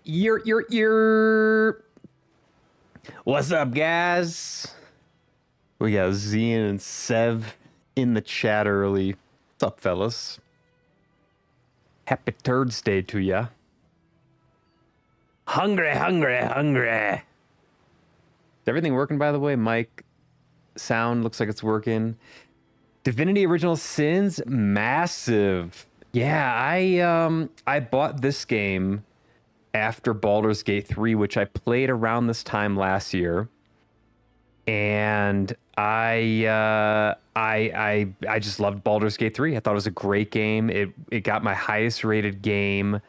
You're. What's up, guys? We got Zian and Sev in the chat early. What's up, fellas? Happy Thursday to ya. Hungry. Is everything working, by the way? Mic, sound looks like it's working. Divinity Original Sins, massive. Yeah, I bought this game after Baldur's Gate 3, which I played around this time last year. And I just loved Baldur's Gate 3. I thought it was a great game. It got my highest rated game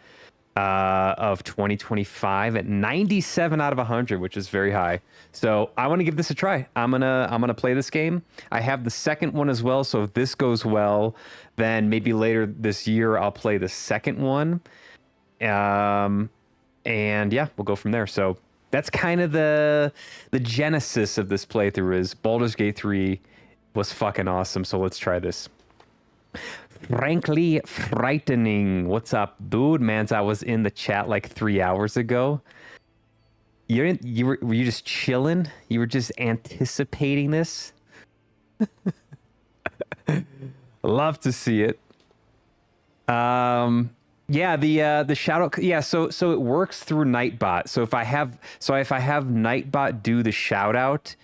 of 2025 at 97 out of 100, which is very high. So I want to give this a try. I'm gonna play this game. I have the second one as well. So if this goes well, then maybe later this year I'll play the second one. And yeah, we'll go from there. So that's kind of the genesis of this playthrough. Is Baldur's Gate 3 was fucking awesome. So let's try this. Frankly frightening. What's up, dude? Mans, I was in the chat like 3 hours ago. Were you just chilling? You were just anticipating this? Love to see it. Yeah, the shout out. Yeah, so it works through Nightbot. So if I have Nightbot do the shout out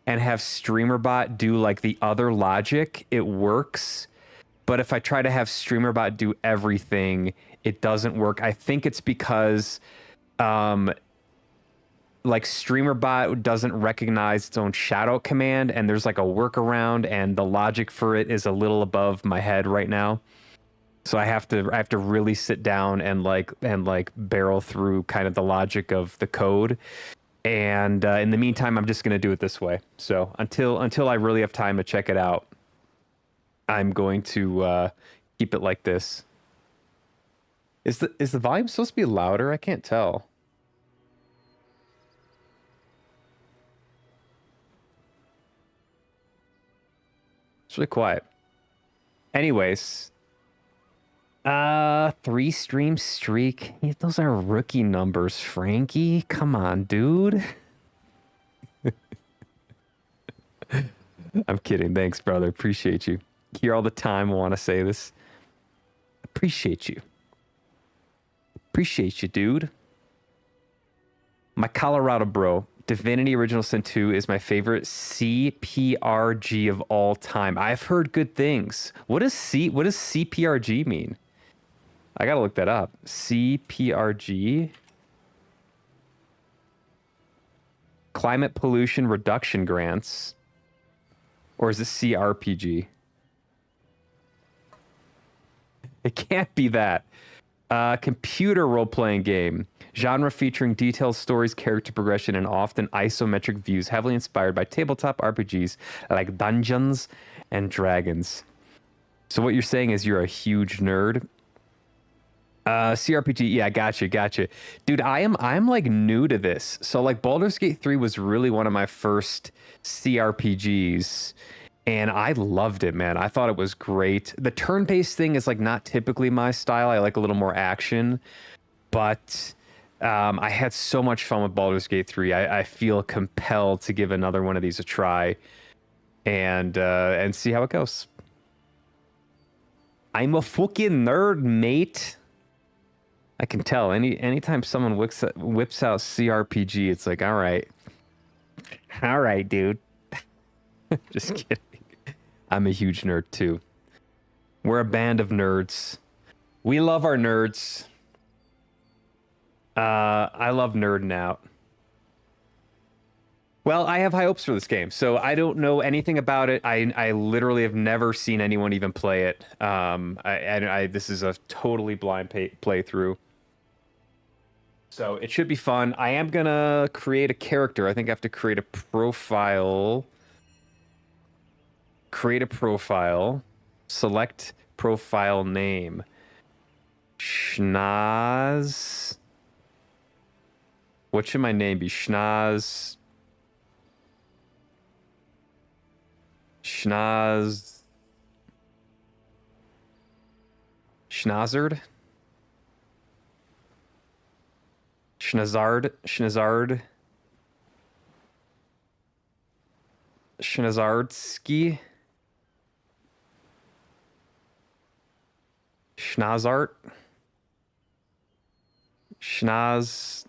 and have StreamerBot do like the other logic, it works. But if I try to have StreamerBot do everything, it doesn't work. I think it's because like StreamerBot doesn't recognize its own shoutout command, and there's like a workaround, and the logic for it is a little above my head right now. So I have to really sit down and like barrel through kind of the logic of the code. And in the meantime, I'm just gonna do it this way. So until I really have time to check it out, I'm going to keep it like this. Is the volume supposed to be louder? I can't tell. It's really quiet. Anyways, 3 stream streak. Yeah, those are rookie numbers, Frankie. Come on, dude. I'm kidding. Thanks, brother. Appreciate you. Here all the time. Want to say this. Appreciate you. Appreciate you, dude. My Colorado bro. Divinity Original Sin 2 is my favorite CPRG of all time. I've heard good things. What does CPRG mean? I gotta look that up. CPRG. Climate Pollution Reduction Grants. Or is it CRPG? It can't be that. Computer role-playing game. Genre featuring detailed stories, character progression, and often isometric views, heavily inspired by tabletop RPGs like Dungeons and Dragons. So what you're saying is you're a huge nerd. CRPG, yeah, gotcha. Dude, I'm like new to this. So like Baldur's Gate 3 was really one of my first CRPGs. And I loved it, man. I thought it was great. The turn-based thing is like not typically my style. I like a little more action. But I had so much fun with Baldur's Gate 3. I feel compelled to give another one of these a try and see how it goes. I'm a fucking nerd, mate. I can tell. Anytime someone whips out CRPG, it's like, all right, dude. Just kidding. I'm a huge nerd too. We're a band of nerds. We love our nerds. I love nerding out. Well, I have high hopes for this game, so I don't know anything about it. I literally have never seen anyone even play it. This is a totally blind playthrough. So it should be fun. I am gonna create a character. I think I have to create a profile. Create a profile. Select profile name. Schnoz. What should my name be? Schnoz. Schnozzard? Schnazardsky, Schnazart, Schnaz,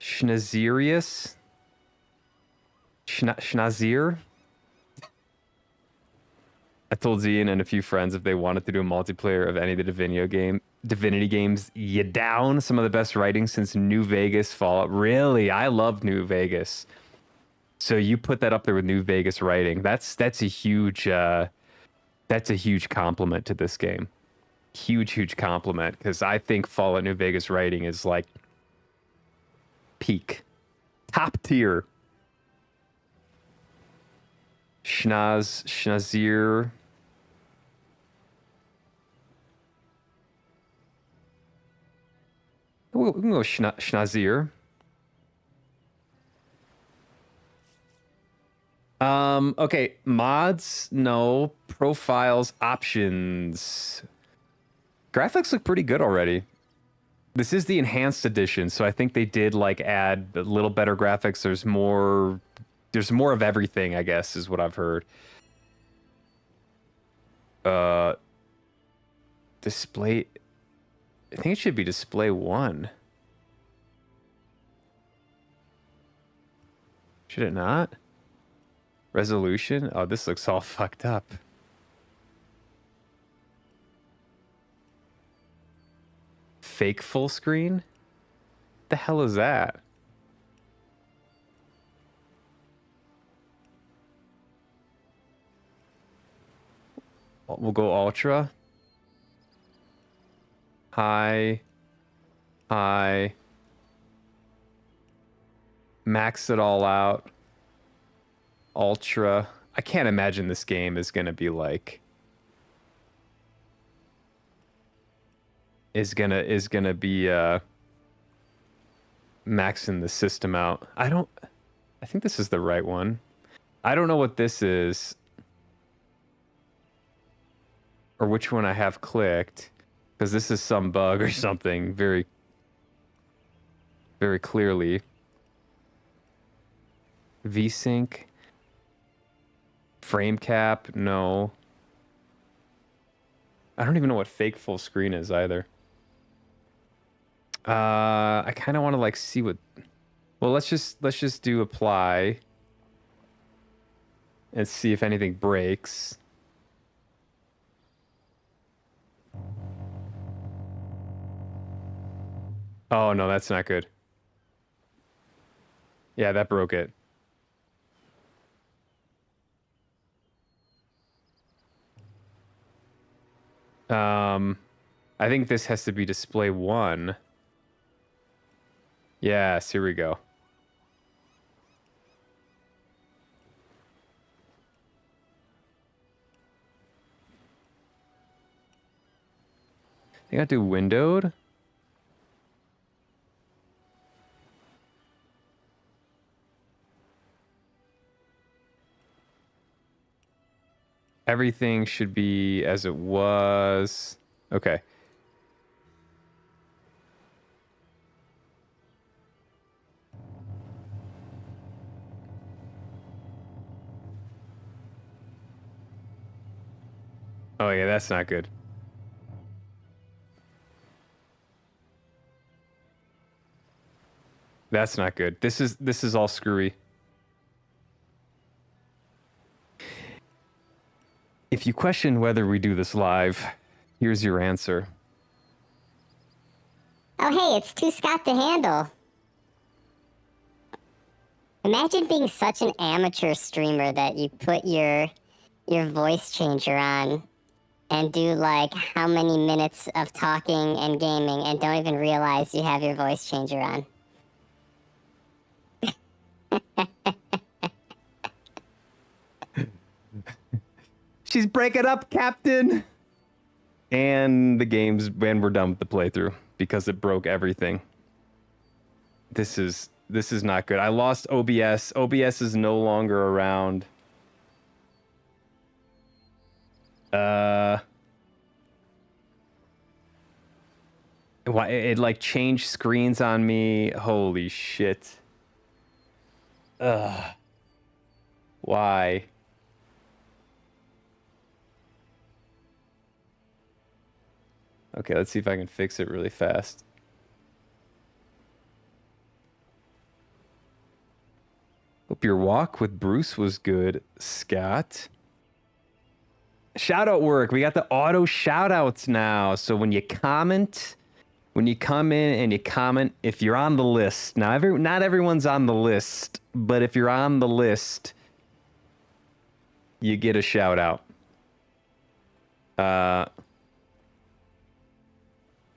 Schnazirius, Schnazir. I told Zian and a few friends if they wanted to do a multiplayer of any of the Divinity games, you down? Some of the best writing since New Vegas Fallout. Really, I love New Vegas. So you put that up there with New Vegas writing. That's a huge compliment to this game. Huge compliment, because I think Fallout New Vegas writing is like peak, top tier. Schnazir. We can go Schnazir. Okay, mods, no. Profiles, options. Graphics look pretty good already. This is the enhanced edition, so I think they did like add a little better graphics. There's more of everything, I guess, is what I've heard. Display, I think it should be display 1. Should it not? Resolution? Oh, this looks all fucked up. Fake full screen? The hell is that? We'll go ultra. High. Max it all out. Ultra. I can't imagine this game is gonna be like is gonna be maxing the system out. I think this is the right one. I don't know what this is or which one I have clicked, because this is some bug or something very clearly. VSync. Frame cap, no. I don't even know what fake full screen is either. I kind of want to like see what. Well, let's just do apply and see if anything breaks. Oh no, that's not good. Yeah, that broke it. I think this has to be display 1. Yes, here we go. I think I do windowed. Everything should be as it was. Okay. Oh yeah, that's not good. That's not good. This is all screwy. If you question whether we do this live, here's your answer. Oh, hey, it's Too Scott to handle. Imagine being such an amateur streamer that you put your voice changer on and do like how many minutes of talking and gaming and don't even realize you have your voice changer on. She's breaking up, Captain. And the game's when we're done with the playthrough because it broke everything. This is not good. I lost OBS. OBS is no longer around. Why it like changed screens on me? Holy shit. Ugh. Why? Okay, let's see if I can fix it really fast. Hope your walk with Bruce was good, Scott. Shout out work. We got the auto shout outs now. So when you comment, when you come in and you comment, if you're on the list, now not everyone's on the list, but if you're on the list, you get a shout out.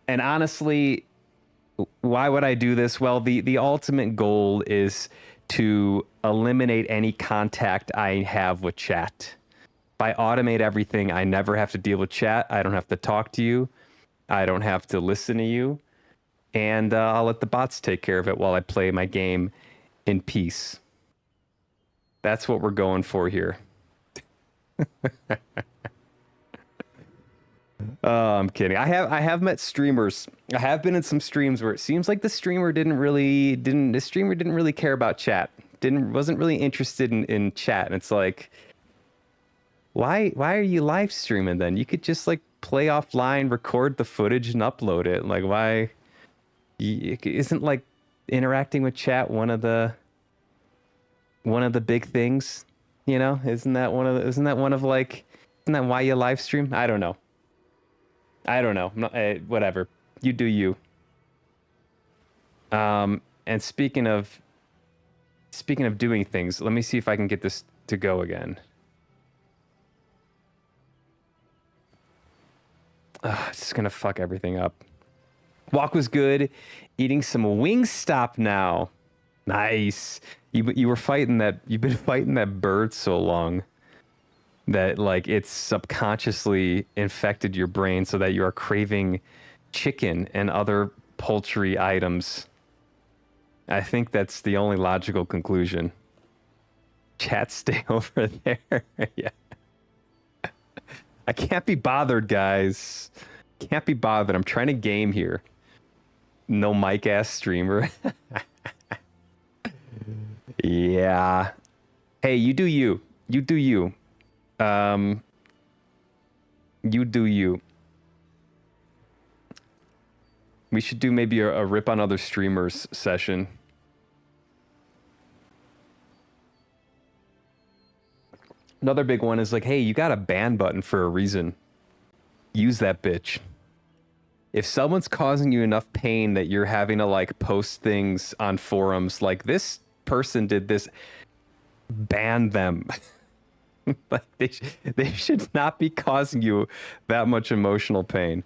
And honestly, why would I do this? Well, the ultimate goal is to eliminate any contact I have with chat. If I automate everything, I never have to deal with chat. I don't have to talk to you. I don't have to listen to you. And I'll let the bots take care of it while I play my game in peace. That's what we're going for here. Oh, I'm kidding. I have met streamers. I have been in some streams where it seems like the streamer didn't really care about chat. Wasn't really interested in chat. And it's like, why are you live streaming then? You could just like play offline, record the footage and upload it. Like why isn't like interacting with chat one of the big things? You know? Isn't that why you live stream? I don't know. Whatever. You do you. And speaking of doing things, let me see if I can get this to go again. It's just gonna fuck everything up. Walk was good. Eating some Wingstop now. Nice. You were fighting that. You've been fighting that bird so long that like it's subconsciously infected your brain so that you are craving chicken and other poultry items. I think that's the only logical conclusion. Chat, stay over there. Yeah. I can't be bothered, guys. Can't be bothered. I'm trying to game here. No mic ass streamer. Yeah. Hey, you do you. You do you. You do you. We should do maybe a rip on other streamers session. Another big one is like, hey, you got a ban button for a reason. Use that bitch. If someone's causing you enough pain that you're having to like post things on forums like this person did this, ban them. Like they should not be causing you that much emotional pain.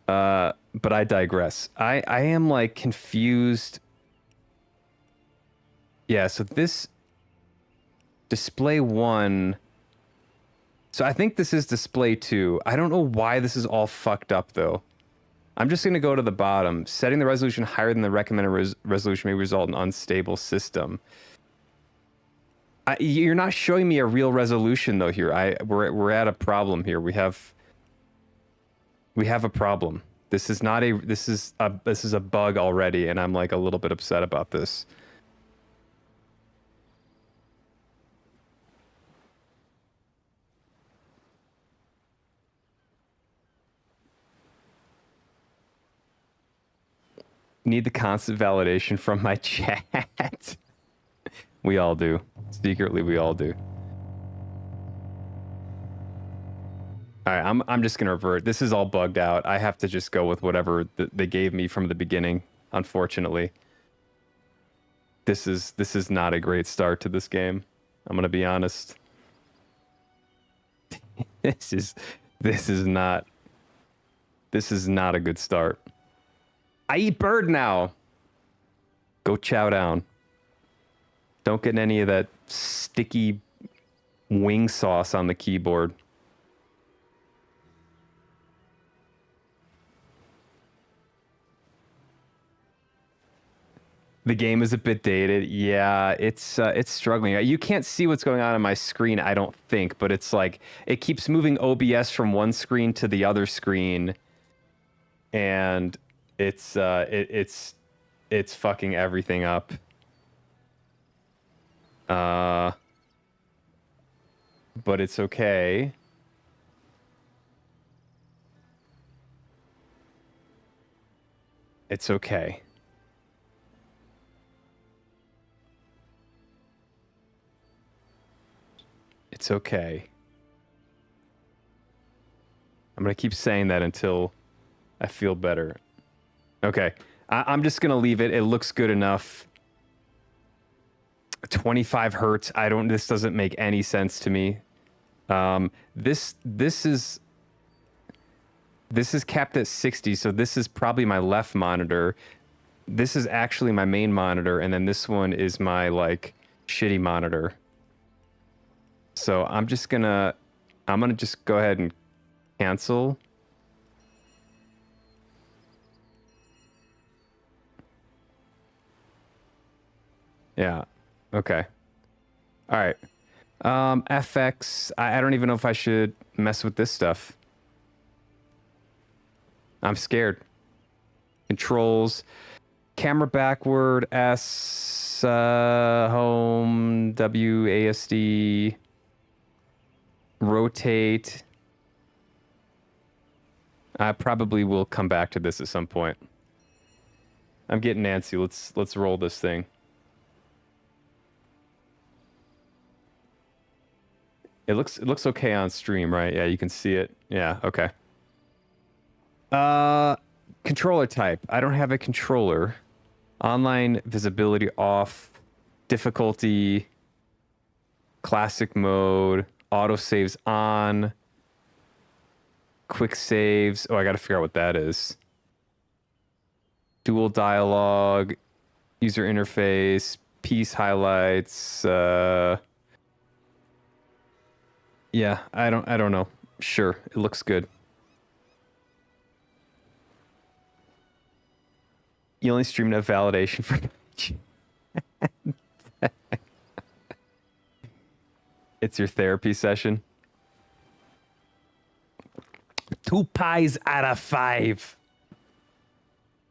But I digress. I am like confused. Yeah, so this display 1. So I think this is display 2. I don't know why this is all fucked up though. I'm just going to go to the bottom. Setting the resolution higher than the recommended resolution may result in unstable system. You're not showing me a real resolution though here. We're at a problem here. We have a problem. This is a bug already, and I'm like a little bit upset about this. Need the constant validation from my chat. We all do. Secretly, we all do. All right, I'm just gonna revert. This is all bugged out. I have to just go with whatever they gave me from the beginning. Unfortunately, this is not a great start to this game. I'm gonna be honest. This is not a good start. I eat bird now. Go chow down. Don't get any of that sticky wing sauce on the keyboard. The game is a bit dated. Yeah, it's struggling. You can't see what's going on my screen, I don't think, but it's like it keeps moving OBS from one screen to the other screen. and it's fucking everything up. But it's okay. It's okay. It's okay. I'm gonna keep saying that until I feel better. Okay. I'm just gonna leave it. It looks good enough. 25 hertz. This doesn't make any sense to me. This is capped at 60, so this is probably my left monitor. This is actually my main monitor, and then this one is my like shitty monitor. So I'm gonna just go ahead and cancel. Yeah. Okay. All right. FX. I don't even know if I should mess with this stuff. I'm scared. Controls. Camera backward. S. Home. WASD. Rotate. I probably will come back to this at some point. I'm getting antsy. Let's roll this thing. It looks okay on stream, right? Yeah, you can see it. Yeah, okay. Controller type. I don't have a controller. Online visibility off. Difficulty. Classic mode. Autosaves on. Quick saves. Oh, I gotta figure out what that is. Dual dialogue. User interface. Piece highlights. Yeah, I don't know. Sure, it looks good. You only streamed a validation for It's your therapy session. 2 pies out of 5.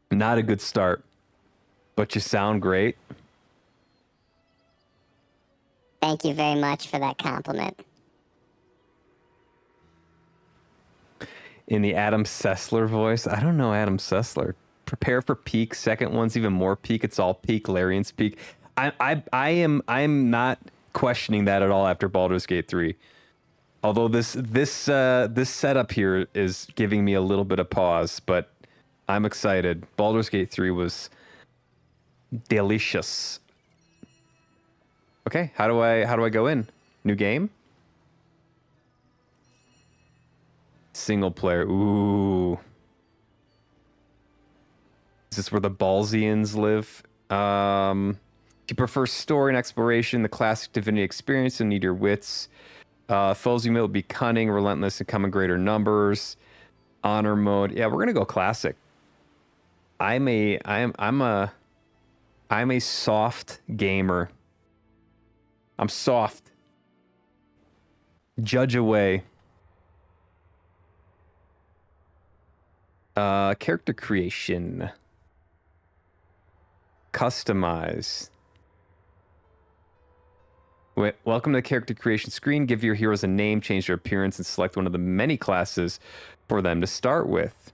Not a good start, but you sound great. Thank you very much for that compliment. In the Adam Sessler voice. I don't know Adam Sessler. Prepare for peak. Second one's even more peak. It's all peak. Larian's peak. I'm not questioning that at all after Baldur's Gate 3. Although this setup here is giving me a little bit of pause, but I'm excited. Baldur's Gate 3 was delicious. Okay, how do I go in? New game? Single player. Ooh. Is this where the Ballsians live? If you prefer story and exploration, the classic Divinity experience, and need your wits. Foes you meet will be cunning, relentless, and come in greater numbers. Honor mode. Yeah, we're gonna go classic. I'm a soft gamer. I'm soft. Judge away. Character creation. Customize. Wait, welcome to the character creation screen. Give your heroes a name, change their appearance, and select one of the many classes for them to start with.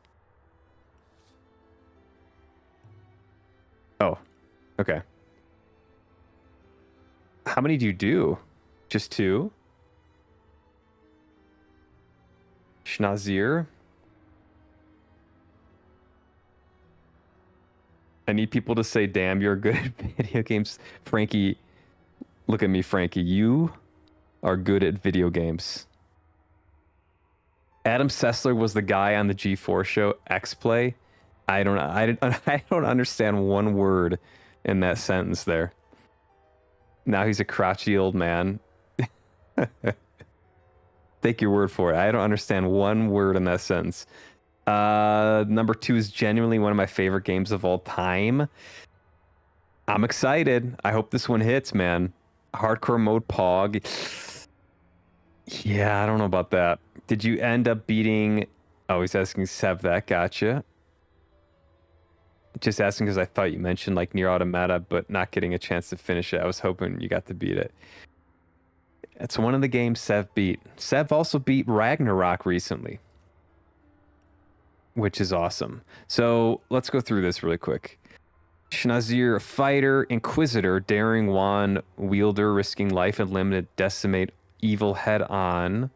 Oh, okay. How many do you do? Just 2? Schnazir. I need people to say, damn, you're good at video games. Frankie, look at me, Frankie. You are good at video games. Adam Sessler was the guy on the G4 show, X-Play. I don't understand one word in that sentence there. Now he's a crotchety old man. Take your word for it. I don't understand one word in that sentence. Number 2 is genuinely one of my favorite games of all time. I'm excited. I hope this one hits, man. Hardcore mode Pog. Yeah, I don't know about that. Did you end up beating... Oh, he's asking Sev that. Gotcha. Just asking because I thought you mentioned like Nier Automata, but not getting a chance to finish it. I was hoping you got to beat it. It's one of the games Sev beat. Sev also beat Ragnarok recently, which is awesome. So let's go through this really quick. Schnazir, fighter, inquisitor, daring wand wielder, risking life and limb to decimate evil head on.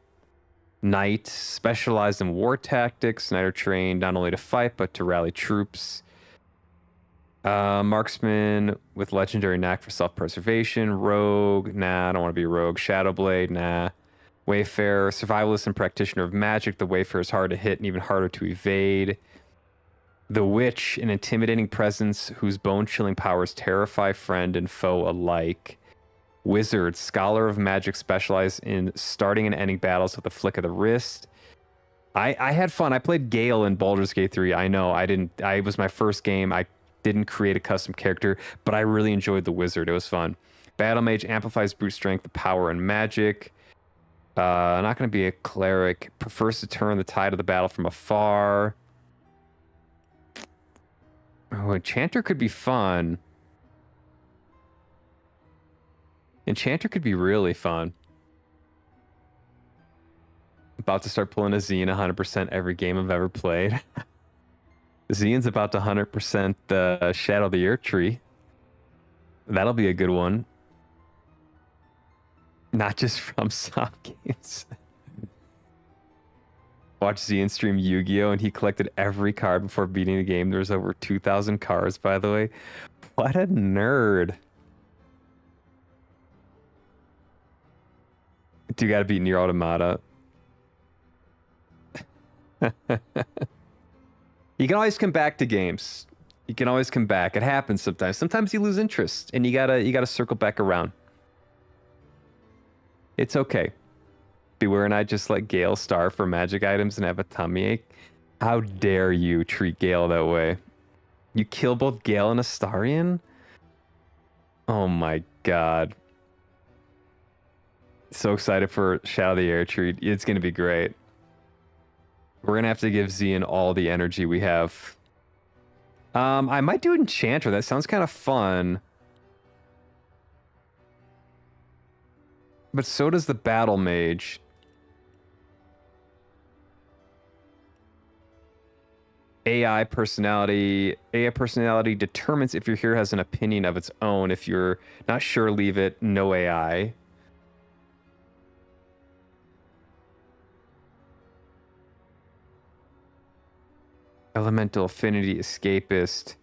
Knight, specialized in war tactics. Knight are trained not only to fight but to rally troops. Marksman with legendary knack for self-preservation. Rogue, nah, I don't want to be a rogue. Shadowblade, nah. Wayfarer, survivalist and practitioner of magic. The Wayfarer is hard to hit and even harder to evade. The Witch, an intimidating presence whose bone-chilling powers terrify friend and foe alike. Wizard, scholar of magic specialized in starting and ending battles with a flick of the wrist. I had fun. I played Gale in Baldur's Gate 3. I know it was my first game. I didn't create a custom character, but I really enjoyed the Wizard. It was fun. Battle Mage amplifies brute strength, power, and magic. Not going to be a cleric. Prefers to turn the tide of the battle from afar. Oh, Enchanter could be fun. Enchanter could be really fun. About to start pulling a Zian 100% every game I've ever played. Zian's about to 100% the Shadow of the Earth Tree. That'll be a good one. Not just from soft games. Watch Zian stream Yu-Gi-Oh! And he collected every card before beating the game. There's over 2,000 cards, by the way. What a nerd. Do you gotta beat Nier Automata? You can always come back to games. You can always come back. It happens sometimes. Sometimes you lose interest and you gotta circle back around. It's okay. Beware and I just let Gale starve for magic items and have a tummy ache. How dare you treat Gale that way? You kill both Gale and Astarion? Oh my god. So excited for Shadow of the Air Tree. It's gonna be great. We're gonna have to give Zian all the energy we have. I might do Enchanter. That sounds kind of fun. But so does the Battle Mage. AI personality determines if your hero has an opinion of its own. If you're not sure, leave it no AI. Elemental affinity escapist.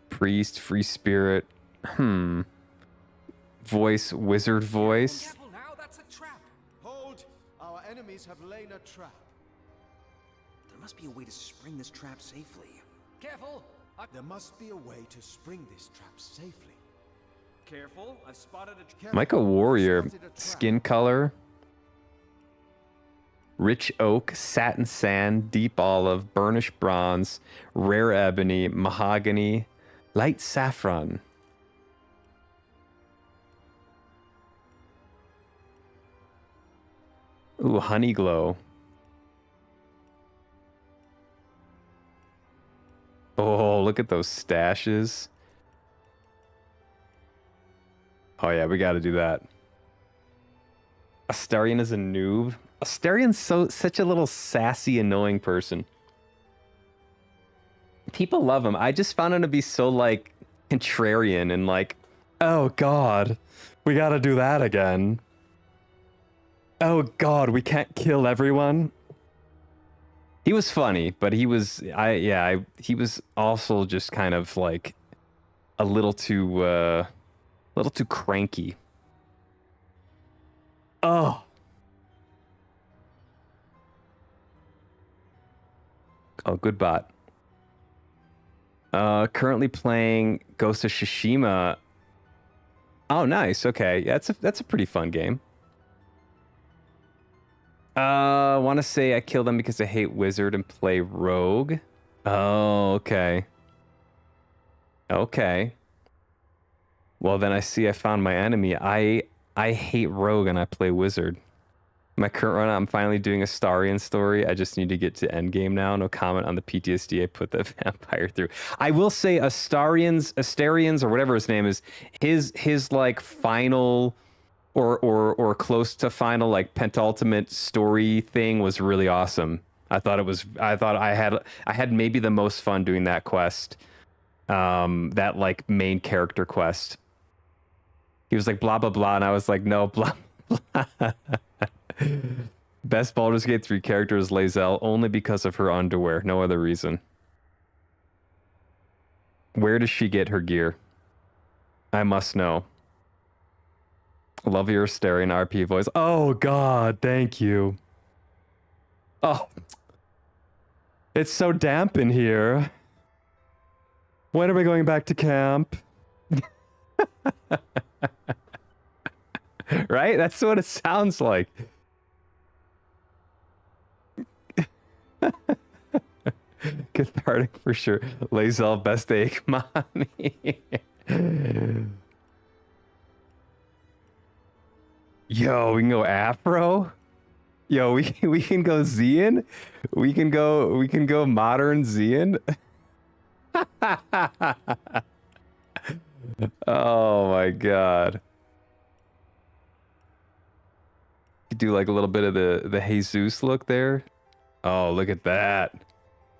Priest, free spirit. Voice, wizard voice. Careful now, that's a trap. Hold! Our enemies have laid a trap. There must be a way to spring this trap safely. Careful! There must be a way to spring this trap safely. Careful, I spotted a trap. Micah Warrior. Skin color. Rich oak, satin sand, deep olive, burnished bronze, rare ebony, mahogany, light saffron. Ooh, honey glow. Oh, look at those stashes. Oh yeah, we got to do that. Astarion is a noob. Astarion's such a little sassy, annoying person. People love him. I just found him to be so like contrarian and like, oh god, we got to do that again. Oh god, we can't kill everyone. He was funny, but he was he was also just kind of like a little too cranky. Oh. Oh, good bot. Currently playing Ghost of Tsushima. Oh, nice. Okay, yeah, that's a pretty fun game. Want to say I kill them because I hate wizard and play rogue. Oh, okay. Okay. Well, then I see I found my enemy. I I hate rogue and I play wizard. My current run, I'm finally doing a Starion story. I just need to get to endgame now. No comment on the PTSD I put the vampire through. I will say Astarion's or whatever his name is, his like final or close to final like pentultimate story thing was really awesome. I thought I had maybe the most fun doing that quest. That like main character quest. He was like blah blah blah and I was like no blah blah. Best Baldur's Gate 3 character is Lae'zel only because of her underwear, no other reason. Where does she get her gear? I must know. Love your Asterion RP voice. Oh god, thank you. Oh. It's so damp in here. When are we going back to camp? Right? That's what it sounds like. Cathartic for sure. Lae'zel, best ache mommy. Yo, we can go Afro. Yo, we can go Zean. We can go modern Zean. Oh my god. You do like a little bit of the Jesus look there. Oh, look at that.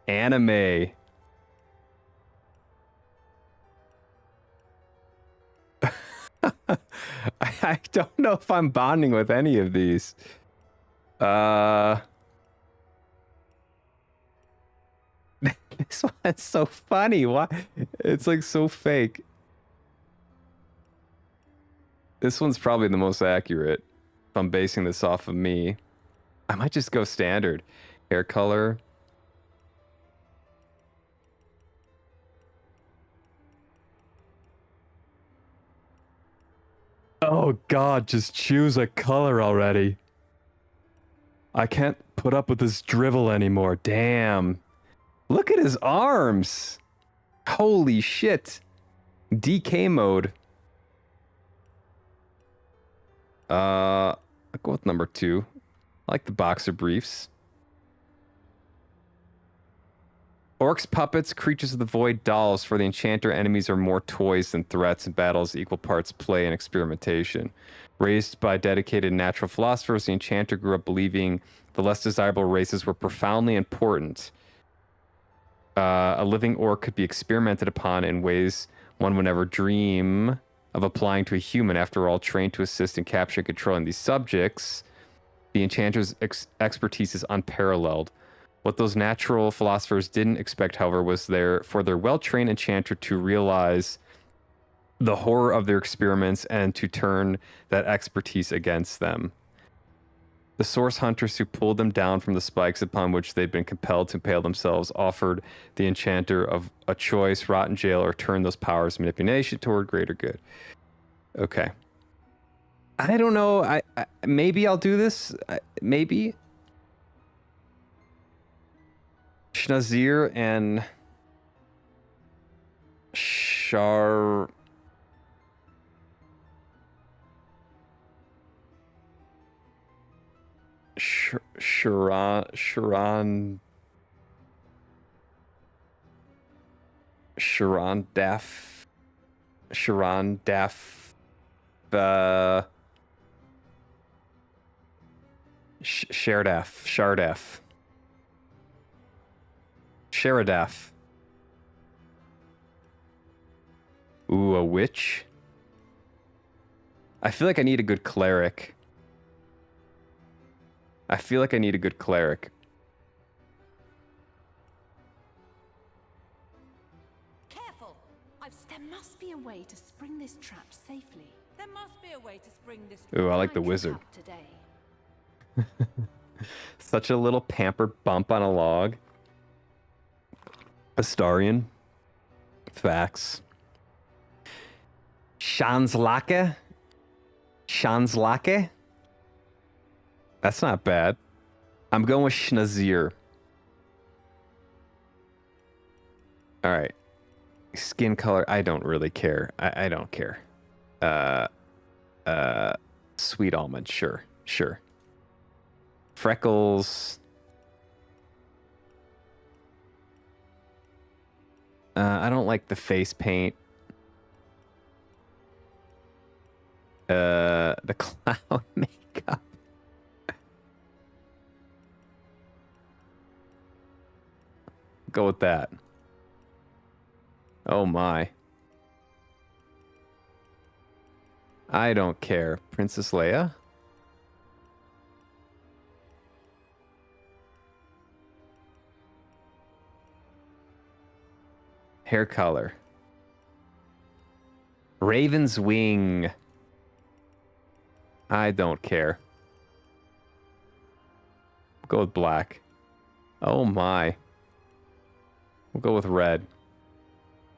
Anime. I don't know if I'm bonding with any of these. This one's so funny. Why? It's like so fake. This one's probably the most accurate. If I'm basing this off of me, I might just go standard. Hair color. Oh god, just choose a color already. I can't put up with this drivel anymore. Damn. Look at his arms. Holy shit. DK mode. I'll go with number 2. I like the boxer briefs. Orcs, puppets, creatures of the void, dolls. For the enchanter, enemies are more toys than threats, and battles equal parts play and experimentation. Raised by dedicated natural philosophers, the enchanter grew up believing the less desirable races were profoundly important. A living orc could be experimented upon in ways one would never dream of applying to a human. After all, trained to assist in capturing and controlling these subjects, the enchanter's expertise is unparalleled. What those natural philosophers didn't expect, however, was for their well-trained enchanter to realize the horror of their experiments and to turn that expertise against them. The source hunters who pulled them down from the spikes upon which they'd been compelled to impale themselves offered the enchanter of a choice: rot in jail or turn those powers of manipulation toward greater good. Okay. I don't know. I maybe I'll do this. Maybe. Schnazir and Sharan Daf Sharadaf. Ooh, a witch. I feel like I need a good cleric. Careful! There must be a way to spring this trap safely. There must be a way to spring this. Ooh, I like the wizard. Today. Such a little pampered bump on a log. Astarion. Facts. Shanslake. That's not bad. I'm going with Schnazir. All right. Skin color, I don't really care. I don't care. Sweet almond, sure, sure. Freckles. I don't like the face paint. The clown makeup. Go with that. Oh my. I don't care. Princess Leia? Hair color. Raven's wing. I don't care. Go with black. Oh my. We'll go with red.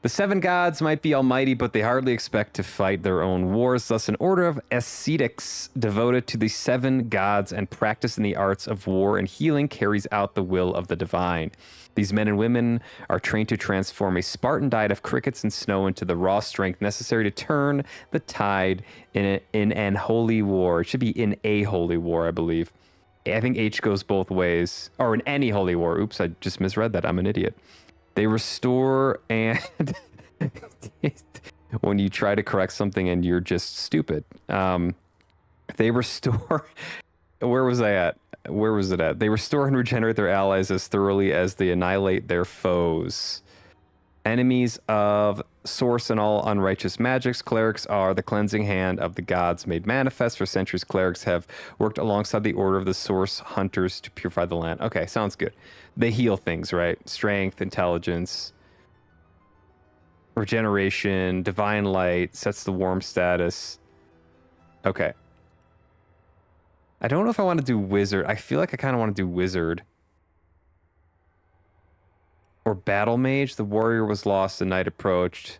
The seven gods might be almighty, but they hardly expect to fight their own wars. Thus, an order of ascetics devoted to the seven gods and practice in the arts of war and healing carries out the will of the divine. These men and women are trained to transform a Spartan diet of crickets and snow into the raw strength necessary to turn the tide in an holy war. It should be in a holy war, I believe. I think H goes both ways. Or in any holy war. Oops, I just misread that. I'm an idiot. They restore and when you try to correct something and you're just stupid. They restore. Where was I at? Where was it at? They restore and regenerate their allies as thoroughly as they annihilate their foes. Enemies of source and all unrighteous magics. Clerics are the cleansing hand of the gods made manifest. For centuries, clerics have worked alongside the order of the source hunters to purify the land. Okay, sounds good. They heal things, right? Strength, intelligence, regeneration, divine light, sets the warm status. Okay. I don't know if I want to do wizard. I feel like I kind of want to do wizard. Or battle mage. The warrior was lost, the night approached.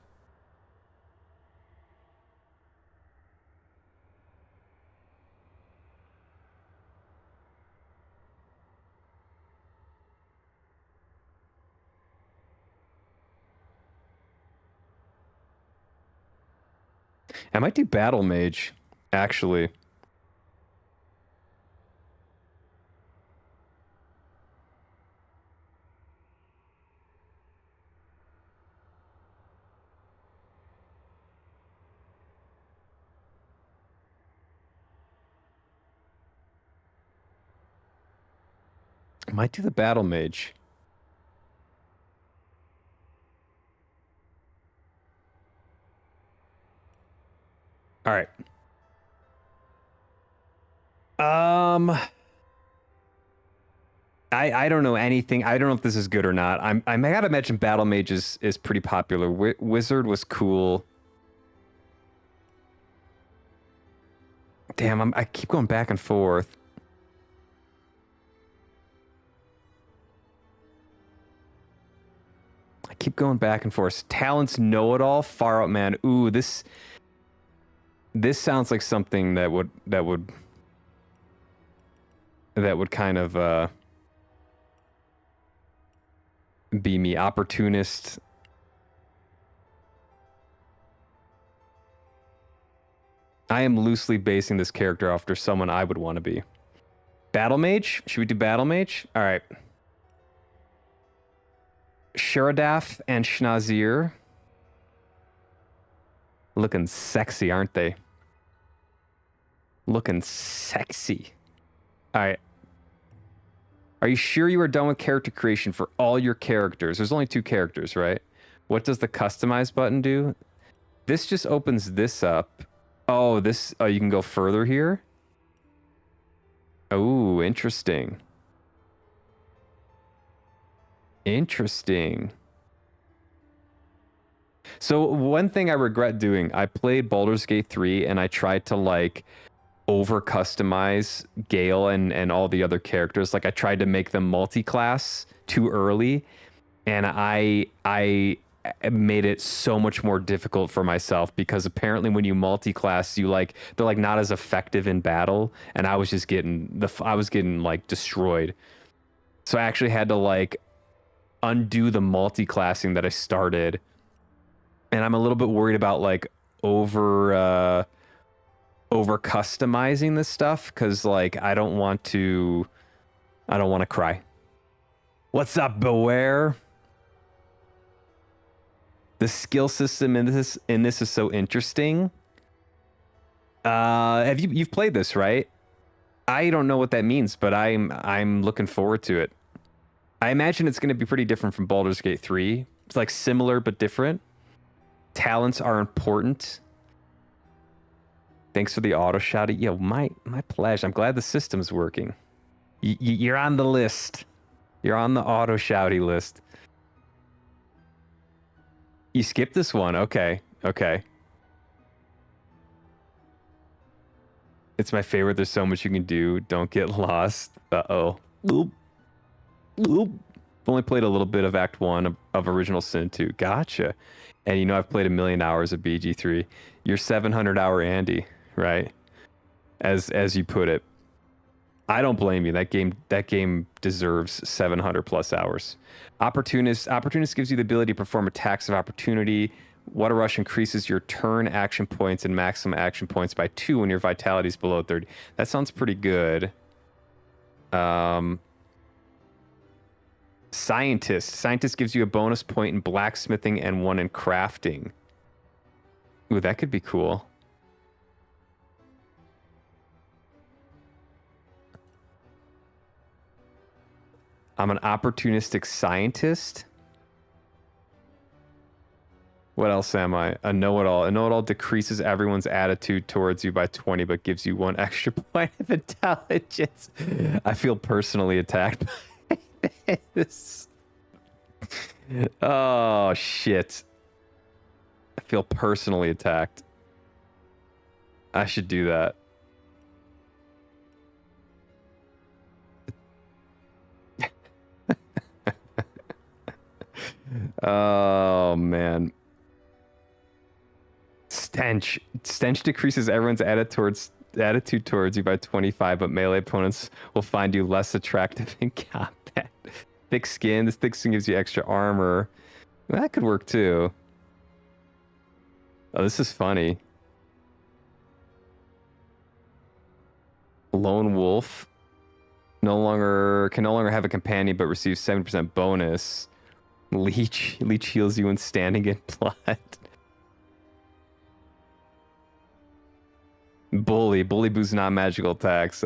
I might do battle mage, actually. I might do the battle mage. All right. I don't know anything. I don't know if this is good or not. I gotta imagine battle mage is pretty popular. Wizard was cool. Damn, I keep going back and forth. I keep going back and forth. Talents know-it-all, far out man. Ooh, this sounds like something that would kind of be me. Opportunist. I am loosely basing this character after someone I would want to be. Battle mage? Should we do battle mage? All right. Sheradaf and Schnazir. Looking sexy, aren't they? Looking sexy. All right. Are you sure you are done with character creation for all your characters? There's only 2 characters, right? What does the customize button do? This just opens this up. Oh, this... Oh, you can go further here? Oh, interesting. Interesting. So one thing I regret doing, I played Baldur's Gate 3 and I tried to like over customize Gale and all the other characters. Like I tried to make them multi-class too early, and I made it so much more difficult for myself because apparently when you multi-class, they're like not as effective in battle, and I was just getting like destroyed. So I actually had to like undo the multi-classing that I started. And I'm a little bit worried about like over over customizing this stuff because like I don't want to cry. What's up, Beware? The skill system in this is so interesting. You've played this, right? I don't know what that means, but I'm looking forward to it. I imagine it's going to be pretty different from Baldur's Gate 3. It's like similar but different. Talents are important. Thanks for the auto shouty. Yo, my pleasure. I'm glad the system's working. You're on the list. You're on the auto shouty list. You skipped this one. Okay. Okay. It's my favorite. There's so much you can do. Don't get lost. Uh-oh. Oop. Oop. I've only played a little bit of Act 1 of Original Sin 2. Gotcha. And you know I've played 1,000,000 hours of BG3. You're 700-hour Andy, right? As you put it. I don't blame you. That game deserves 700 plus hours. Opportunist gives you the ability to perform attacks of opportunity. Water Rush increases your turn action points and maximum action points by 2 when your vitality is below 30. That sounds pretty good. Scientist gives you a bonus point in blacksmithing and 1 in crafting. Ooh, that could be cool. I'm an opportunistic scientist. What else am I? A know-it-all. A know-it-all decreases everyone's attitude towards you by 20, but gives you 1 extra point of intelligence. I feel personally attacked by this. Oh, shit. I feel personally attacked. I should do that. Oh, man. Stench decreases everyone's attitude towards you by 25, but melee opponents will find you less attractive in combat. Thick skin. This thick skin gives you extra armor. That could work too. Oh, this is funny. Lone wolf can no longer have a companion, but receives 70% bonus. Leech heals you when standing in blood. Bully boosts non-magical attacks.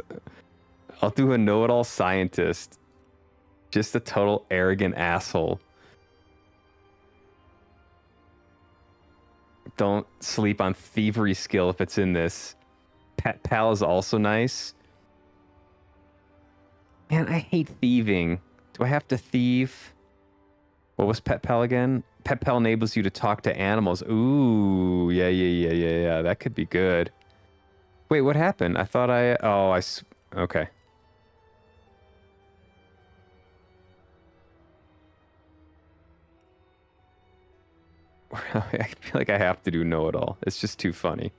I'll do a know-it-all scientist. Just a total arrogant asshole. Don't sleep on thievery skill if it's in this. Pet pal is also nice. Man, I hate thieving. Do I have to thieve? What was Pet Pal again? Pet Pal enables you to talk to animals. Ooh, yeah. That could be good. Wait, what happened? I thought okay. I feel like I have to do know-it-all. It's just too funny.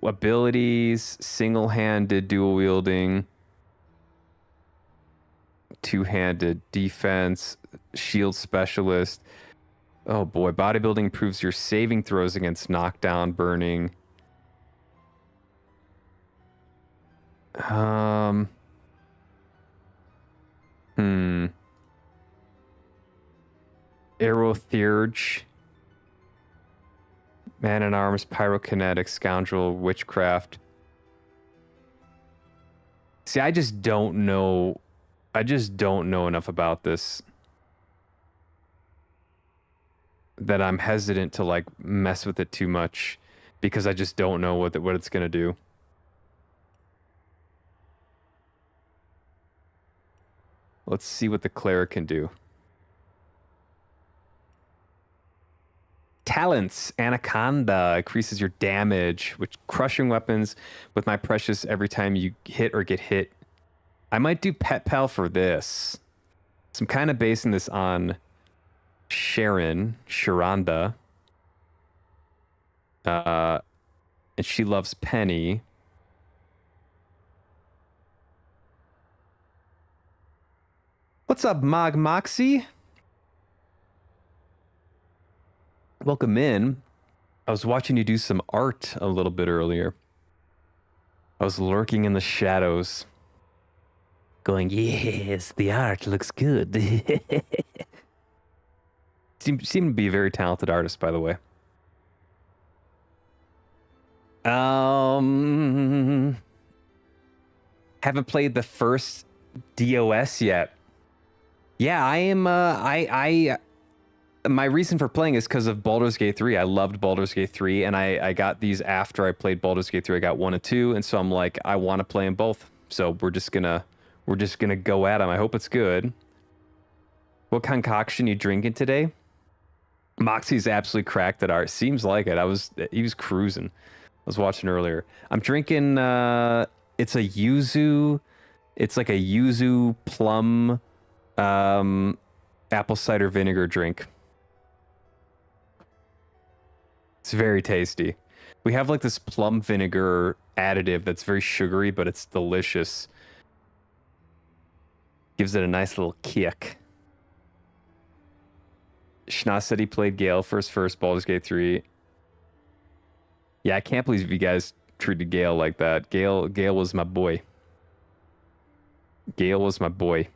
Abilities, single-handed dual wielding, two-handed defense, shield specialist. Oh boy, bodybuilding improves your saving throws against knockdown, burning. Aerotheurge. Man at Arms, Pyrokinetic, Scoundrel, Witchcraft. See, I just don't know enough about this that I'm hesitant to like mess with it too much because I just don't know what it's gonna do. Let's see what the cleric can do. Talents, Anaconda increases your damage, which crushing weapons with my precious every time you hit or get hit. I might do Pet Pal for this. So I'm kind of basing this on Sharonda. And she loves Penny. What's up, Moxie? Welcome in. I was watching you do some art a little bit earlier. I was lurking in the shadows, going, yes, the art looks good. Seem to be a very talented artist, by the way. Haven't played the first DOS yet. Yeah, I am. My reason for playing is because of Baldur's Gate 3. I loved Baldur's Gate 3, and I got these after I played Baldur's Gate 3. I got 1 and 2, and so I'm like, I want to play them both. So we're just gonna go at them. I hope it's good. What concoction you drinking today? Moxie's absolutely cracked at art. Seems like it. He was cruising. I was watching earlier. I'm drinking. It's a yuzu. It's like a yuzu plum, apple cider vinegar drink. It's very tasty. We have like this plum vinegar additive that's very sugary, but it's delicious. Gives it a nice little kick. Schna said he played Gale first Baldur's Gate 3. Yeah, I can't believe you guys treated Gale like that. Gale was my boy. Gale was my boy.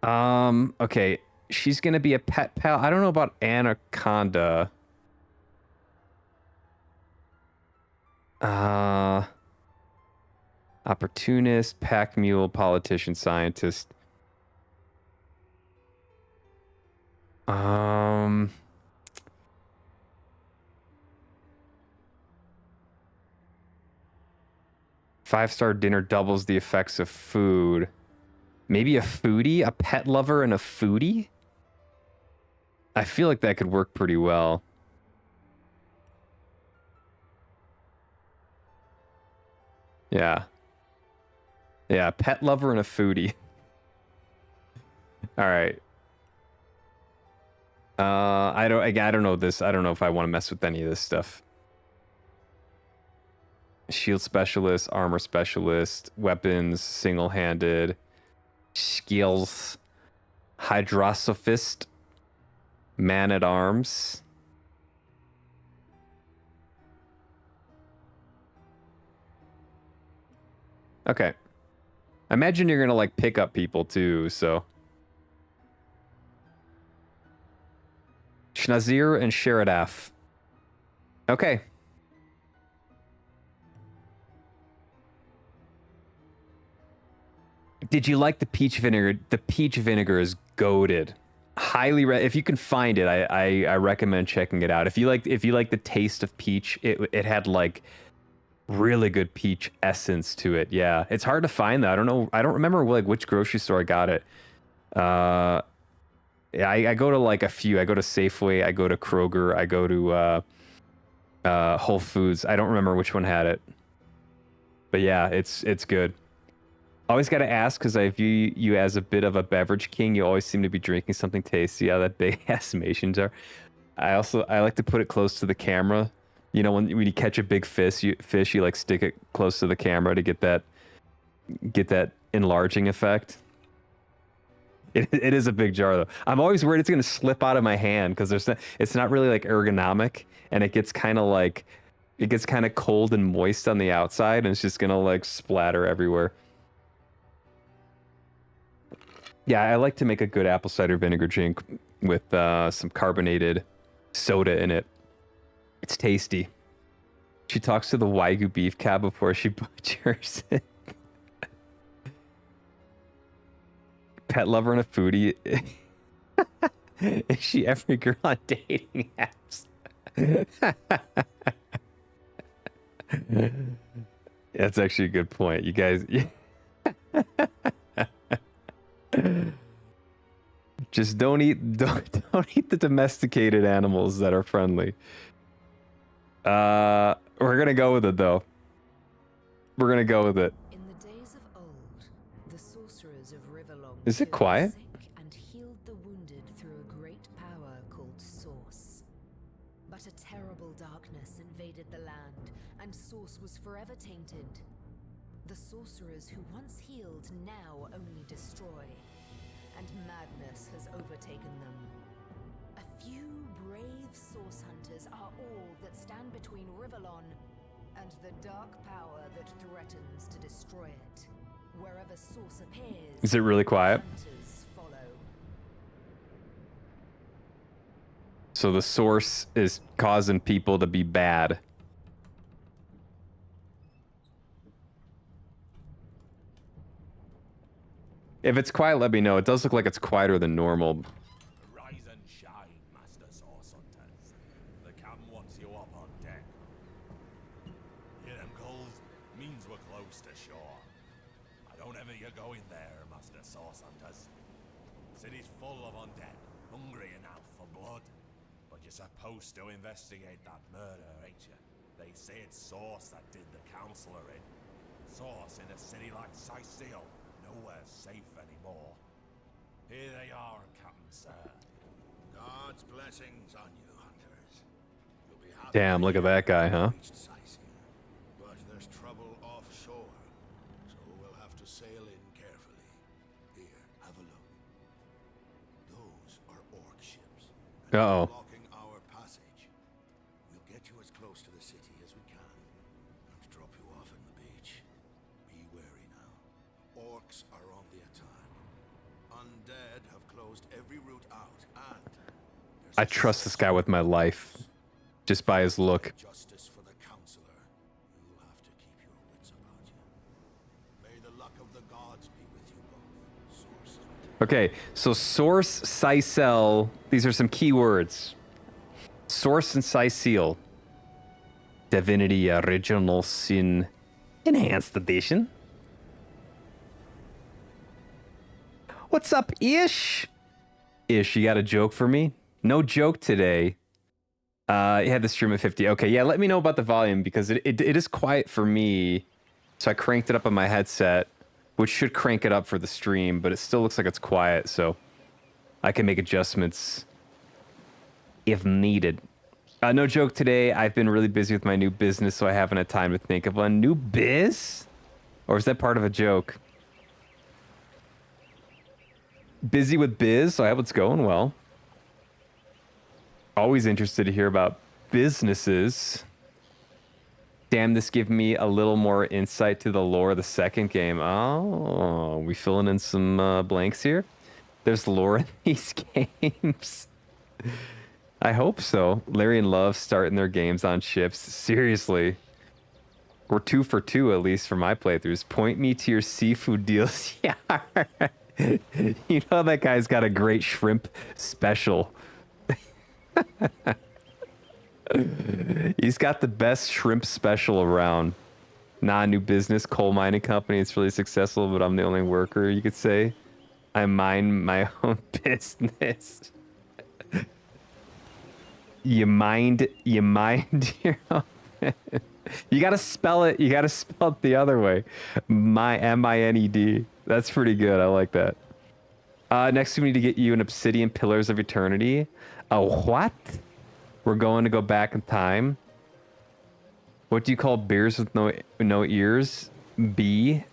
Okay. She's gonna be a pet pal. I don't know about Anaconda. Opportunist, pack mule, politician, scientist. 5-star dinner doubles the effects of food. Maybe a foodie? A pet lover and a foodie? I feel like that could work pretty well. Yeah. Yeah, pet lover and a foodie. All right. I don't know this. I don't know if I want to mess with any of this stuff. Shield specialist, armor specialist, weapons, single-handed, skills, hydrosophist, man-at-arms. Okay. I imagine you're gonna like pick up people too, so. Schnazir and Sheridaf. Okay. Did you like the peach vinegar? The peach vinegar is goated. Highly if you can find it, I recommend checking it out. If you like the taste of peach, it had like really good peach essence to it. Yeah, it's hard to find that. I don't know. I don't remember like which grocery store I got it. Yeah, I go to like a few. I go to Safeway. I go to Kroger. I go to Whole Foods. I don't remember which one had it. But yeah, it's good. Always got to ask because I view you as a bit of a beverage king. You always seem to be drinking something tasty. Yeah, that big ass Mations are. I like to put it close to the camera. You know, when you catch a big fish, you like stick it close to the camera to get that enlarging effect. It is a big jar though. I'm always worried it's gonna slip out of my hand because it's not really like ergonomic, and it gets kind of cold and moist on the outside, and it's just gonna like splatter everywhere. Yeah, I like to make a good apple cider vinegar drink with some carbonated soda in it. It's tasty. She talks to the Wagyu beef cow before she butchers it. Pet lover and a foodie. Is she every girl on dating apps? That's actually a good point. You guys... Just don't eat the domesticated animals that are friendly. We're gonna go with it though. We're gonna go with it. In the days of old, the sorcerers of Riverlong Is it cured quiet? the sick and healed the wounded through a great power called Source. But a terrible darkness invaded the land, and Source was forever tainted. The sorcerers who once healed now only destroy, and madness has overtaken them. A few brave source hunters are all that stand between Rivellon and the dark power that threatens to destroy it. Wherever source appears, Is it really quiet? hunters follow. So the source is causing people to be bad. If it's quiet, let me know. It does look like it's quieter than normal. Rise and shine, Master Source Hunters. The captain wants you up on deck. Hear them calls? Means we're close to shore. I don't ever you go in there, Master Source Hunters. City's full of undead, hungry enough for blood. But you're supposed to investigate that murder, ain't you? They say it's Source that did the counselor in. Source in a city like Sicil. Nowhere safe anymore. Here they are, Captain Sir. God's blessings on you, hunters. You'll be happy Damn, look at that guy, huh? reached Sicil. But there's trouble offshore, so we'll have to sail in carefully. Here, have a look. Those are orc ships. And Uh-oh. they're blocking our passage. We'll get you as close to the city as we can, and drop you off in the beach. Be wary now. Orcs are on the attack. Undead have closed every route out, and there's I a trust this guy with my life. Just by his look. justice for the counselor. You'll have to keep your wits about you. May the luck of the gods be with you both. Source. Okay, so source, Sicil. These are some keywords. Source and Sicil. Divinity Original Sin Enhanced Edition. What's up, Ish? Ish, you got a joke for me? No joke today. You had the stream at 50. Okay, yeah, let me know about the volume because it is quiet for me. So I cranked it up on my headset, which should crank it up for the stream, but it still looks like it's quiet, so I can make adjustments if needed. No joke today. I've been really busy with my new business, so I haven't had time to think of a new biz? Or is that part of a joke? Busy with biz, so I hope it's going well. Always interested to hear about businesses. Damn, this gave me a little more insight to the lore of the second game. Oh, we filling in some blanks here? There's lore in these games. I hope so. Larry and Love starting their games on ships. Seriously. We're 2 for 2, at least for my playthroughs. Point me to your seafood deals. Yeah. You know that guy's got a great shrimp special. He's got the best shrimp special around. Nah, new business, coal mining company. It's really successful, but I'm the only worker, you could say. I mind my own business. You mind your own. You gotta spell it. You gotta spell it the other way. My M-I-N-E-D. That's pretty good. I like that. Next, we need to get you an Obsidian Pillars of Eternity. A what? We're going to go back in time. What do you call bears with no ears? B.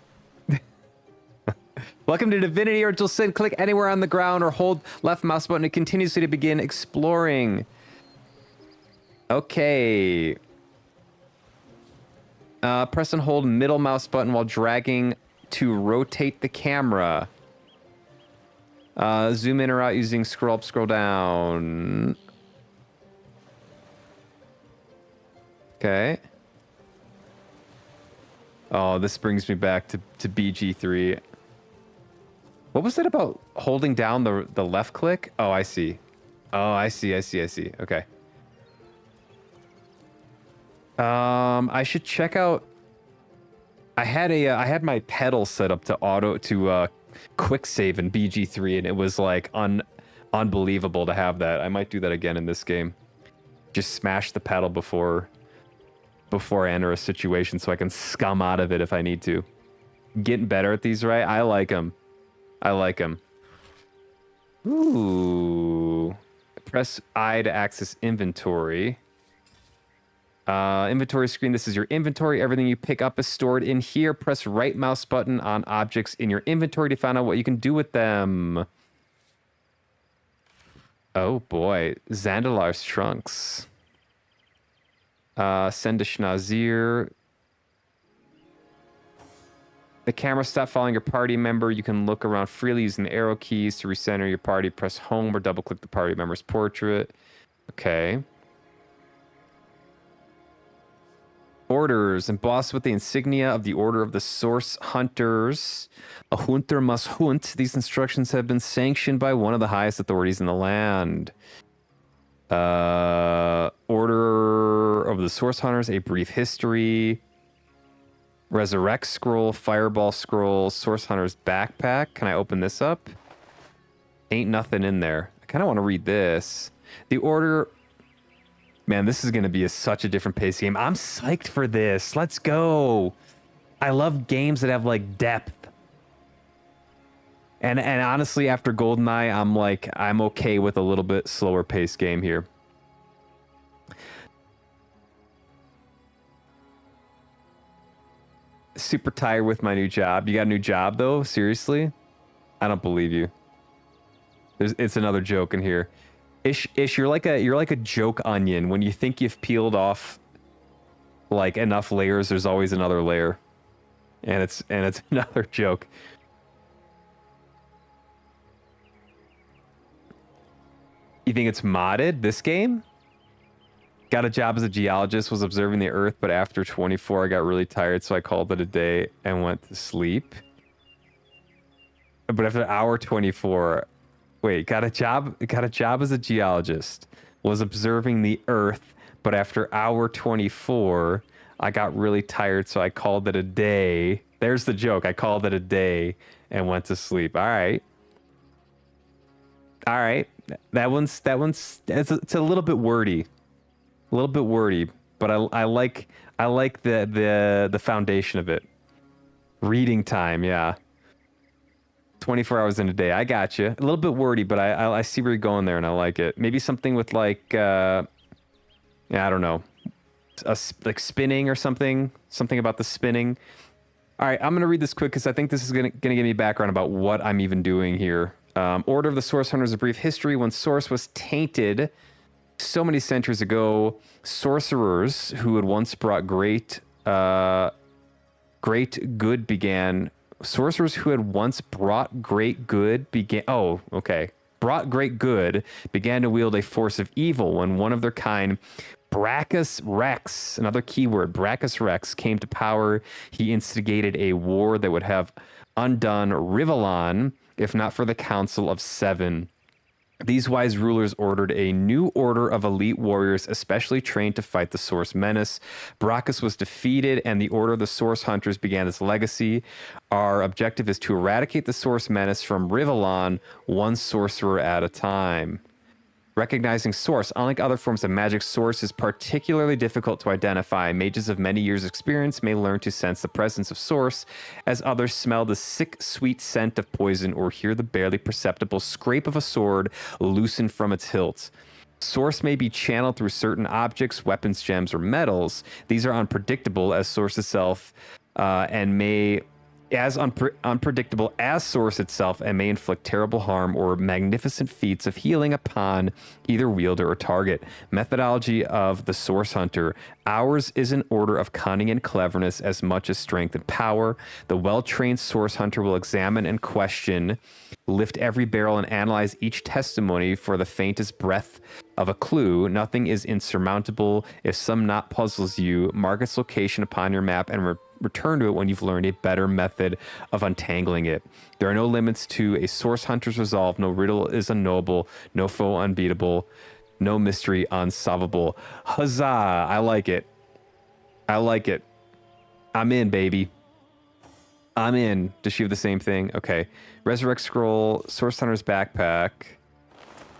Welcome to Divinity Original Sin. Click anywhere on the ground or hold left mouse button to continuously to begin exploring. Okay. Press and hold middle mouse button while dragging to rotate the camera. Zoom in or out using scroll up, scroll down. Okay. Oh, this brings me back to BG3. What was it about holding down the left click? Oh, I see. Oh, I see. Okay. I should check out. I had my pedal set up to quick save in BG3, and it was like unbelievable to have that. I might do that again in this game. Just smash the pedal before I enter a situation so I can scum out of it if I need to. Getting better at these, right? I like them. Ooh. Press I to access inventory. Inventory screen. This is your inventory. Everything you pick up is stored in here. Press right mouse button on objects in your inventory to find out what you can do with them. Oh boy, Zandalar's trunks. Sendish Nazir. The camera stopped following your party member. You can look around freely using the arrow keys to recenter your party. Press home or double click the party member's portrait. Okay. Orders. Embossed with the insignia of the Order of the Source Hunters. A hunter must hunt. These instructions have been sanctioned by one of the highest authorities in the land. Order of the Source Hunters. A brief history. Resurrect scroll. Fireball scroll. Source Hunter's backpack. Can I open this up? Ain't nothing in there. I kind of want to read this. The Order... Man, this is going to be such a different pace game. I'm psyched for this. Let's go. I love games that have, like, depth. And honestly, after GoldenEye, I'm okay with a little bit slower pace game here. Super tired with my new job. You got a new job, though? Seriously? I don't believe you. It's another joke in here. Ish, you're like a joke onion. When you think you've peeled off like enough layers, there's always another layer, and it's another joke. You think it's modded? This game? Got a job as a geologist, was observing the Earth, but after 24, I got really tired, so I called it a day and went to sleep. But after hour 24. Wait, got a job as a geologist, was observing the Earth, but after hour 24, I got really tired, so I called it a day. There's the joke. I called it a day and went to sleep. All right. That one's it's a little bit wordy. A little bit wordy, but I like the foundation of it. Reading time, yeah. 24 hours in a day. I got you. A little bit wordy, but I see where you're going there, and I like it. Maybe something with like, yeah, I don't know, like spinning or something. Something about the spinning. All right, I'm gonna read this quick because I think this is gonna give me background about what I'm even doing here. Order of the Source Hunters: A Brief History. When Source was tainted so many centuries ago, sorcerers who had once brought great good began. Sorcerers who had once brought great good began... Oh, okay. Brought great good began to wield a force of evil when one of their kind, Brachus Rex, another keyword, Brachus Rex, came to power. He instigated a war that would have undone Rivellon, if not for the Council of Seven. These wise rulers ordered a new order of elite warriors, especially trained to fight the Source menace. Brachus was defeated, and the Order of the Source Hunters began its legacy. Our objective is to eradicate the Source menace from Rivellon, one sorcerer at a time. Recognizing Source. Unlike other forms of magic, Source is particularly difficult to identify. Mages of many years' experience may learn to sense the presence of Source, as others smell the sick, sweet scent of poison or hear the barely perceptible scrape of a sword loosened from its hilt. Source may be channeled through certain objects, weapons, gems, or metals. These are unpredictable as Source itself, and may... as unpredictable as Source itself, and may inflict terrible harm or magnificent feats of healing upon either wielder or target. Methodology of the Source Hunter. Ours is an order of cunning and cleverness as much as strength and power. The well-trained Source Hunter will examine and question, lift every barrel, and analyze each testimony for the faintest breath of a clue. Nothing is insurmountable. If some knot puzzles you, mark its location upon your map and return to it when you've learned a better method of untangling it. There are no limits to a Source Hunter's resolve. No riddle is unknowable. No foe unbeatable. No mystery unsolvable. Huzzah! I like it. I like it. I'm in, baby. I'm in. Does she have the same thing? Okay. Resurrect Scroll. Source Hunter's Backpack.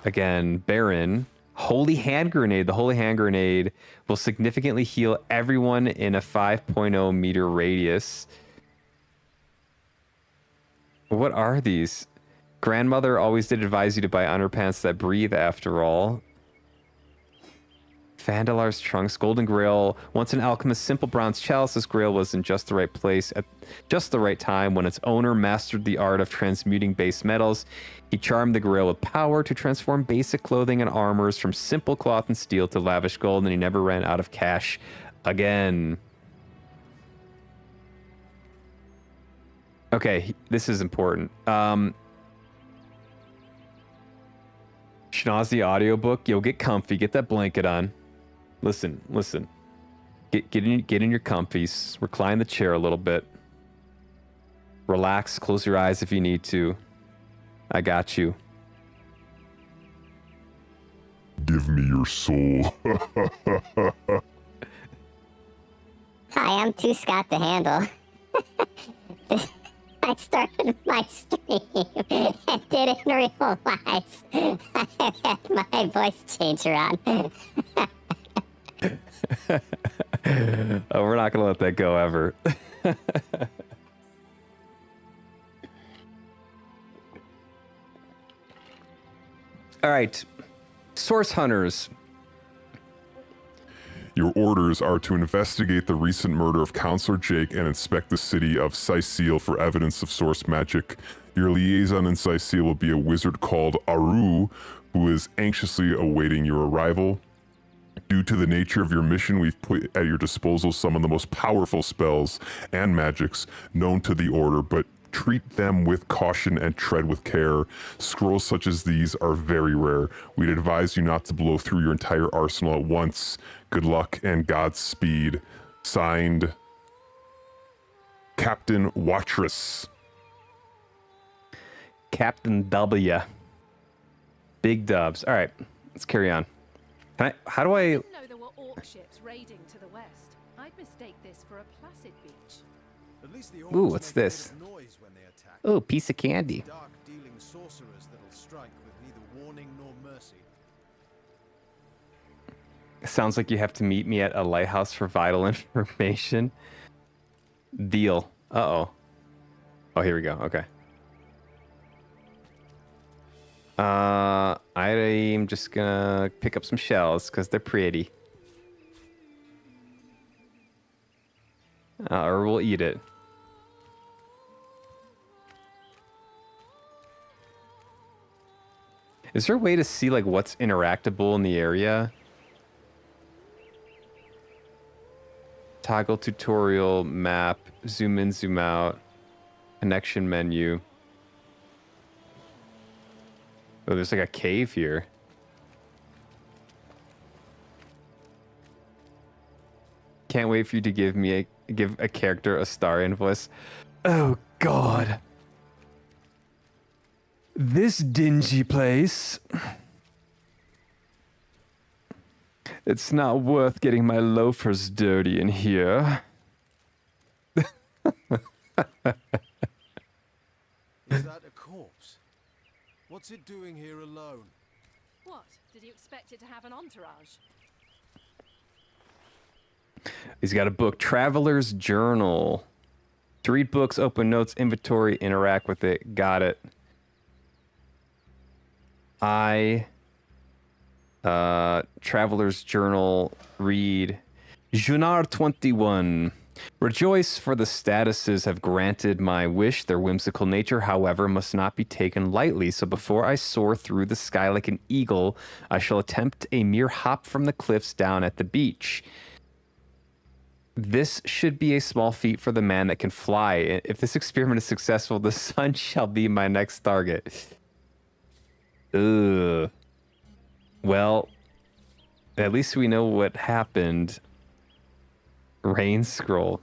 Again, Baron. Holy Hand Grenade. The Holy Hand Grenade will significantly heal everyone in a 5.0 meter radius. What are these? Grandmother always did advise you to buy underpants that breathe after all. Vandalar's trunks, golden grail. Once an alchemist's simple bronze chalice, this grail was in just the right place at just the right time when its owner mastered the art of transmuting base metals. He charmed the grail with power to transform basic clothing and armors from simple cloth and steel to lavish gold, and he never ran out of cash again. Okay, this is important. Schnazi audiobook. Yo, get comfy. Get that blanket on. Listen. Get in your comfies. Recline the chair a little bit. Relax. Close your eyes if you need to. I got you. Give me your soul. Hi, I'm Too Scott to handle. I started my stream and didn't realize I had my voice changer on. Oh, we're not gonna let that go ever. All right, source hunters. Your orders are to investigate the recent murder of Counselor Jake and inspect the city of Syceal for evidence of source magic. Your liaison in Syceal will be a wizard called Aru, who is anxiously awaiting your arrival. Due to the nature of your mission, we've put at your disposal some of the most powerful spells and magics known to the Order, but treat them with caution and tread with care. Scrolls such as these are very rare. We'd advise you not to blow through your entire arsenal at once. Good luck and Godspeed. Signed, Captain Watrous. Captain W. Big dubs. All right, let's carry on. How do I... I didn't know there were orc ships raiding to the west. I'd mistake this for a placid beach. At least the Ooh, orcs what's make a this? bit of noise when they attack. Oh, piece of candy. Dark-dealing sorcerers that'll strike with neither warning nor mercy. Sounds like you have to meet me at a lighthouse for vital information. Deal. Uh-oh. Oh, here we go. Okay. I'm just gonna pick up some shells because they're pretty. Or we'll eat it. Is there a way to see like what's interactable in the area? Toggle tutorial map, zoom in, zoom out, connection menu. Oh, there's like a cave here. Can't wait for you to give a character a Starian voice. Oh God. This dingy place. It's not worth getting my loafers dirty in here. Is that a corpse? What's it doing here alone? What? Did you expect it to have an entourage? He's got a book, Traveler's Journal. To read books, open notes, inventory, interact with it. Got it. Traveler's Journal, read. Junar 21. Rejoice, for the statuses have granted my wish. Their whimsical nature, however, must not be taken lightly. So before I soar through the sky like an eagle, I shall attempt a mere hop from the cliffs down at the beach. This should be a small feat for the man that can fly. If this experiment is successful, the sun shall be my next target. Ugh. Well, at least we know what happened. Rain scroll.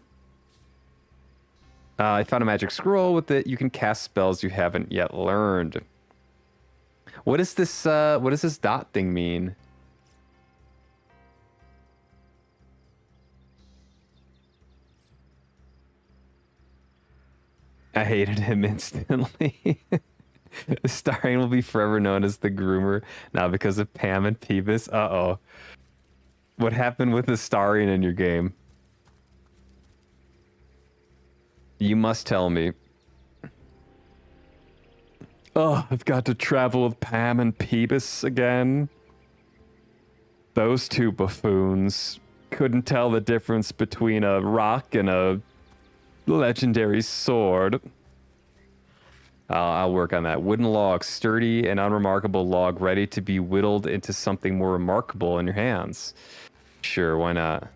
I found a magic scroll. With it, you can cast spells you haven't yet learned. What is this? What does this dot thing mean? I hated him instantly. Starian will be forever known as the groomer, now because of Pam and Peebus. Uh-oh. What happened with the Starian in your game? You must tell me. Oh, I've got to travel with Pam and Peebus again. Those two buffoons couldn't tell the difference between a rock and a legendary sword. I'll work on that. Wooden log, sturdy and unremarkable log, ready to be whittled into something more remarkable in your hands. Sure, why not?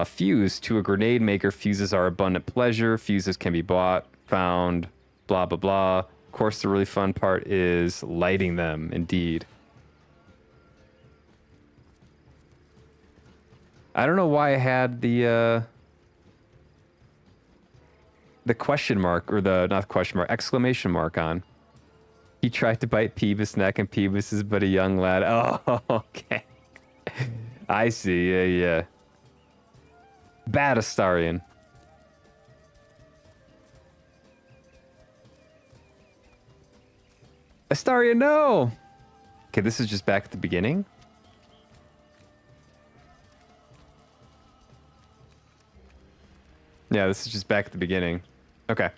Fuse. To a grenade maker, fuses are abundant pleasure. Fuses can be bought, found, blah, blah, blah. Of course, the really fun part is lighting them, indeed. I don't know why I had the question mark, or the, not question mark, exclamation mark on. He tried to bite Peebus' neck, and Peebus is but a young lad. Oh, okay. I see, yeah. Bad Astarion. Astarion, no! Okay, this is just back at the beginning. Yeah, this is just back at the beginning. Okay.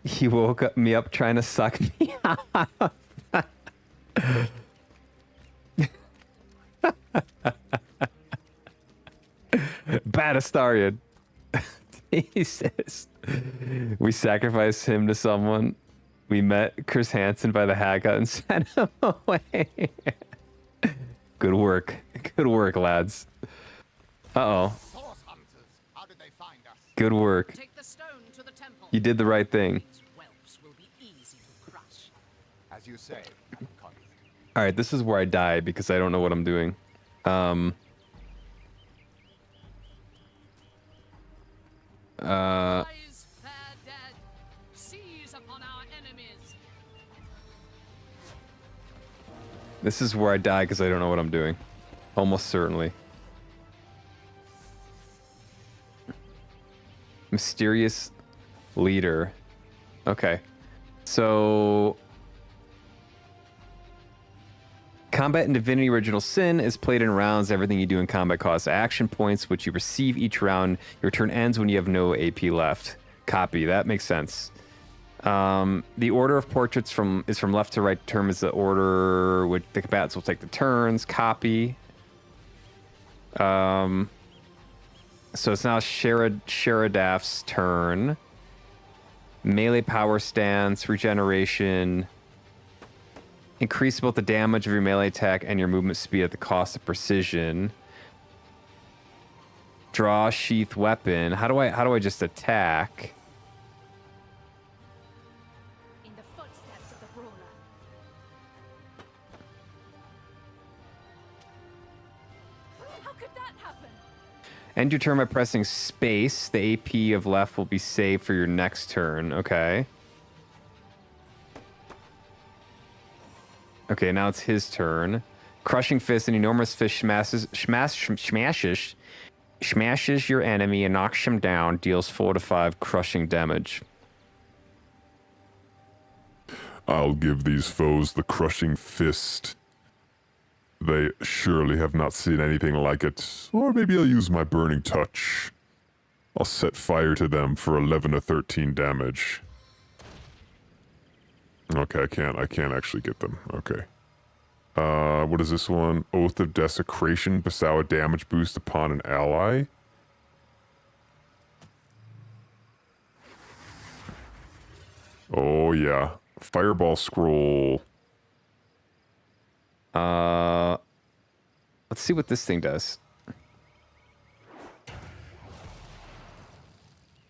He woke me up trying to suck me off. Bad Astarion. He says, we sacrificed him to someone. We met Chris Hansen by the haircut and sent him away. Good work. Good work, lads. Uh-oh. How did they find us? Good work. Take the stone to the temple. You did the right thing. These whelps will be easy to crush. As you say, All right, this is where I die because I don't know what I'm doing. Rise, fair dead. Seize upon our enemies. This is where I die because I don't know what I'm doing. Almost certainly. Mysterious leader. Okay. So... Combat in Divinity Original Sin is played in rounds. Everything you do in combat costs action points, which you receive each round. Your turn ends when you have no AP left. Copy. That makes sense. The order of portraits is from left to right. Determines the order which the combatants will take the turns. Copy. So it's now Sheradaf's turn. Melee power stance, regeneration. Increase both the damage of your melee attack and your movement speed at the cost of precision. Draw sheath weapon. How do I just attack? In the footsteps of the brawler. How could that happen? End your turn by pressing space. The AP of left will be saved for your next turn. Okay. Okay, now it's his turn. Crushing Fist, an enormous fist smashes your enemy and knocks him down, deals 4 to 5 crushing damage. I'll give these foes the crushing fist. They surely have not seen anything like it. Or maybe I'll use my burning touch. I'll set fire to them for 11 to 13 damage. Okay, I can't actually get them. Okay. What is this one? Oath of Desecration. Bestow a damage boost upon an ally. Oh, yeah. Fireball scroll. Let's see what this thing does.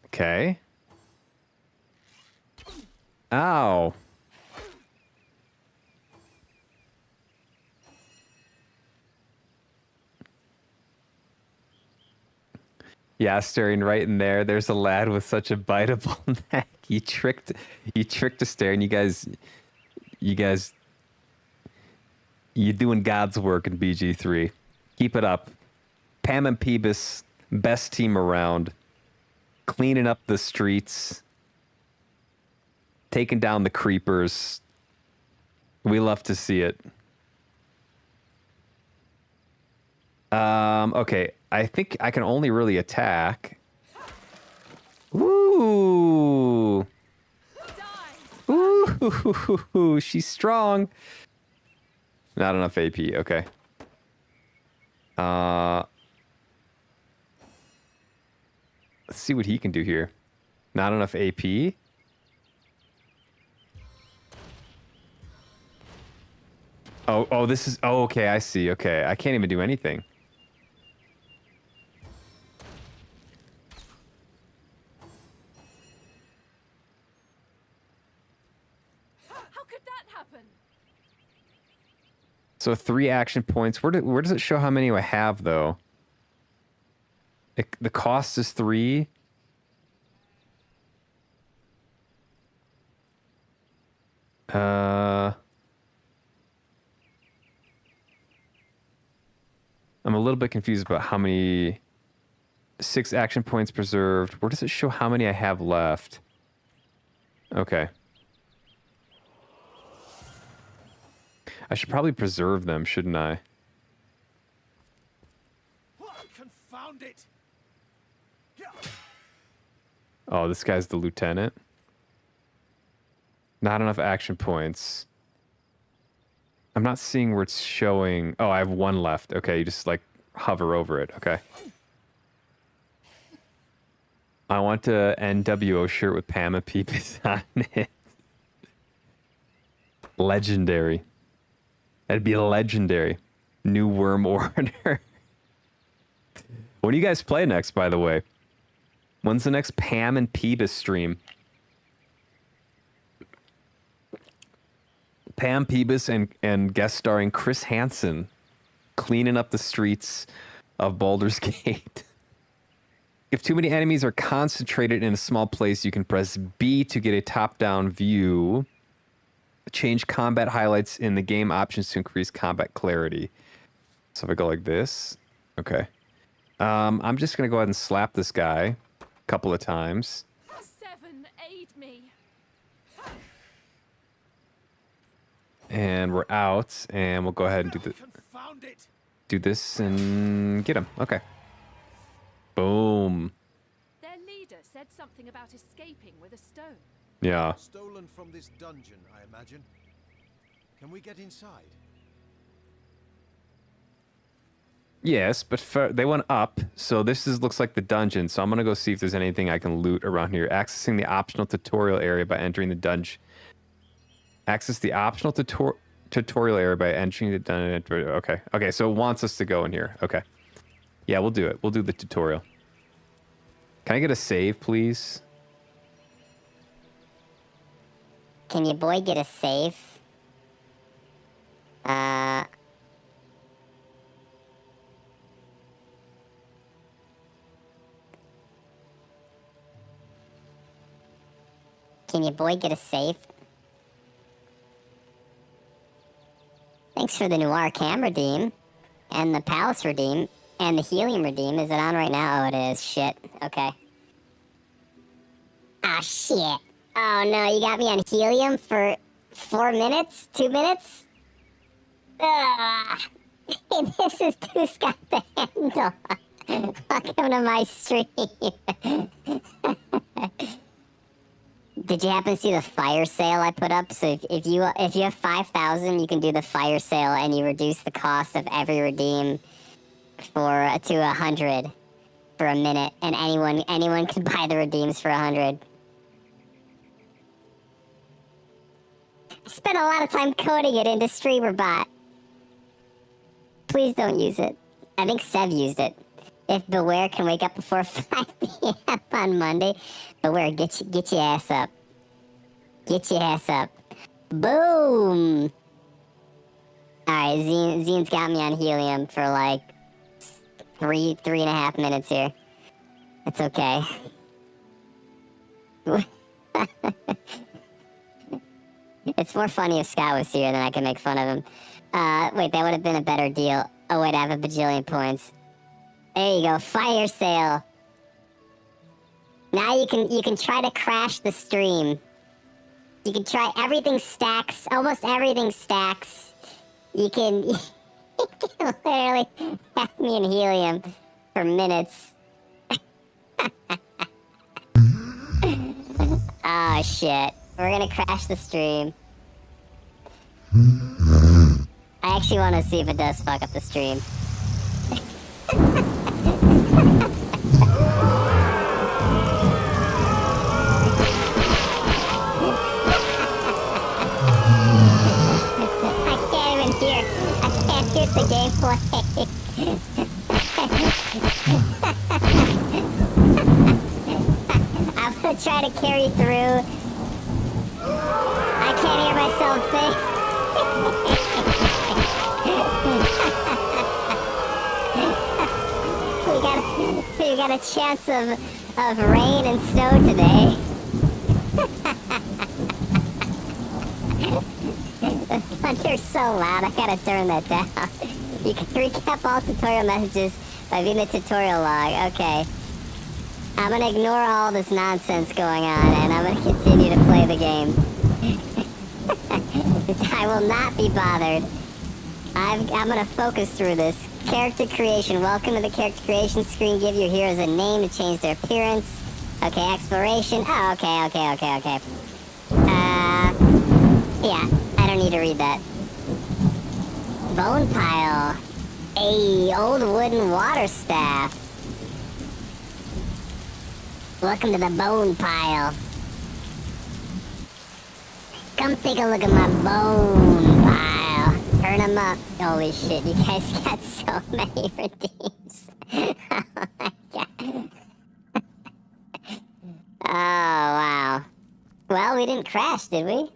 Okay. Ow. Yeah, staring right in there. There's a lad with such a biteable neck. You tricked Astarion. You guys, you're doing God's work in BG3. Keep it up. Pam and Peebus, best team around. Cleaning up the streets. Taking down the creepers. We love to see it. Okay. I think I can only really attack. Woo! Woo! Ooh, she's strong. Not enough AP. Okay. Let's see what he can do here. Not enough AP. Oh, this is... Oh, okay, I see. Okay, I can't even do anything. How could that happen? So 3 action points. Where does it show how many I have, though? The cost is 3. I'm a little bit confused about how many... 6 action points preserved. Where does it show how many I have left? Okay. I should probably preserve them, shouldn't I? Confound it! Oh, this guy's the lieutenant. Not enough action points. I'm not seeing where it's showing... Oh, I have 1 left. Okay, you just, like, hover over it. Okay. I want a NWO shirt with Pam and Peepus on it. Legendary. That'd be legendary. New Worm Order. When do you guys play next, by the way? When's the next Pam and Peebus stream? Pam Peebus and guest starring Chris Hansen cleaning up the streets of Baldur's Gate. If too many enemies are concentrated in a small place, you can press B to get a top-down view. Change combat highlights in the game options to increase combat clarity. So if I go like this, okay. I'm just gonna go ahead and slap this guy a couple of times. 7, aid me. And we're out, and we'll go ahead and do this and get him. Okay. Boom. Their leader said something about escaping with a stone. Yeah. Stolen from this dungeon, I imagine. Can we get inside? Yes, but they went up, so this looks like the dungeon. So I'm gonna go see if there's anything I can loot around here. Accessing the optional tutorial area by entering the dungeon. Access the optional tutorial area by entering the dungeon. Okay, okay. So it wants us to go in here. Okay. Yeah, we'll do it. We'll do the tutorial. Can I get a save, please? Can your boy get a save? Can your boy get a save? Thanks for the Noir Cam redeem. And the Palace redeem. And the Helium redeem. Is it on right now? Oh, it is. Shit. Okay. Ah, shit. Oh, no. You got me on Helium for 4 minutes? 2 minutes? Ugh. This is too Scott to handle. Welcome to my stream. Did you happen to see the fire sale I put up? So if you have 5,000, you can do the fire sale and you reduce the cost of every redeem to 100 for a minute, and anyone can buy the redeems for 100. I spent a lot of time coding it into StreamerBot. Please don't use it. I think Sev used it. If Beware can wake up before 5 p.m. on Monday, Beware, get your ass up. Get your ass up. Boom! Alright, Zine's got me on Helium for like 3.5 minutes here. It's okay. It's more funny if Scott was here, then I can make fun of him. Wait, that would have been a better deal. Oh wait, I have a bajillion points. There you go, fire sale. Now you can try to crash the stream. You can try, everything stacks, almost everything stacks. You can literally have me in Helium for minutes. Oh shit. We're gonna crash the stream. I actually want to see if it does fuck up the stream. I can't even hear. I can't hear the gameplay. I'm gonna try to carry through. I can't hear myself think. we got a chance of rain and snow today. The thunder's so loud, I gotta turn that down. You can recap all tutorial messages by viewing the tutorial log. Okay. I'm gonna ignore all this nonsense going on, and I'm gonna continue to play the game. I will not be bothered. I'm gonna focus through this. Character creation. Welcome to the character creation screen. Give your heroes a name to change their appearance. Okay, exploration. Oh, okay. Yeah, I don't need to read that. Bone pile. A old wooden water staff. Welcome to the bone pile. Come take a look at my bone pile. Turn them up. Holy shit, you guys got so many redeems. Oh my god. Oh, wow. Well, we didn't crash, did we?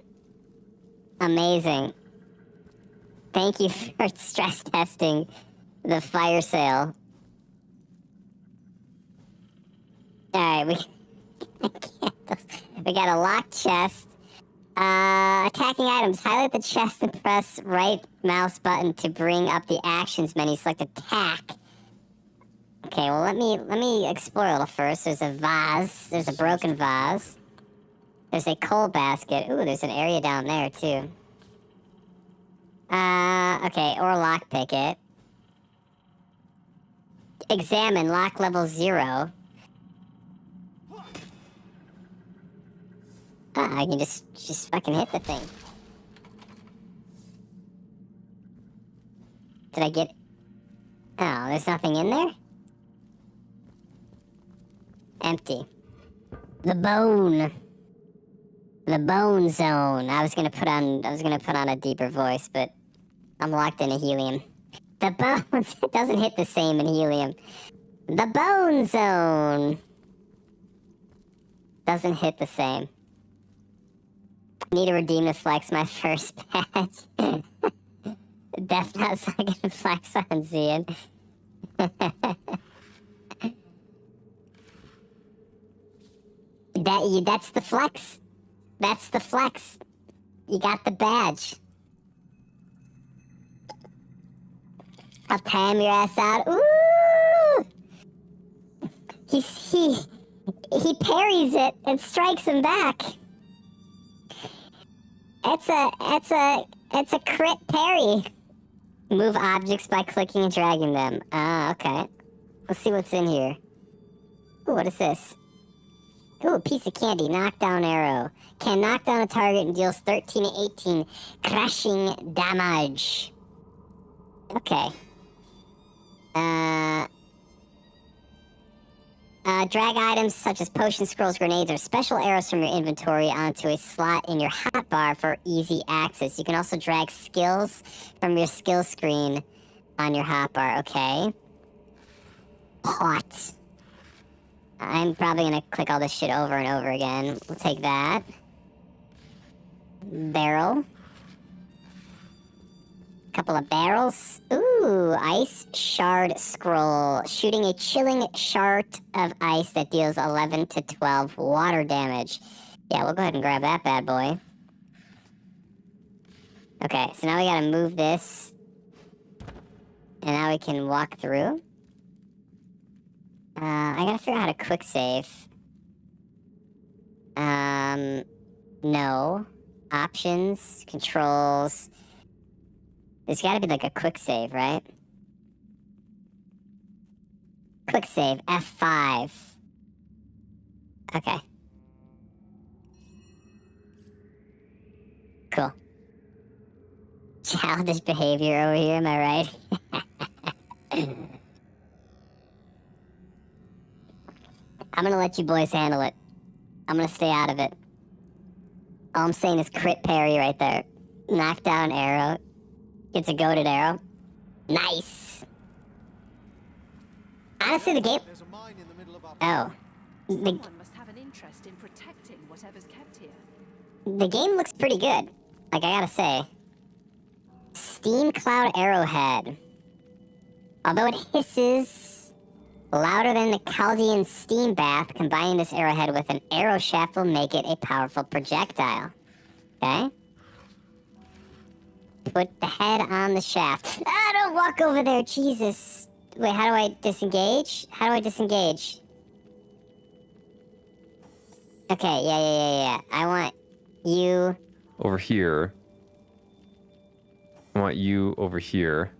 Amazing. Thank you for stress testing the fire sale. Alright, we got a locked chest. Attacking items. Highlight the chest and press right mouse button to bring up the actions menu. Select attack. Okay, well let me explore a little first. There's a vase. There's a broken vase. There's a coal basket. Ooh, there's an area down there too. Okay, or lockpick it. Examine lock level 0. I can just fucking hit the thing. Did I get... Oh, there's nothing in there? Empty. The bone. The bone zone. I was gonna put on a deeper voice, but I'm locked into helium. The bones. It doesn't hit the same in helium. The bone zone. Doesn't hit the same. Need to redeem to flex my first patch. Death not so I can flex on Zian. That's the flex. That's the flex. You got the badge. I'll time your ass out. Ooh! He parries it and strikes him back. It's a crit parry. Move objects by clicking and dragging them. Ah, okay. Let's see what's in here. Ooh, what is this? Ooh, a piece of candy. Knockdown arrow. Can knock down a target and deals 13 to 18 crushing damage. Okay. Drag items such as potions, scrolls, grenades, or special arrows from your inventory onto a slot in your hotbar for easy access. You can also drag skills from your skill screen on your hotbar. Okay. Hot. I'm probably gonna click all this shit over and over again. We'll take that. Barrel. Couple of barrels. Ooh, ice shard scroll. Shooting a chilling shard of ice that deals 11 to 12 water damage. Yeah, we'll go ahead and grab that bad boy. Okay, so now we gotta move this. And now we can walk through. I gotta figure out how to quick save. No. Options, controls. There's gotta be like a quick save, right? Quick save, F5. Okay. Childish behavior over here, am I right? I'm gonna let you boys handle it. I'm gonna stay out of it. All I'm saying is crit parry right there. Knock down arrow. Gets a goated arrow. Nice! Honestly, the game... There's a mine in the middle of our Oh. Someone must have an interest in protecting whatever's kept here. The game looks pretty good. Like, I gotta say. Steam Cloud Arrowhead. Although it hisses louder than the Chaldean steam bath, combining this arrowhead with an arrow shaft will make it a powerful projectile. Okay? Put the head on the shaft. Ah, don't walk over there, Jesus. Wait, how do I disengage? How do I disengage? Okay, yeah. I want you... Over here. I want you over here.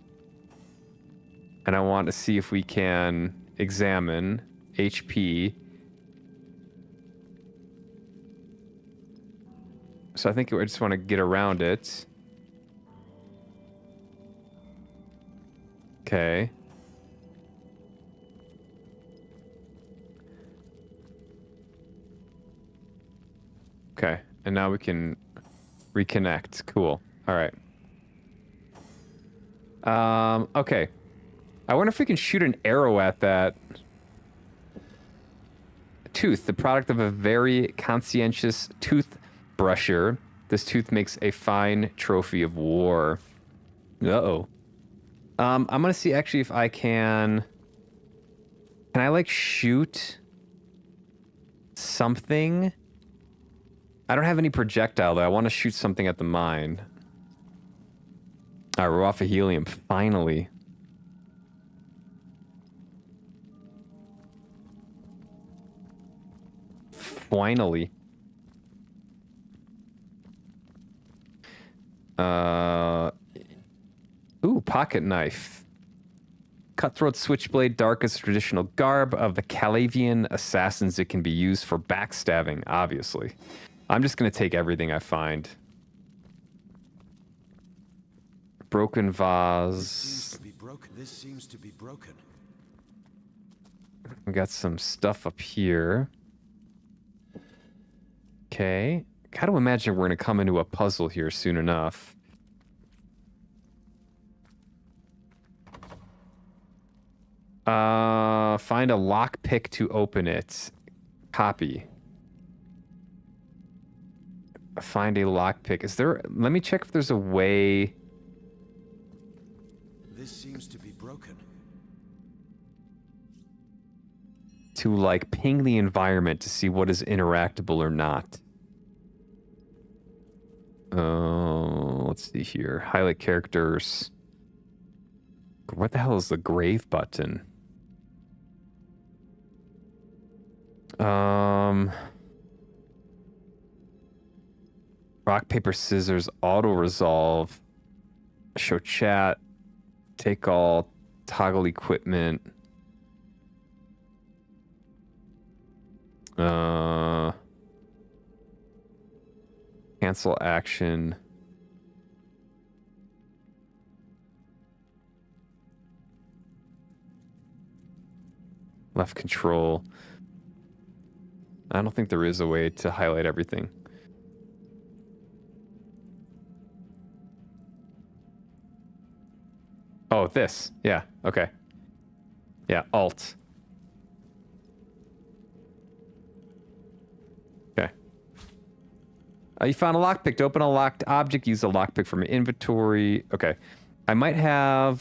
And I want to see if we can examine HP. So I think I just want to get around it. Okay. Okay, and now we can reconnect. Cool. All right. Okay. I wonder if we can shoot an arrow at that tooth, the product of a very conscientious tooth brusher. This tooth makes a fine trophy of war. Uh-oh. I'm gonna see actually if I can I like shoot something? I don't have any projectile though. I want to shoot something at the mine. Alright, we're off of helium, finally. Finally. Ooh, pocket knife. Cutthroat switchblade, darkest traditional garb of the Calavian assassins. It can be used for backstabbing, obviously. I'm just gonna take everything I find. Broken vase. This seems to be broken. We got some stuff up here. Okay. Gotta imagine we're gonna come into a puzzle here soon enough. Find a lockpick to open it. Copy. Find a lockpick. Is there... Let me check if there's a way... This seems to be broken. To, like, ping the environment to see what is interactable or not. Let's see here. Highlight characters. What the hell is the grave button? Rock, paper, scissors, auto resolve. Show chat. Take all. Toggle equipment. Cancel action. Left control. I don't think there is a way to highlight everything. Oh, this. Yeah, okay. Yeah, Alt. Okay. You found a lockpick. To open a locked object, use a lockpick from your inventory. Okay. I might have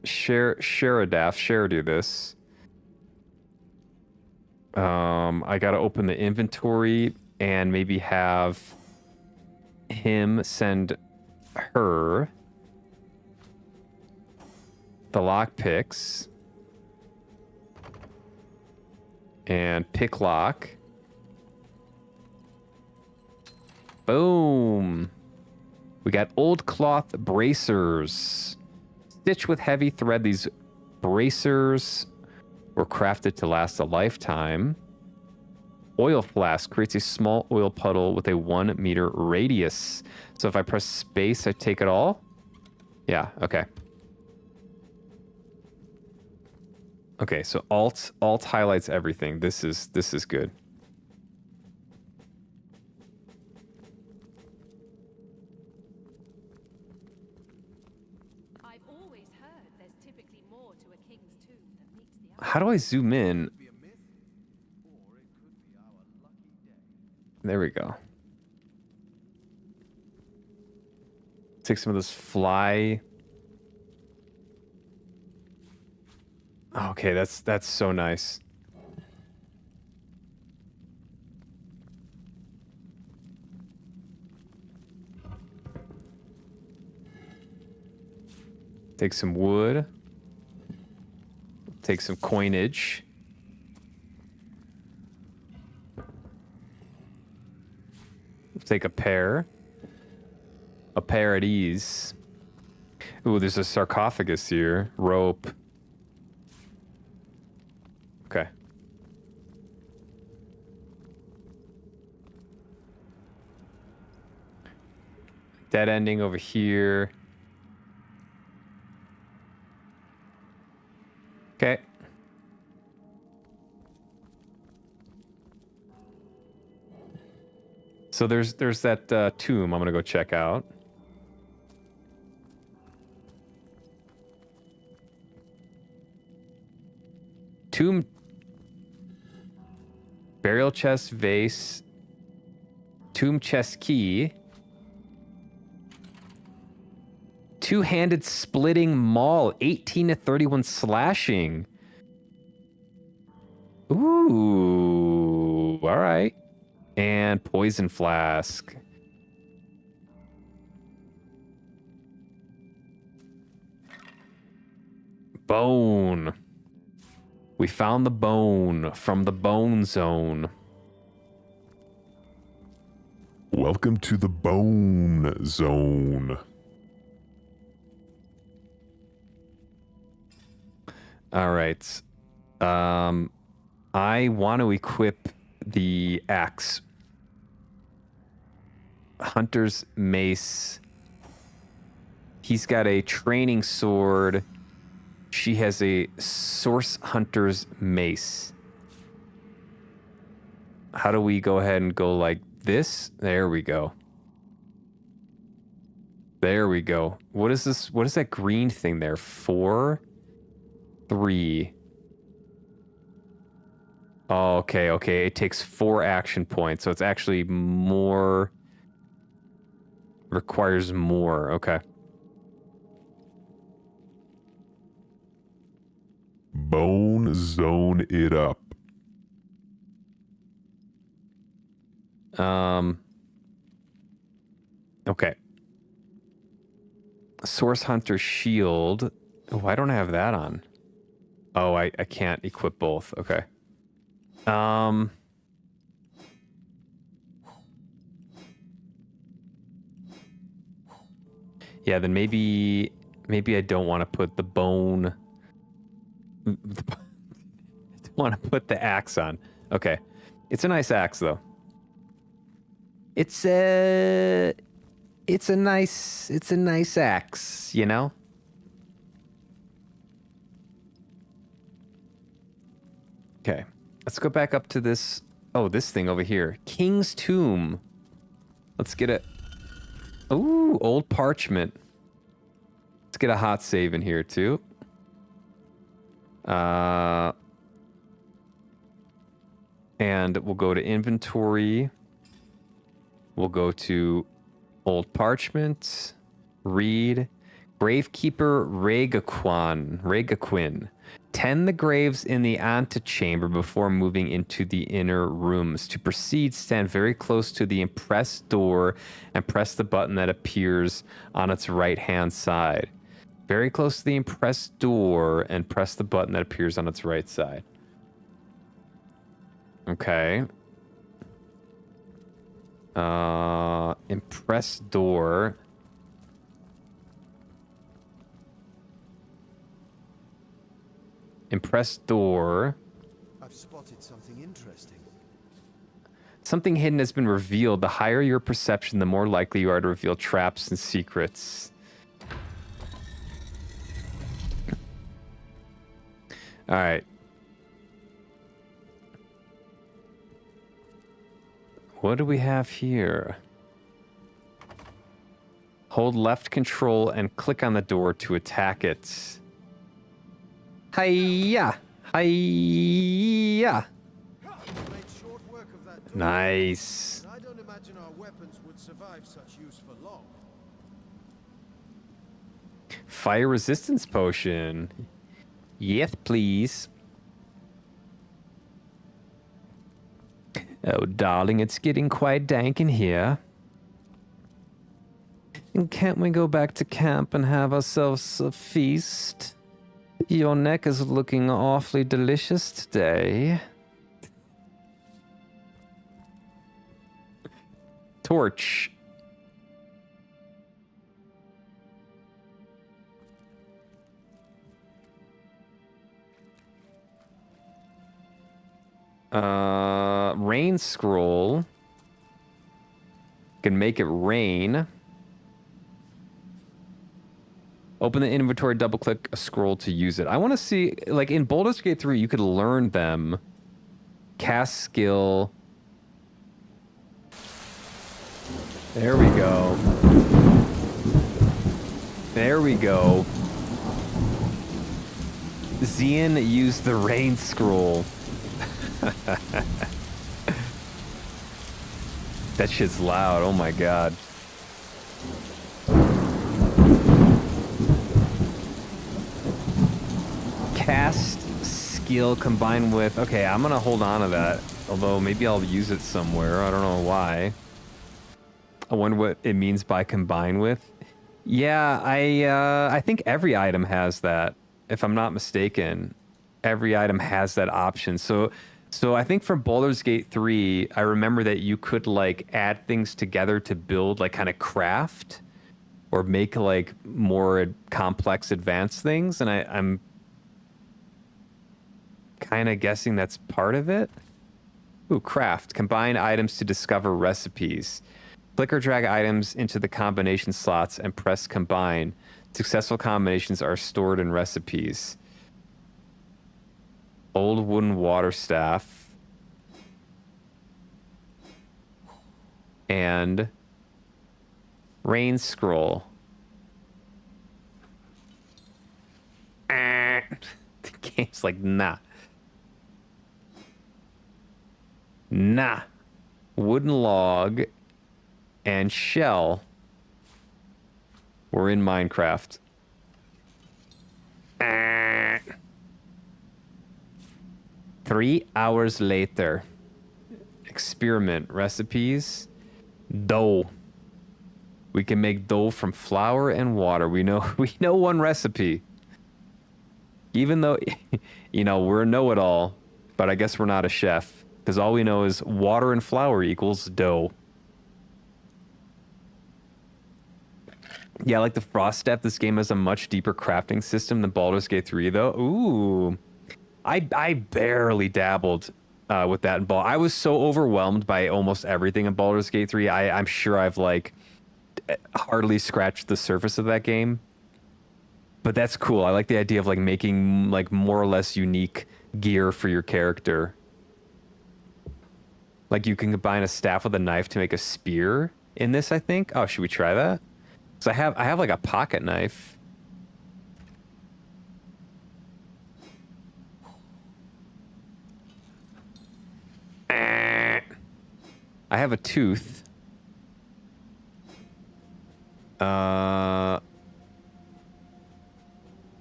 Share do this. I gotta open the inventory and maybe have him send her the lockpicks and pick lock. Boom. We got old cloth bracers. Stitched with heavy thread, these bracers were crafted to last a lifetime. Oil flask creates a small oil puddle with a 1 meter radius. So if I press space, I take it all? Yeah, okay. Okay, so alt highlights everything. This is good. I've always heard there's typically more to a king's tomb than meets the eye. How do I zoom in? Be a myth, or it could be our lucky day. There we go. Take some of this fly. Okay, that's so nice. Take some wood. Take some coinage. Take a pair. A pair at ease. Ooh, there's a sarcophagus here. Rope. Okay. Dead ending over here. Okay. So there's that tomb I'm gonna go check out. Tomb, burial chest, vase, tomb chest key, two-handed splitting maul, 18 to 31 slashing. Ooh, all right. And poison flask. Bone. We found the bone from the bone zone. Welcome to the bone zone. All right. I want to equip the axe. Hunter's mace. He's got a training sword. She has a source hunter's mace. How do we go ahead and go like this? There we go. There we go. What is this? What is that green thing there? 4, 3. Oh, okay, okay. It takes 4 action points, so it's actually more. Requires more. Okay. Bone zone it up. Okay. Source Hunter Shield. Oh, I don't have that on. Oh, I can't equip both. Okay. Yeah, then maybe I don't want to put the bone. I don't want to put the axe on. Okay. It's a nice axe though. It's a nice axe, you know? Okay. Let's go back up to this. Oh, this thing over here. King's Tomb. Let's get it. Ooh, old parchment. Let's get a hot save in here too. And we'll go to inventory. We'll go to old parchment. Read. Gravekeeper Regaquin. Tend the graves in the antechamber before moving into the inner rooms. To proceed, stand very close to the impressed door and press the button that appears on its right-hand side. Very close to the impressed door and press the button that appears on its right side. Okay. Impressed door. Impressed door. I've spotted something interesting. Something hidden has been revealed. The higher your perception, the more likely you are to reveal traps and secrets. All right. What do we have here? Hold left control and click on the door to attack it. Hiya! Hiya! Made short work of that door. Nice. And I don't imagine our weapons would survive such use for long. Fire resistance potion. Yes, please. Oh, darling, it's getting quite dank in here. And can't we go back to camp and have ourselves a feast? Your neck is looking awfully delicious today. Torch. Rain scroll. Can make it rain. Open the inventory, double click a scroll to use it. I want to see, like in Baldur's Gate 3, you could learn them. Cast skill. There we go. There we go. Zian used the rain scroll. That shit's loud. Oh my god. Cast skill combined with... Okay, I'm gonna hold on to that. Although maybe I'll use it somewhere. I don't know why. I wonder what it means by combine with. Yeah, I think every item has that. If I'm not mistaken, every item has that option. So I think from Baldur's Gate 3, I remember that you could like add things together to build like kind of craft or make like more complex advanced things. And I'm kind of guessing that's part of it. Ooh, craft. Combine items to discover recipes. Click or drag items into the combination slots and press combine. Successful combinations are stored in recipes. Old wooden water staff. And rain scroll. The game's like, nah. Nah. Wooden log and shell. We're in Minecraft. 3 hours later. Experiment recipes. Dough. We can make dough from flour and water. We know one recipe. Even though, you know, we're a know-it-all, but I guess we're not a chef. Because all we know is water and flour equals dough. Yeah, like the Frost Step, this game has a much deeper crafting system than Baldur's Gate 3, though. Ooh. I barely dabbled with that in Ball. I was so overwhelmed by almost everything in Baldur's Gate 3. I'm sure I've, like, hardly scratched the surface of that game. But that's cool. I like the idea of, like, making, like, more or less unique gear for your character. Like, you can combine a staff with a knife to make a spear in this, I think. Oh, should we try that? So I have like a pocket knife. I have a tooth.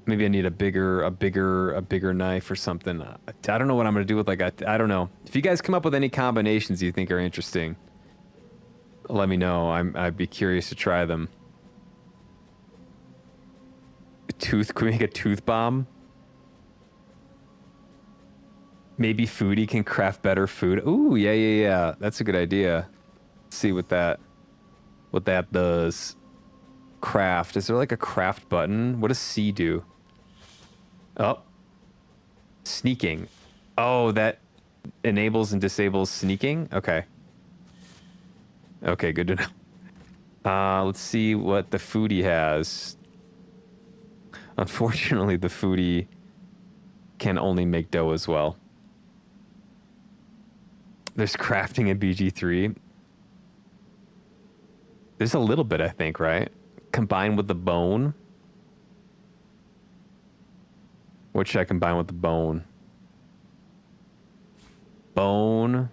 Maybe I need a bigger knife or something. I don't know what I'm gonna do with like I don't know. If you guys come up with any combinations you think are interesting, let me know. I'd be curious to try them. Tooth, can we make a tooth bomb? Maybe Foodie can craft better food. Ooh, yeah. That's a good idea. Let's see what that does. Craft. Is there like a craft button? What does C do? Oh. Sneaking. Oh, that enables and disables sneaking? Okay. Okay, good to know. Let's see what the foodie has. Unfortunately, the foodie can only make dough as well. There's crafting in BG3. There's a little bit, I think, right? Combined with the bone. What should I combine with the bone? Bone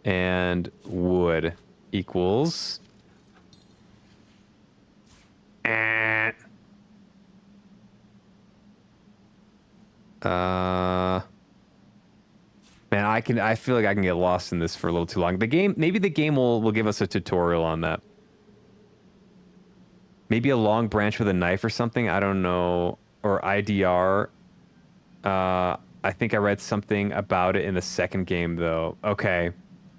and wood equals... Man, I feel like I can get lost in this for a little too long. Maybe the game will give us a tutorial on that. Maybe a long branch with a knife or something. I don't know. Or IDR. I think I read something about it in the second game though. Okay.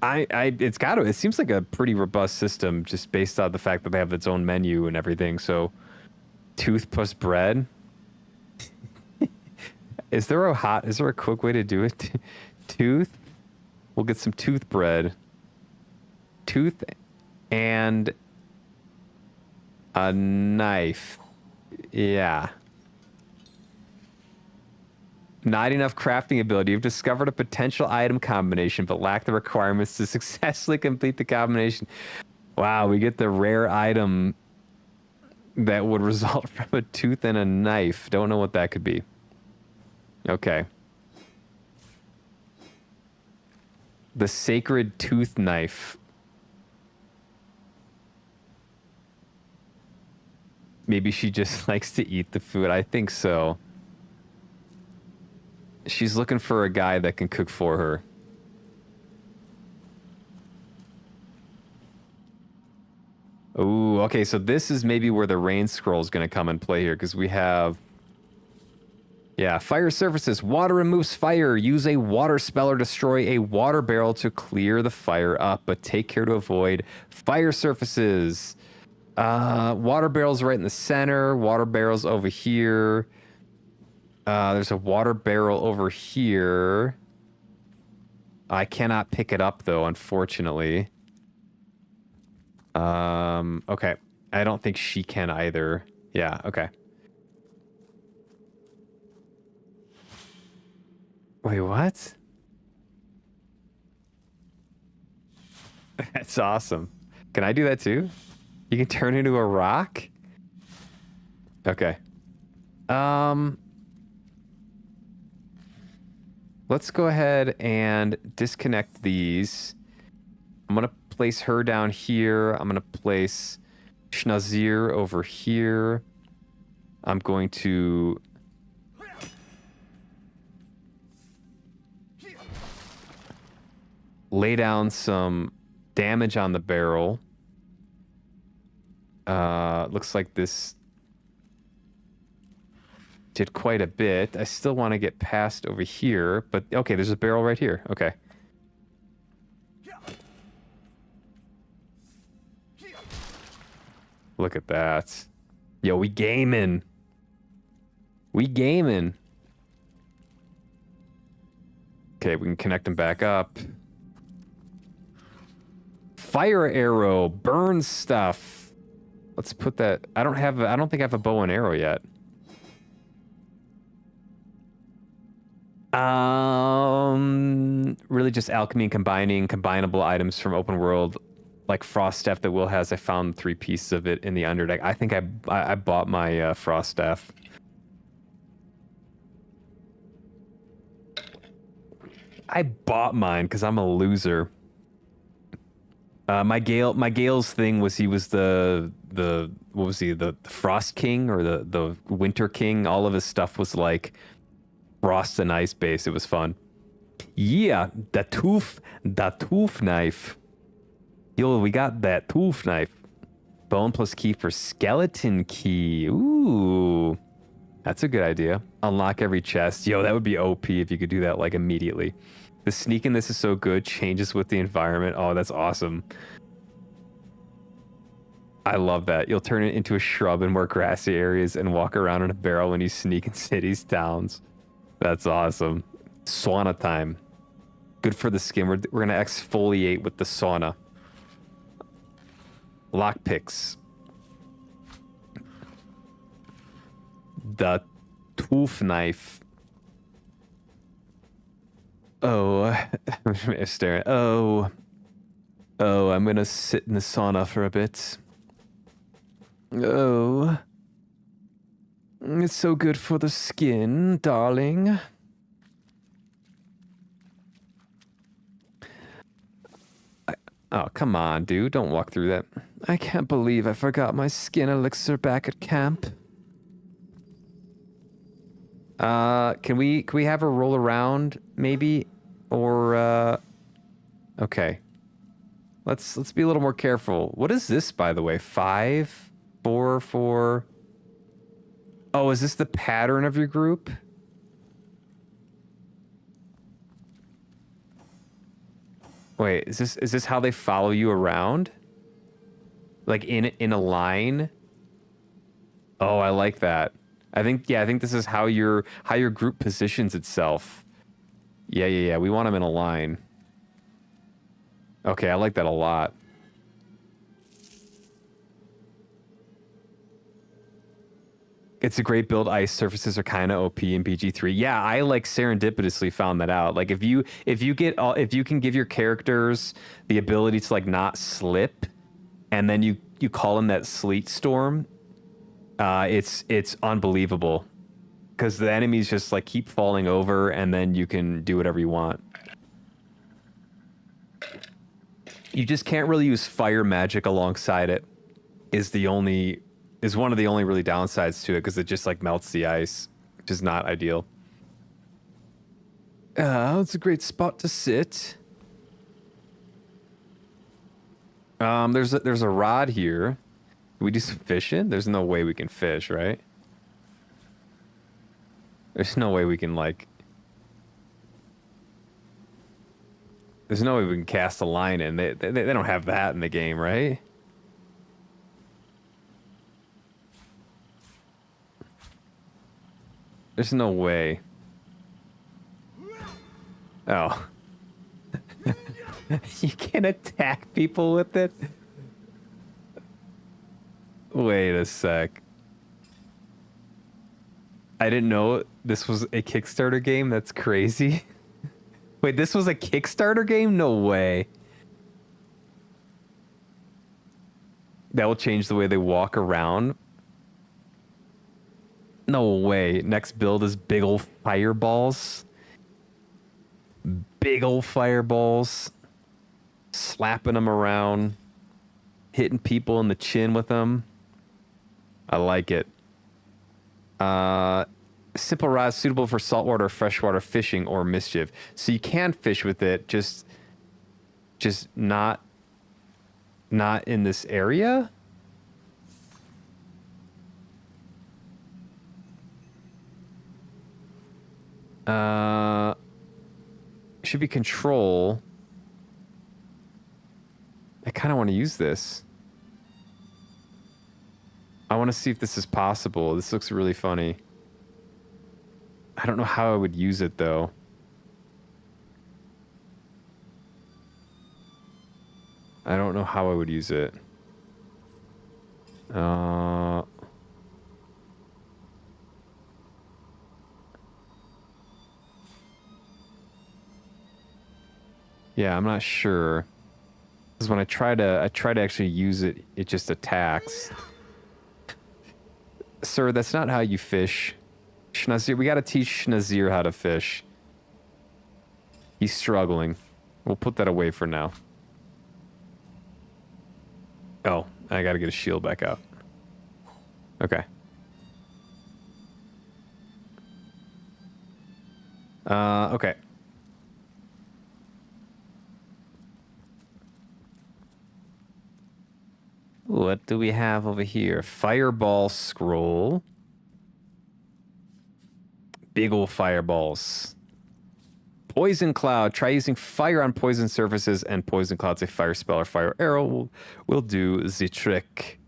It seems like a pretty robust system just based on the fact that they have its own menu and everything. So tooth plus bread. Is there a quick way to do it? Tooth. We'll get some tooth bread. Tooth and a knife. Yeah. Not enough crafting ability. You've discovered a potential item combination, but lack the requirements to successfully complete the combination. Wow, we get the rare item that would result from a tooth and a knife. Don't know what that could be. Okay. The sacred tooth knife. Maybe she just likes to eat the food. I think so. She's looking for a guy that can cook for her. Ooh, okay, so this is maybe where the rain scroll is going to come and play here, because we have... Yeah, fire surfaces. Water removes fire. Use a water spell or destroy a water barrel to clear the fire up, but take care to avoid fire surfaces. Water barrel's right in the center. Water barrel's over here. There's a water barrel over here. I cannot pick it up, though, unfortunately. Okay. I don't think she can either. Yeah, okay. Wait, what? That's awesome. Can I do that too? You can turn into a rock? Okay. Let's go ahead and disconnect these. I'm going to place her down here. I'm going to place Schnazir over here. I'm going to... lay down some damage on the barrel. Looks like this did quite a bit. I still want to get past over here, but okay, there's a barrel right here. Okay. Look at that. Yo, we gaming. We gaming. Okay, we can connect them back up. Fire arrow, burns stuff. Let's put that. I don't think I have a bow and arrow yet. Really just alchemy and combining combinable items from open world, like frost staff that Will has. I found 3 pieces of it in the underdeck. I think I bought my frost staff. I bought mine because I'm a loser. My Gale's thing was he was the what was he, the Frost King or the Winter King. All of his stuff was like frost and ice based. It was fun. Yeah, the tooth knife. Yo, we got that tooth knife. Bone plus key for skeleton key. Ooh, that's a good idea. Unlock every chest. Yo, that would be OP if you could do that like immediately. The sneak in this is so good. Changes with the environment. Oh, that's awesome. I love that. You'll turn it into a shrub in more grassy areas and walk around in a barrel when you sneak in cities, towns. That's awesome. Sauna time. Good for the skin. We're going to exfoliate with the sauna. Lockpicks. The tooth knife. Oh, I'm staring. Oh, I'm gonna sit in the sauna for a bit. Oh, it's so good for the skin, darling. Oh, come on, dude. Don't walk through that. I can't believe I forgot my skin elixir back at camp. Can we have her roll around, maybe? Or, okay. Let's be a little more careful. What is this, by the way? 5, 4, 4. Oh, is this the pattern of your group? Wait, is this how they follow you around? Like in a line? Oh, I like that. I think this is how your group positions itself. Yeah. We want them in a line. Okay, I like that a lot. It's a great build. Ice surfaces are kind of OP in BG3. Yeah, I like serendipitously found that out. Like if you can give your characters the ability to like not slip, and then you call in that sleet storm, it's unbelievable. Because the enemies just like keep falling over, and then you can do whatever you want. You just can't really use fire magic alongside it. Is one of the only really downsides to it, because it just like melts the ice, which is not ideal. It's a great spot to sit. There's a rod here. Can we do some fishing? There's no way we can fish, right? There's no way we can like. There's no way we can cast a line in. They don't have that in the game, right? There's no way. Oh. You can attack people with it? Wait a sec. I didn't know this was a Kickstarter game? That's crazy. Wait, this was a Kickstarter game? No way. That will change the way they walk around. No way. Next build is big ol' fireballs. Big ol' fireballs. Slapping them around. Hitting people in the chin with them. I like it. Simple rod suitable for saltwater, freshwater fishing, or mischief. So you can fish with it, just not in this area. Should be control. I kind of want to use this. I want to see if this is possible. This looks really funny. I don't know how I would use it, though. I don't know how I would use it. Yeah, I'm not sure. Because when I try to actually use it, it just attacks. Sir, that's not how you fish. Schnazir, we gotta teach Schnazir how to fish. He's struggling. We'll put that away for now. Oh, I gotta get a shield back out. Okay. Okay. What do we have over here? Fireball scroll. Big ol' fireballs. Poison cloud. Try using fire on poison surfaces, and poison cloud's a fire spell or fire arrow will do the trick.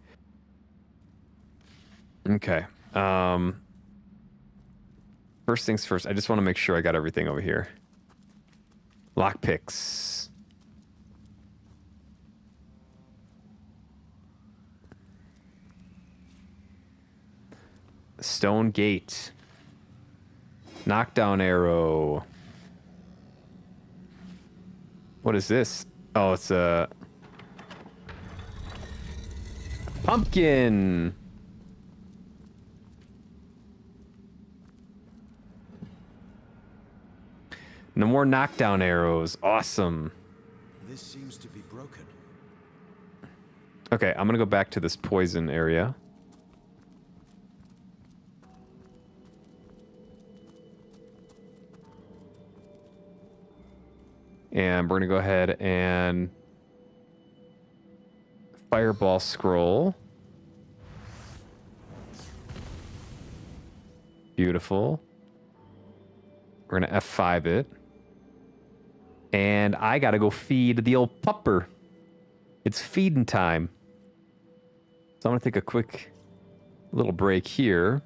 Okay. First things first, I just want to make sure I got everything over here. Lockpicks. Stone gate. Knockdown arrow. What is this? Oh, it's a pumpkin. No more knockdown arrows. Awesome. This seems to be broken. Okay, I'm gonna go back to this poison area. And we're gonna go ahead and fireball scroll. Beautiful. We're gonna F5 it. And I gotta go feed the old pupper. It's feeding time. So I'm gonna take a quick little break here.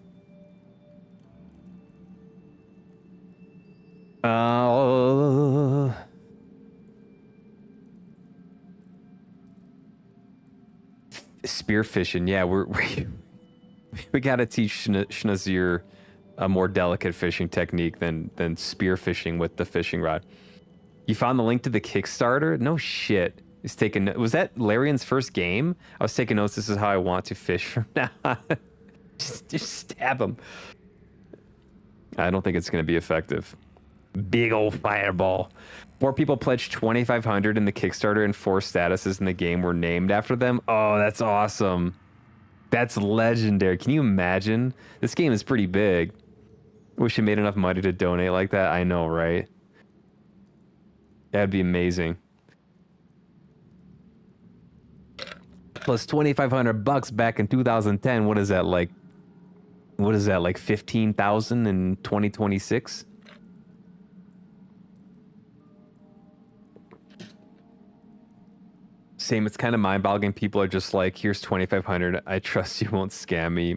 Spearfishing, yeah, we gotta teach Schnazir a more delicate fishing technique than spearfishing with the fishing rod. You found the link to the Kickstarter? No shit. He's taking. Was that Larian's first game? I was taking notes. This is how I want to fish from now on. just stab him. I don't think it's gonna be effective. Big old fireball. 4 people pledged 2,500 in the Kickstarter, and 4 statuses in the game were named after them. Oh, that's awesome. That's legendary. Can you imagine? This game is pretty big. Wish you made enough money to donate like that. I know, right? That'd be amazing. Plus 2,500 bucks back in 2010. What is that like? What is that like? 15,000 in 2026? Same. It's kind of mind-boggling. People are just like, "Here's 2,500. I trust you won't scam me."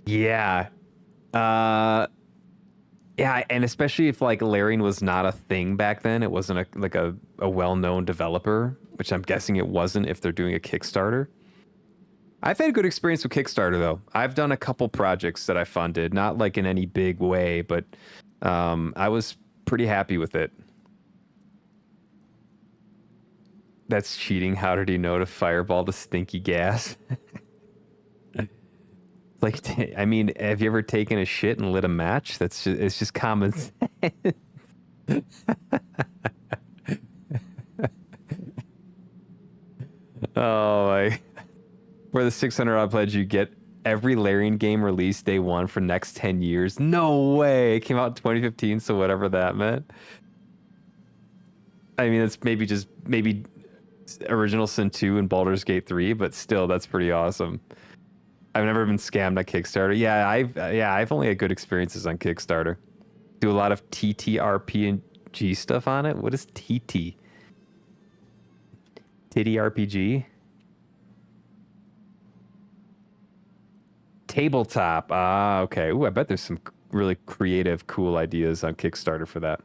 Yeah. Yeah, and especially if like Larian was not a thing back then, it wasn't a well-known developer, which I'm guessing it wasn't if they're doing a Kickstarter. I've had a good experience with Kickstarter though. I've done a couple projects that I funded, not like in any big way, but I was pretty happy with it. That's cheating. How did he know to fireball the stinky gas? Like, I mean, have you ever taken a shit and lit a match? It's just common sense. Oh my. For the $600 pledge, you get every Larian game released day 1 for next 10 years. No way. It came out in 2015, so whatever that meant. I mean, it's maybe Original Sin 2 and Baldur's Gate 3, but still, that's pretty awesome. I've never been scammed at Kickstarter. Yeah, I've only had good experiences on Kickstarter. Do a lot of TTRPG stuff on it. What is TT? Titty RPG? Tabletop. Ah, okay. Ooh, I bet there's some really creative, cool ideas on Kickstarter for that.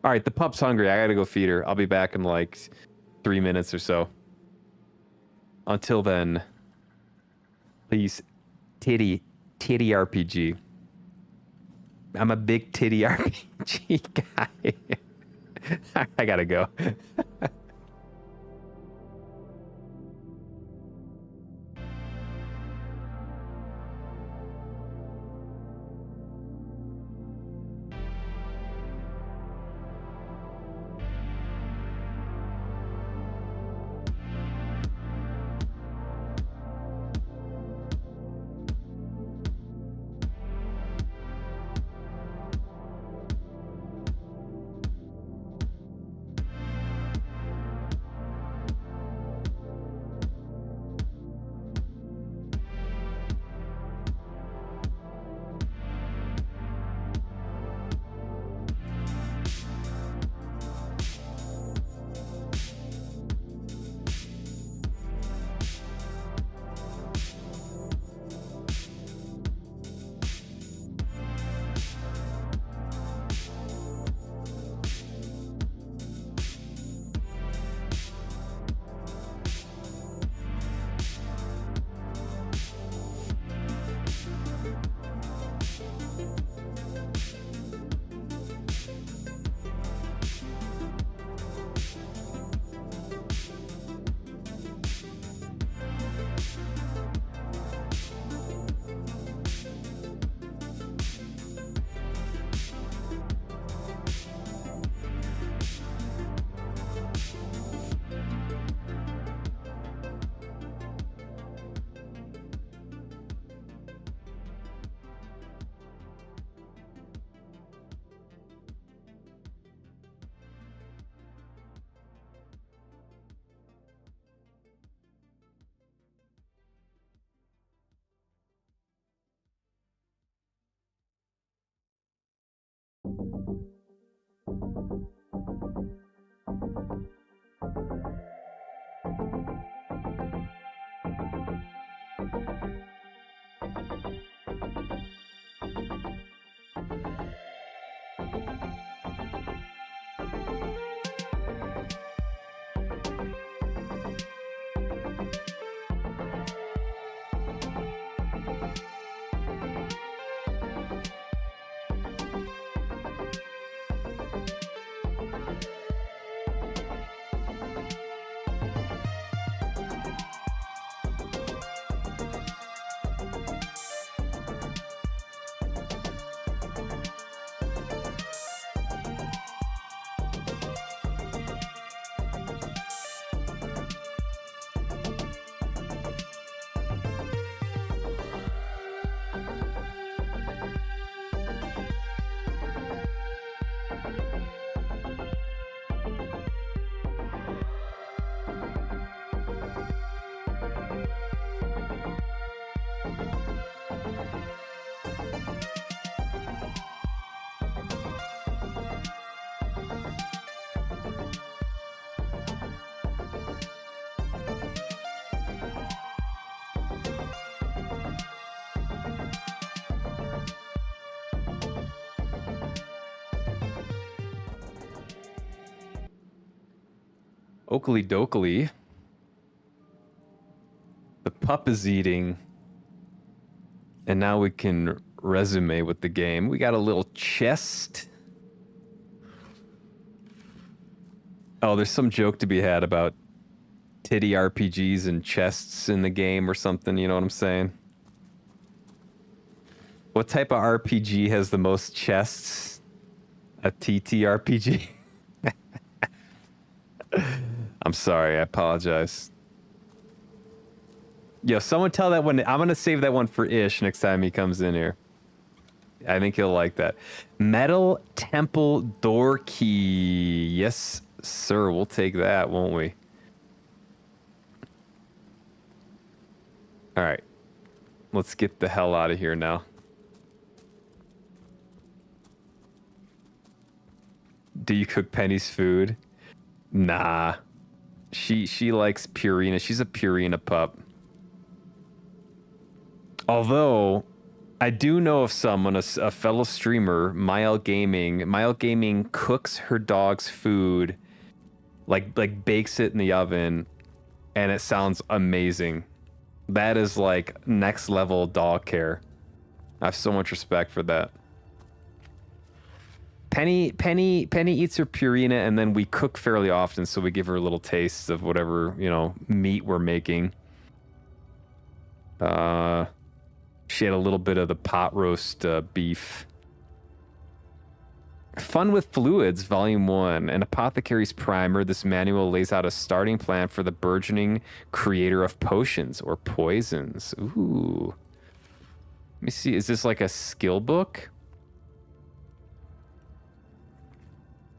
All right, the pup's hungry. I gotta go feed her. I'll be back in like 3 minutes or so. Until then, please, titty RPG. I'm a big titty RPG guy. I gotta go. Oakley dokley. The pup is eating. And now we can resume with the game. We got a little chest. Oh, there's some joke to be had about titty RPGs and chests in the game or something, you know what I'm saying? What type of RPG has the most chests? A TTRPG? I'm sorry, I apologize. Yo, someone tell that one. I'm gonna save that one for Ish next time he comes in here. I think he'll like that. Metal Temple Door Key. Yes, sir. We'll take that, won't we? All right. Let's get the hell out of here now. Do you cook Penny's food? Nah. She likes Purina. She's a Purina pup. Although, I do know of someone, a fellow streamer, Mile Gaming. Mile Gaming cooks her dog's food, like bakes it in the oven, and it sounds amazing. That is like next level dog care. I have so much respect for that. Penny eats her Purina, and then we cook fairly often, so we give her little tastes of whatever, you know, meat we're making. She had a little bit of the pot roast beef. Fun with Fluids, Volume 1. An apothecary's primer, this manual lays out a starting plan for the burgeoning creator of potions or poisons. Ooh. Let me see, is this like a skill book?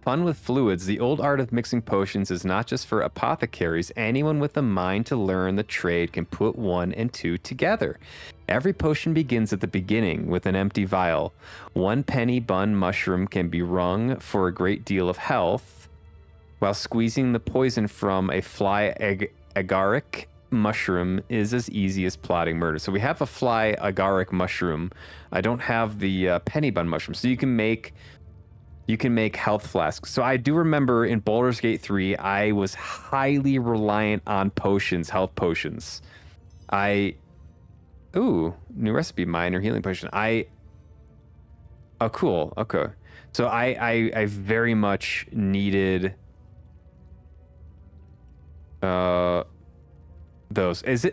Fun with Fluids. The old art of mixing potions is not just for apothecaries. Anyone with a mind to learn the trade can put 1 and 2 together. Every potion begins at the beginning with an empty vial. 1 penny bun mushroom can be wrung for a great deal of health, while squeezing the poison from a fly agaric mushroom is as easy as plotting murder. So we have a fly agaric mushroom. I don't have the penny bun mushroom. So you can make health flasks. So I do remember in Baldur's Gate 3, I was highly reliant on potions, health potions. Ooh, new recipe, minor healing potion. Oh, cool. Okay. So I very much needed those.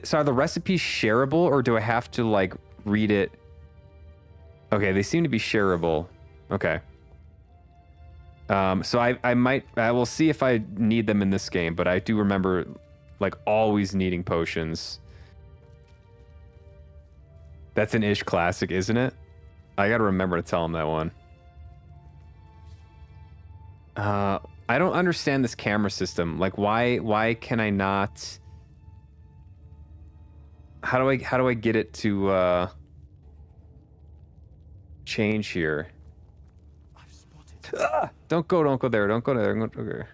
So are the recipes shareable, or do I have to like read it? Okay, they seem to be shareable. Okay. So I will see if I need them in this game, but I do remember like always needing potions. That's an Ish classic, isn't it? I gotta remember to tell him that one. I don't understand this camera system. Like, why can I not? How do I get it to change here? I've spotted Ah! Don't go there. Don't go there. Don't go there.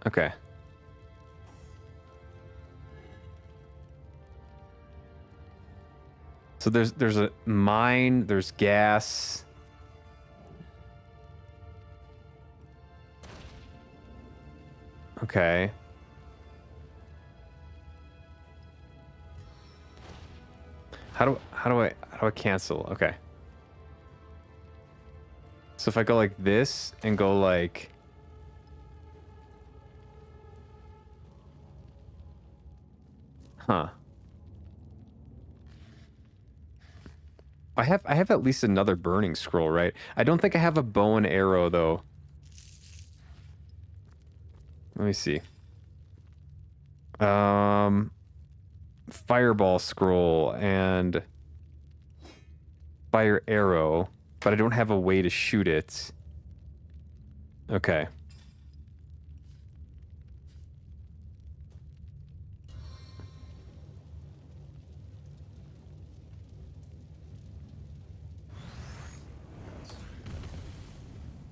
Okay. So there's a mine, there's gas. Okay. How do I cancel? Okay. So if I go like this and go like I have at least another burning scroll, right? I don't think I have a bow and arrow though. Let me see. Fireball scroll and fire arrow, but I don't have a way to shoot it. Okay.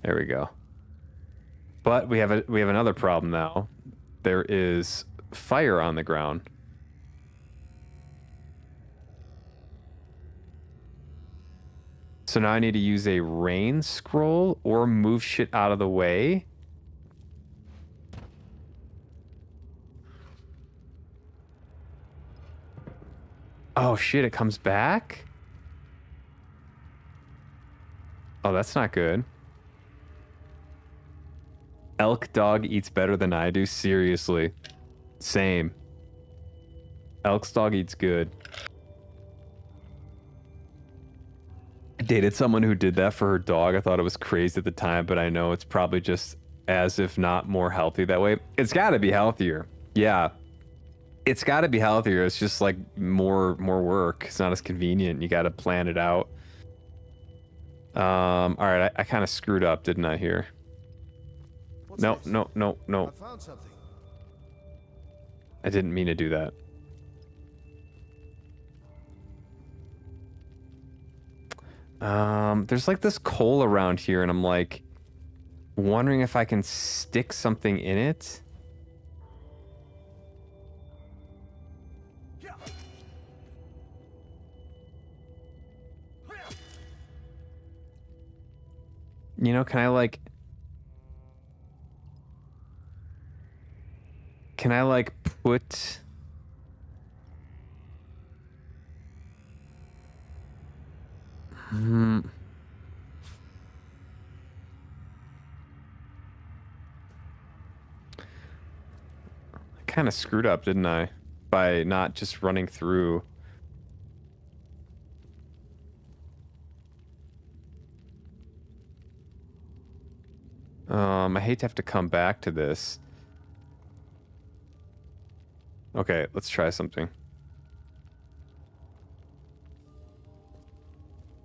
There we go. But we have another problem now. There is fire on the ground. So now I need to use a rain scroll or move shit out of the way. Oh shit, it comes back? Oh, that's not good. Elk dog eats better than I do? Seriously. Same. Elk's dog eats good. I dated someone who did that for her dog. I thought it was crazy at the time, but I know it's probably just as if not more healthy that way. It's got to be healthier. Yeah. It's got to be healthier. It's just like more work. It's not as convenient. You got to plan it out. All right. I kind of screwed up, didn't I here? No. I found something. I didn't mean to do that. There's like this coal around here, and I'm like wondering if I can stick something in it. You know, can I like put I kind of screwed up, didn't I? By not just running through. I hate to have to come back to this. Okay, let's try something.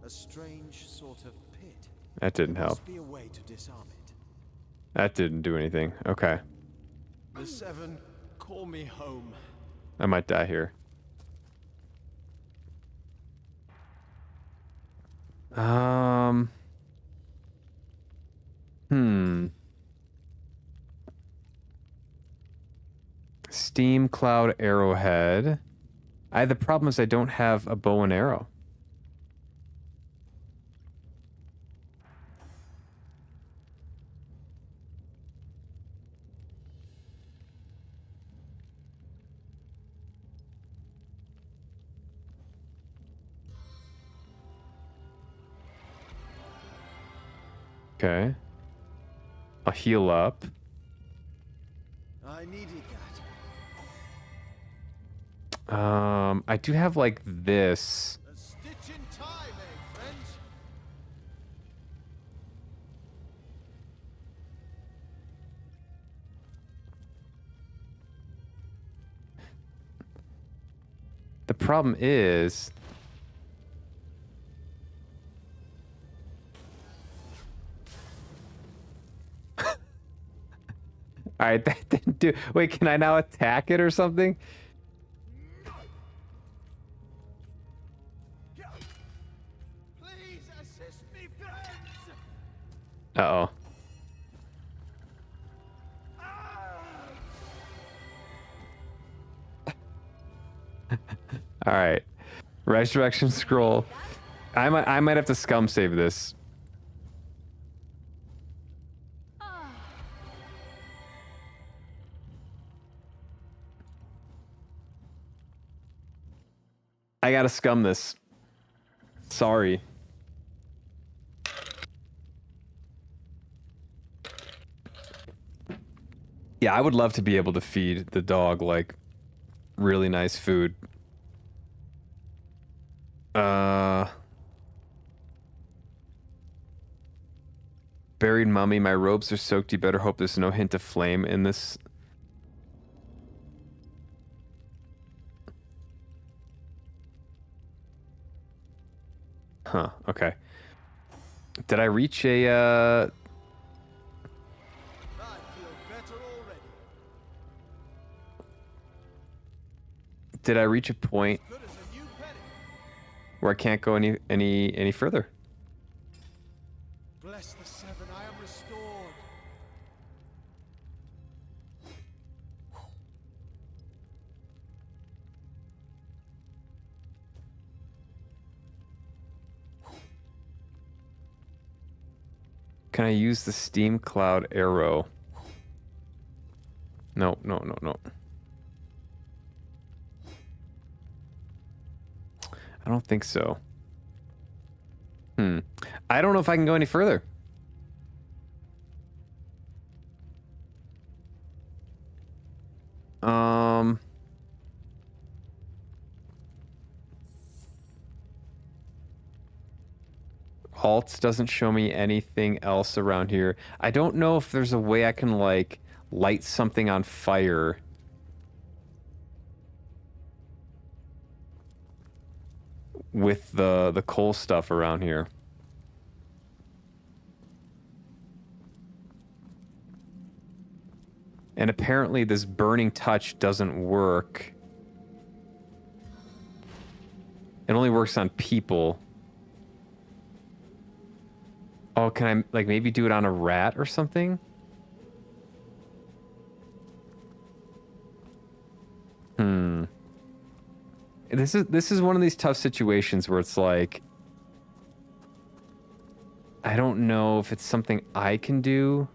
A strange sort of pit. That didn't There help. must be a way to disarm it. That didn't do anything. Okay. The Seven, call me home. I might die here. Steam Cloud Arrowhead. The problem is I don't have a bow and arrow. Okay. I'll heal up. I needed that. I do have like this. A stitch in time, eh, friends? The problem is all right, that didn't do. Wait, can I now attack it or something? Uh-oh. All right. Resurrection scroll. I might have to scum save this. I gotta scum this. Sorry. Yeah, I would love to be able to feed the dog, like, really nice food. Buried mummy, my robes are soaked. You better hope there's no hint of flame in this. Huh, okay. Did I reach a, I feel better already. did I reach a point Good as a new penny. where I can't go any further? Bless the seven, I am restored. Can I use the steam cloud arrow? No. I don't think so. I don't know if I can go any further. Alts doesn't show me anything else around here. I don't know if there's a way I can, like, light something on fire. With the coal stuff around here. And apparently this burning touch doesn't work. It only works on people. Oh, can I, like, maybe do it on a rat or something? This is one of these tough situations where it's like, I don't know if it's something I can do.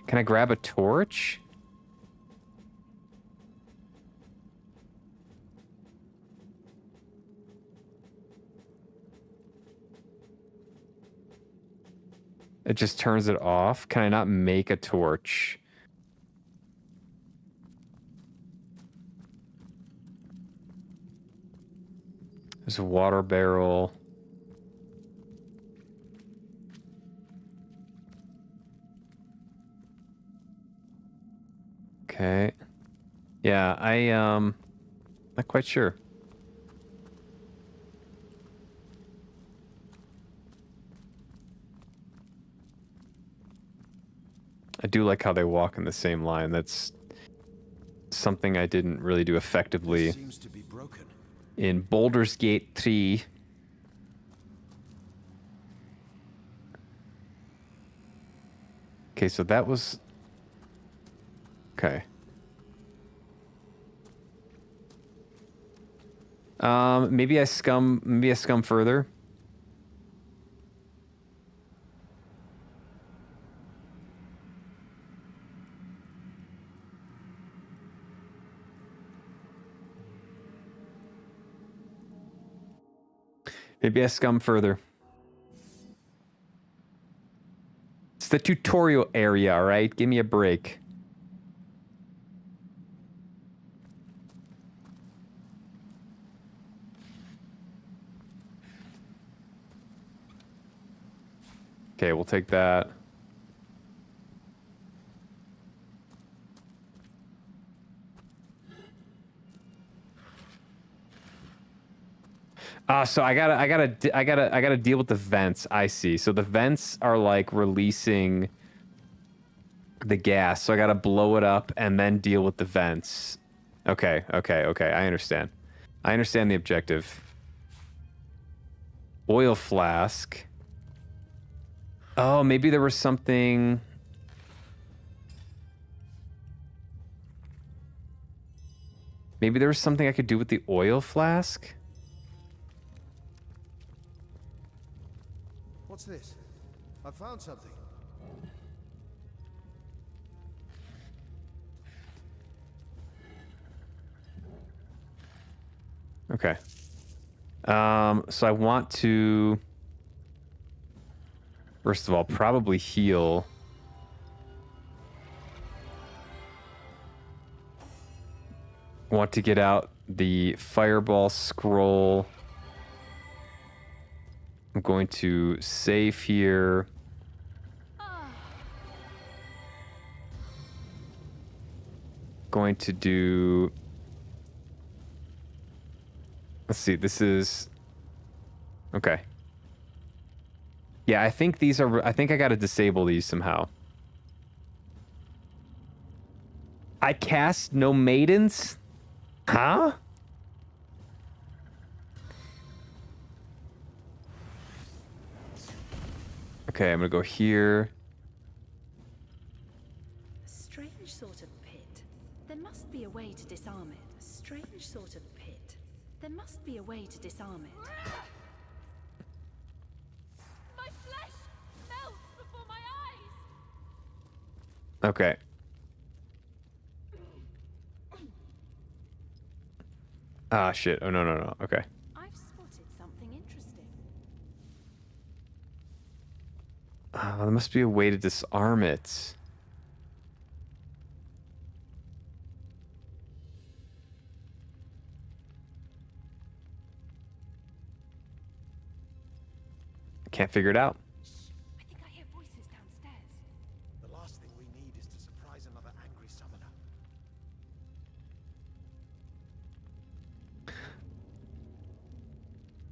Can I grab a torch? It just turns it off. Can I not make a torch? There's a water barrel. Okay. Yeah, not quite sure. I do like how they walk in the same line. That's something I didn't really do effectively Seems to be broken. in Baldur's Gate 3. Okay, so that was... Okay. Maybe I scum further. Maybe I scum further. It's the tutorial area, all right? Give me a break. Okay, we'll take that. So I gotta deal with the vents. I see. So the vents are like releasing the gas. So I gotta blow it up and then deal with the vents. Okay. I understand. I understand the objective. oil flask. Oh, maybe there was something. Maybe there was something I could do with the oil flask? What's this? I found something. Okay. So I want to, first of all, probably heal. Want to get out the fireball scroll. I'm going to save here. Going to do, let's see, this is, okay. Yeah, I think these are, I think I gotta disable these somehow. I cast no maidens? Huh? Okay, I'm gonna go here. A strange sort of pit. There must be a way to disarm it. A strange sort of pit. There must be a way to disarm it. My flesh melts before my eyes. Okay. Ah, shit. Oh, no, no, no. Okay. I've spotted something interesting. There must be a way to disarm it. Can't figure it out. I think I hear voices downstairs. The last thing we need is to surprise another angry summoner.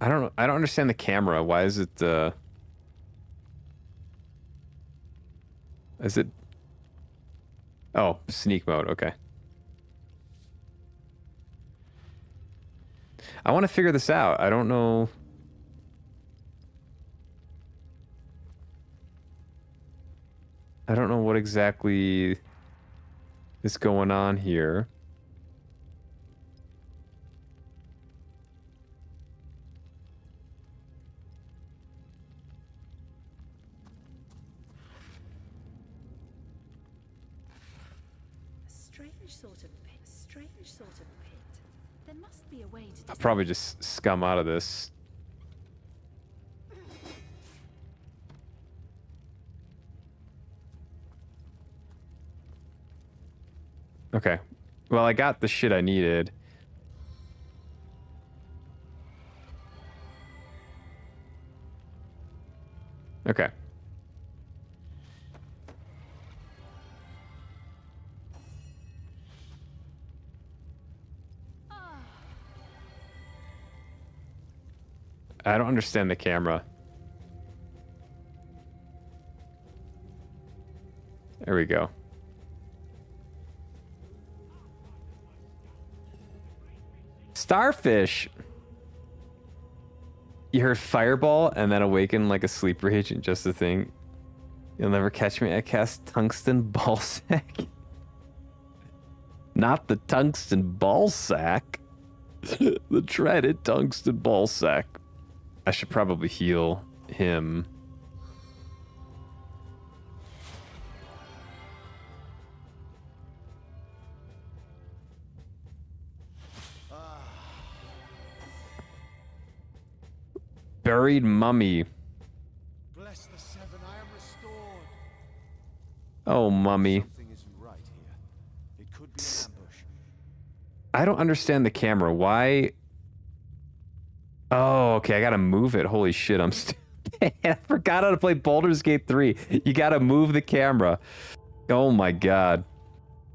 I don't know. I don't understand the camera. Why is it, is it... Oh, sneak mode. Okay. I want to figure this out. I don't know... I don't know what exactly is going on here. A strange sort of pit. Strange sort of pit. There must be a way to I'll disarm probably just scum out of this. Okay. Well, I got the shit I needed. Okay. I don't understand the camera. There we go. Starfish! You heard fireball and then awaken like a sleeper agent, just a thing. You'll never catch me. I cast tungsten ball sack. Not the tungsten ball sack. The dreaded tungsten ball sack. I should probably heal him. Buried mummy. Bless the seven, I am restored. Oh, mummy. Something isn't right here. It could be an ambush. I don't understand the camera. Why? Oh, okay. I gotta move it. Holy shit, I'm stupid. I forgot how to play Baldur's Gate 3. You gotta move the camera. Oh my god.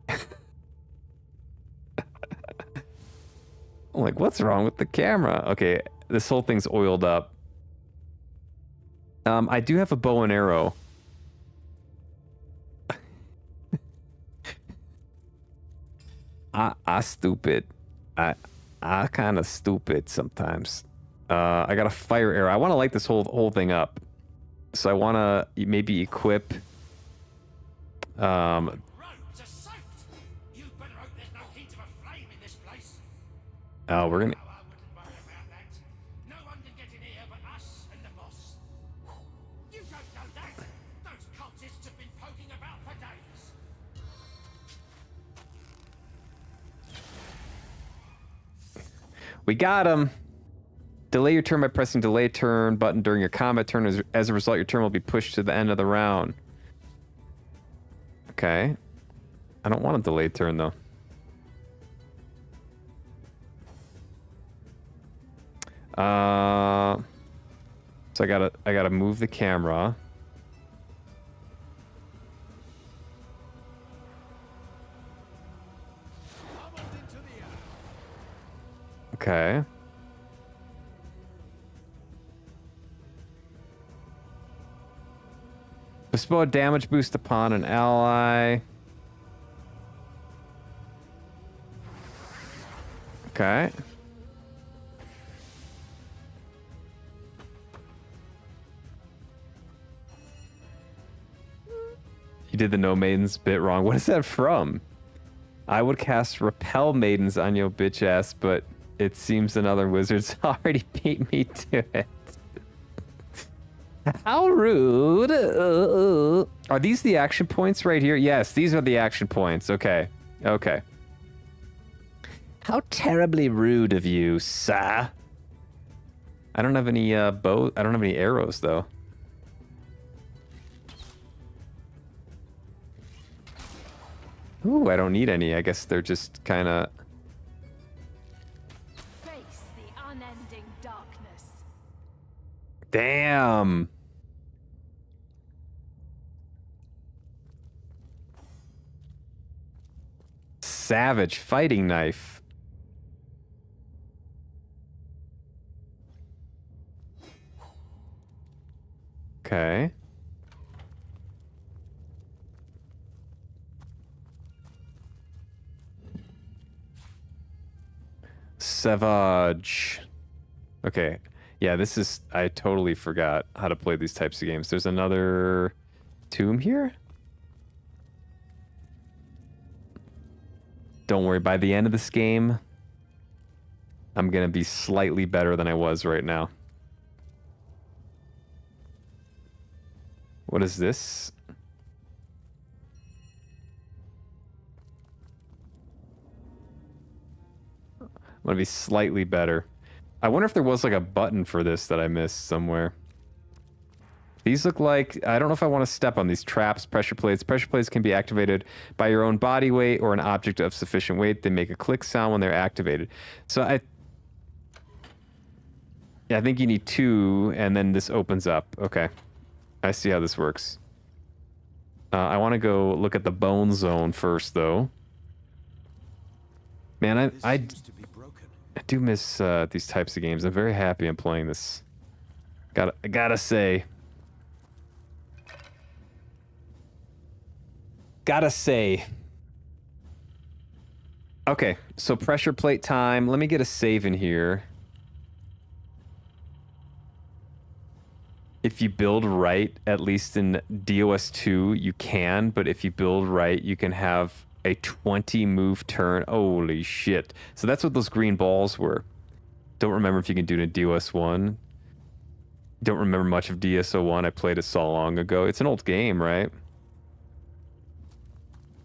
I'm like, what's wrong with the camera? Okay, this whole thing's oiled up. I do have a bow and arrow. I stupid. I kind of stupid sometimes. I got a fire arrow. I want to light this whole thing up. So I want to maybe equip... Roads are soaked. You better hope there's no hint of a flame in this place. Oh, we're gonna... Oh, I wouldn't worry about that. No one can get in here but us and the boss. You don't know that. Those cultists have been poking about for days. We got him. Delay your turn by pressing delay turn button during your combat turn. As a result, your turn will be pushed to the end of the round. Okay. I don't want a delayed turn though. So I gotta move the camera. Okay. Bestow a damage boost upon an ally. Okay. You did the no maidens bit wrong. What is that from? I would cast repel maidens on your bitch ass, but it seems another wizard's already beat me to it. How rude. Are these the action points right here? Yes, these are the action points. Okay. Okay. How terribly rude of you, sir. I don't have any bow. I don't have any arrows though. Ooh, I don't need any. I guess they're just kind of... Face the unending darkness. Damn. Savage fighting knife. Okay. Savage. Okay. Yeah, this is... I totally forgot how to play these types of games. There's another tomb here? Don't worry, by the end of this game, I'm gonna be slightly better than I was right now. What is this? I'm gonna be slightly better. I wonder if there was like a button for this that I missed somewhere. These look like... I don't know if I want to step on these traps, pressure plates. Pressure plates can be activated by your own body weight or an object of sufficient weight. They make a click sound when they're activated. So yeah, I think you need 2, and then this opens up. Okay. I see how this works. I want to go look at the bone zone first, though. Man, I do miss these types of games. I'm very happy I'm playing this. I gotta say. Okay, so pressure plate time. Let me get a save in here. If you build right, at least in DOS 2, you can, but if you build right, you can have a 20 move turn. Holy shit. So that's what those green balls were. Don't remember if you can do it in DOS 1. Don't remember much of DSO 1. I played it so long ago. It's an old game, right?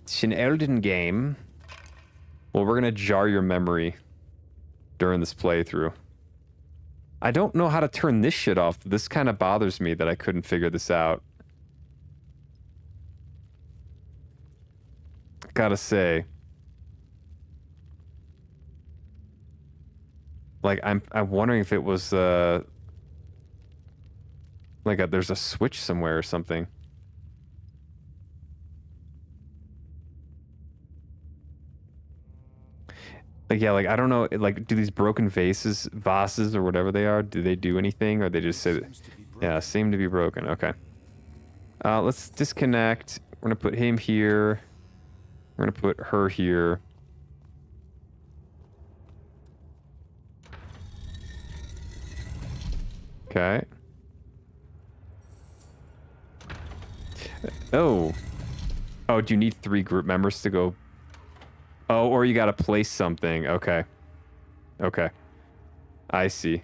It's an olden game. Well, we're gonna jar your memory during this playthrough. I don't know how to turn this shit off. This kind of bothers me that I couldn't figure this out. Gotta say. Like, I'm wondering if it was, there's a switch somewhere or something. Like, yeah, like, I don't know, like, do these broken vases or whatever they are, do they do anything, or they just say that, yeah, seem to be broken, okay. Let's disconnect. We're gonna put him here. We're gonna put her here. Okay. Oh. Oh, do you need 3 group members to go? Oh, or you gotta place something. Okay. Okay. I see.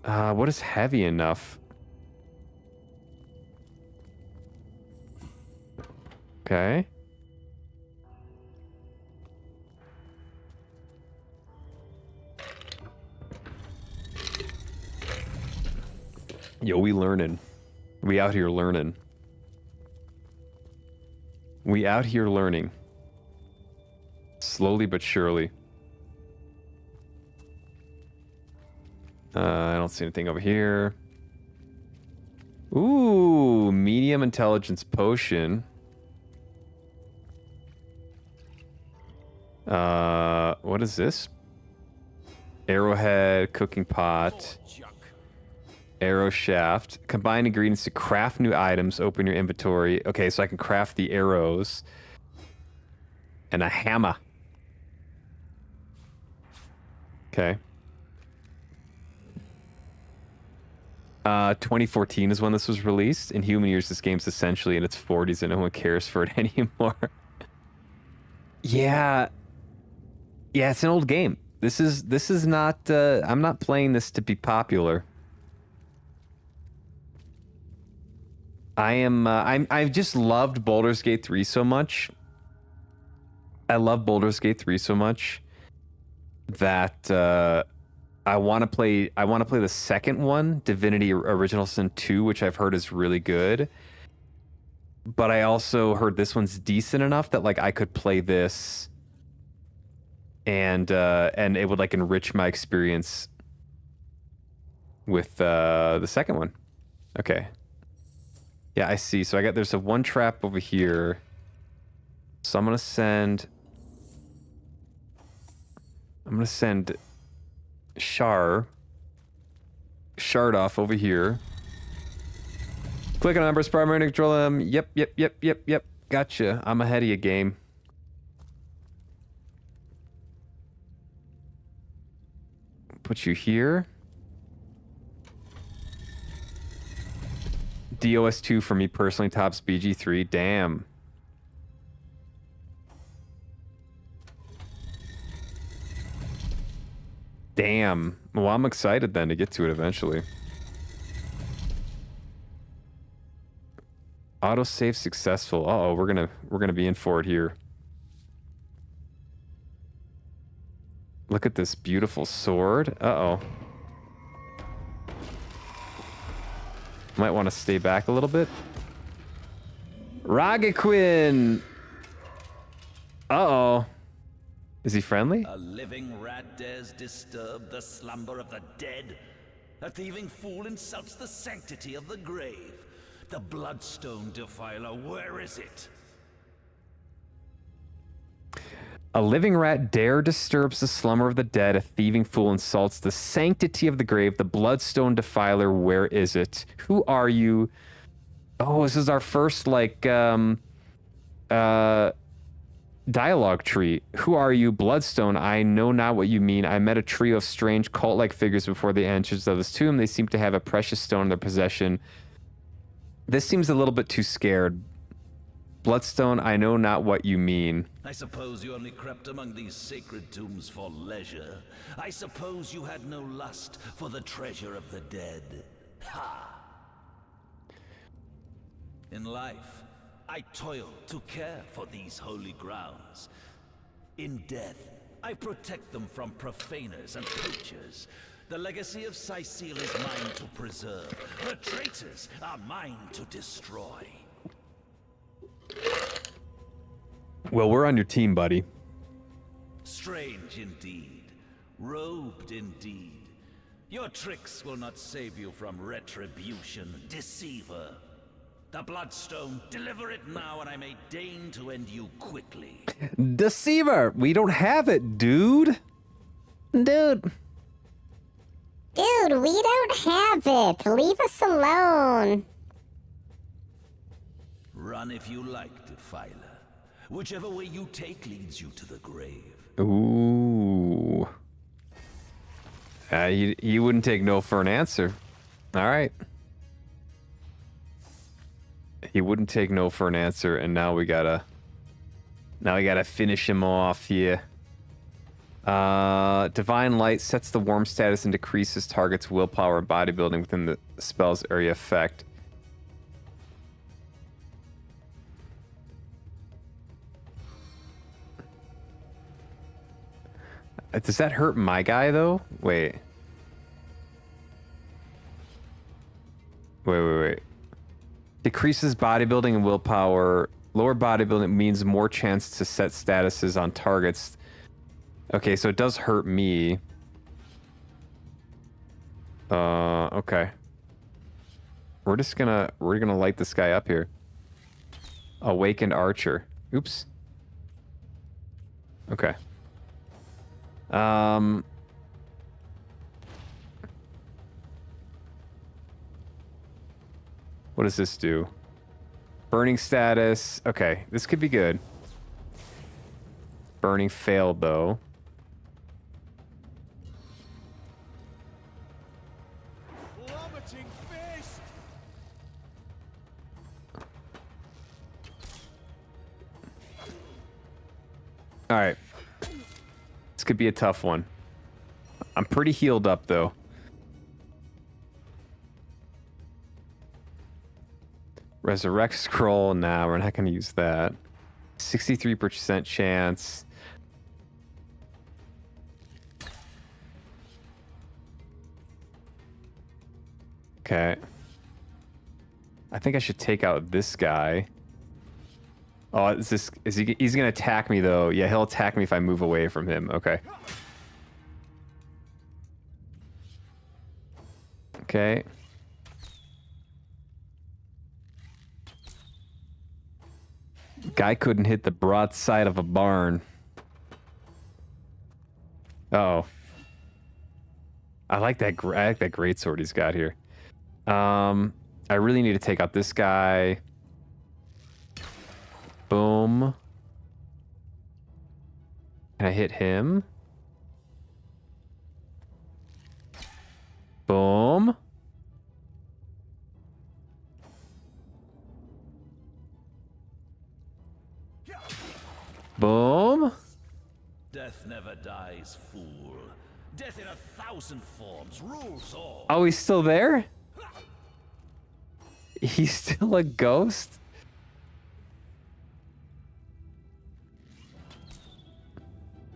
What is heavy enough? Okay. Yo, we learning. We out here learning. We out here learning. Slowly but surely. I don't see anything over here. Ooh, medium intelligence potion. What is this? Arrowhead, cooking pot, arrow shaft. Combine ingredients to craft new items. Open your inventory. Okay, so I can craft the arrows. And a hammer. Okay. 2014 is when this was released. In human years, this game's essentially in its 40s and no one cares for it anymore. Yeah. Yeah, it's an old game. This is not, I'm not playing this to be popular. I've just loved Baldur's Gate 3 so much. I love Baldur's Gate 3 so much that, I want to play the second one, Divinity Original Sin 2, which I've heard is really good. But I also heard this one's decent enough that like I could play this and it would like enrich my experience with the second one. Okay. Yeah, I see. So there's a 1 trap over here. So I'm gonna send Shard off over here. Click on numbers, primary control them. Yep. Gotcha. I'm ahead of you, game. Put you here. DOS2 for me personally tops BG3. Damn. Damn. Well, I'm excited then to get to it eventually. Autosave successful. Uh-oh, we're gonna be in for it here. Look at this beautiful sword. Uh-oh. Might want to stay back a little bit. Ragequin! Uh-oh. Is he friendly? A living rat dares disturb the slumber of the dead. A thieving fool insults the sanctity of the grave. The bloodstone defiler, where is it? A living rat dare disturbs the slumber of the dead. A thieving fool insults the sanctity of the grave. The bloodstone defiler, where is it? Who are you? Oh, this is our first, like, dialogue tree. Who are you? Bloodstone, I know not what you mean. I met a trio of strange cult-like figures before the entrance of this tomb. They seem to have a precious stone in their possession. This seems a little bit too scared. Bloodstone, I know not what you mean. I suppose you only crept among these sacred tombs for leisure. I suppose you had no lust for the treasure of the dead. Ha! In life, I toil to care for these holy grounds. In death, I protect them from profaners and poachers. The legacy of Cecile is mine to preserve. The traitors are mine to destroy. Well, we're on your team, buddy. Strange indeed. Robed indeed. Your tricks will not save you from retribution, deceiver. The Bloodstone, deliver it now and I may deign to end you quickly. Deceiver! We don't have it, dude! Dude, we don't have it. Leave us alone. Run if you like, Defiler. Whichever way you take leads you to the grave. Ooh. You wouldn't take no for an answer. All right. He wouldn't take no for an answer, and now we gotta finish him off here. Divine Light sets the warm status and decreases target's willpower and bodybuilding within the spell's area effect. Does that hurt my guy, though? Wait. Wait. Decreases bodybuilding and willpower. Lower bodybuilding means more chance to set statuses on targets. Okay, so it does hurt me. Okay. We're gonna light this guy up here. Awakened Archer. Oops. Okay. What does this do? Burning status. Okay, this could be good. Burning failed, though. Plummeting fist! All right. This could be a tough one. I'm pretty healed up, though. Resurrect scroll. Nah, we're not going to use that. 63% chance. Okay. I think I should take out this guy. Oh, he's gonna attack me though. Yeah, he'll attack me if I move away from him. Okay. Okay. Guy couldn't hit the broadside of a barn. Oh. I like that greatsword he's got here. I really need to take out this guy. Boom. Can I hit him? Boom. Boom. Death never dies, fool. Death in 1,000 forms rules all. Oh, he's still there? He's still a ghost?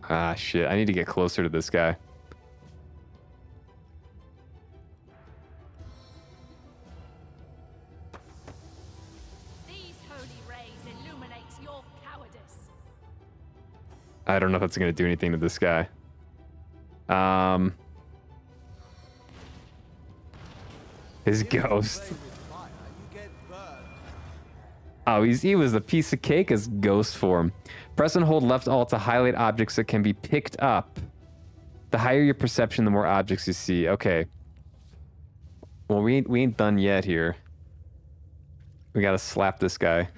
Ah, shit. I need to get closer to this guy. These holy rays illuminate your cowardice. I don't know if that's going to do anything to this guy. His ghost. Oh, he was a piece of cake as ghost form. Press and hold left alt to highlight objects that can be picked up. The higher your perception, the more objects you see. Okay. Well, we ain't done yet here. We gotta slap this guy.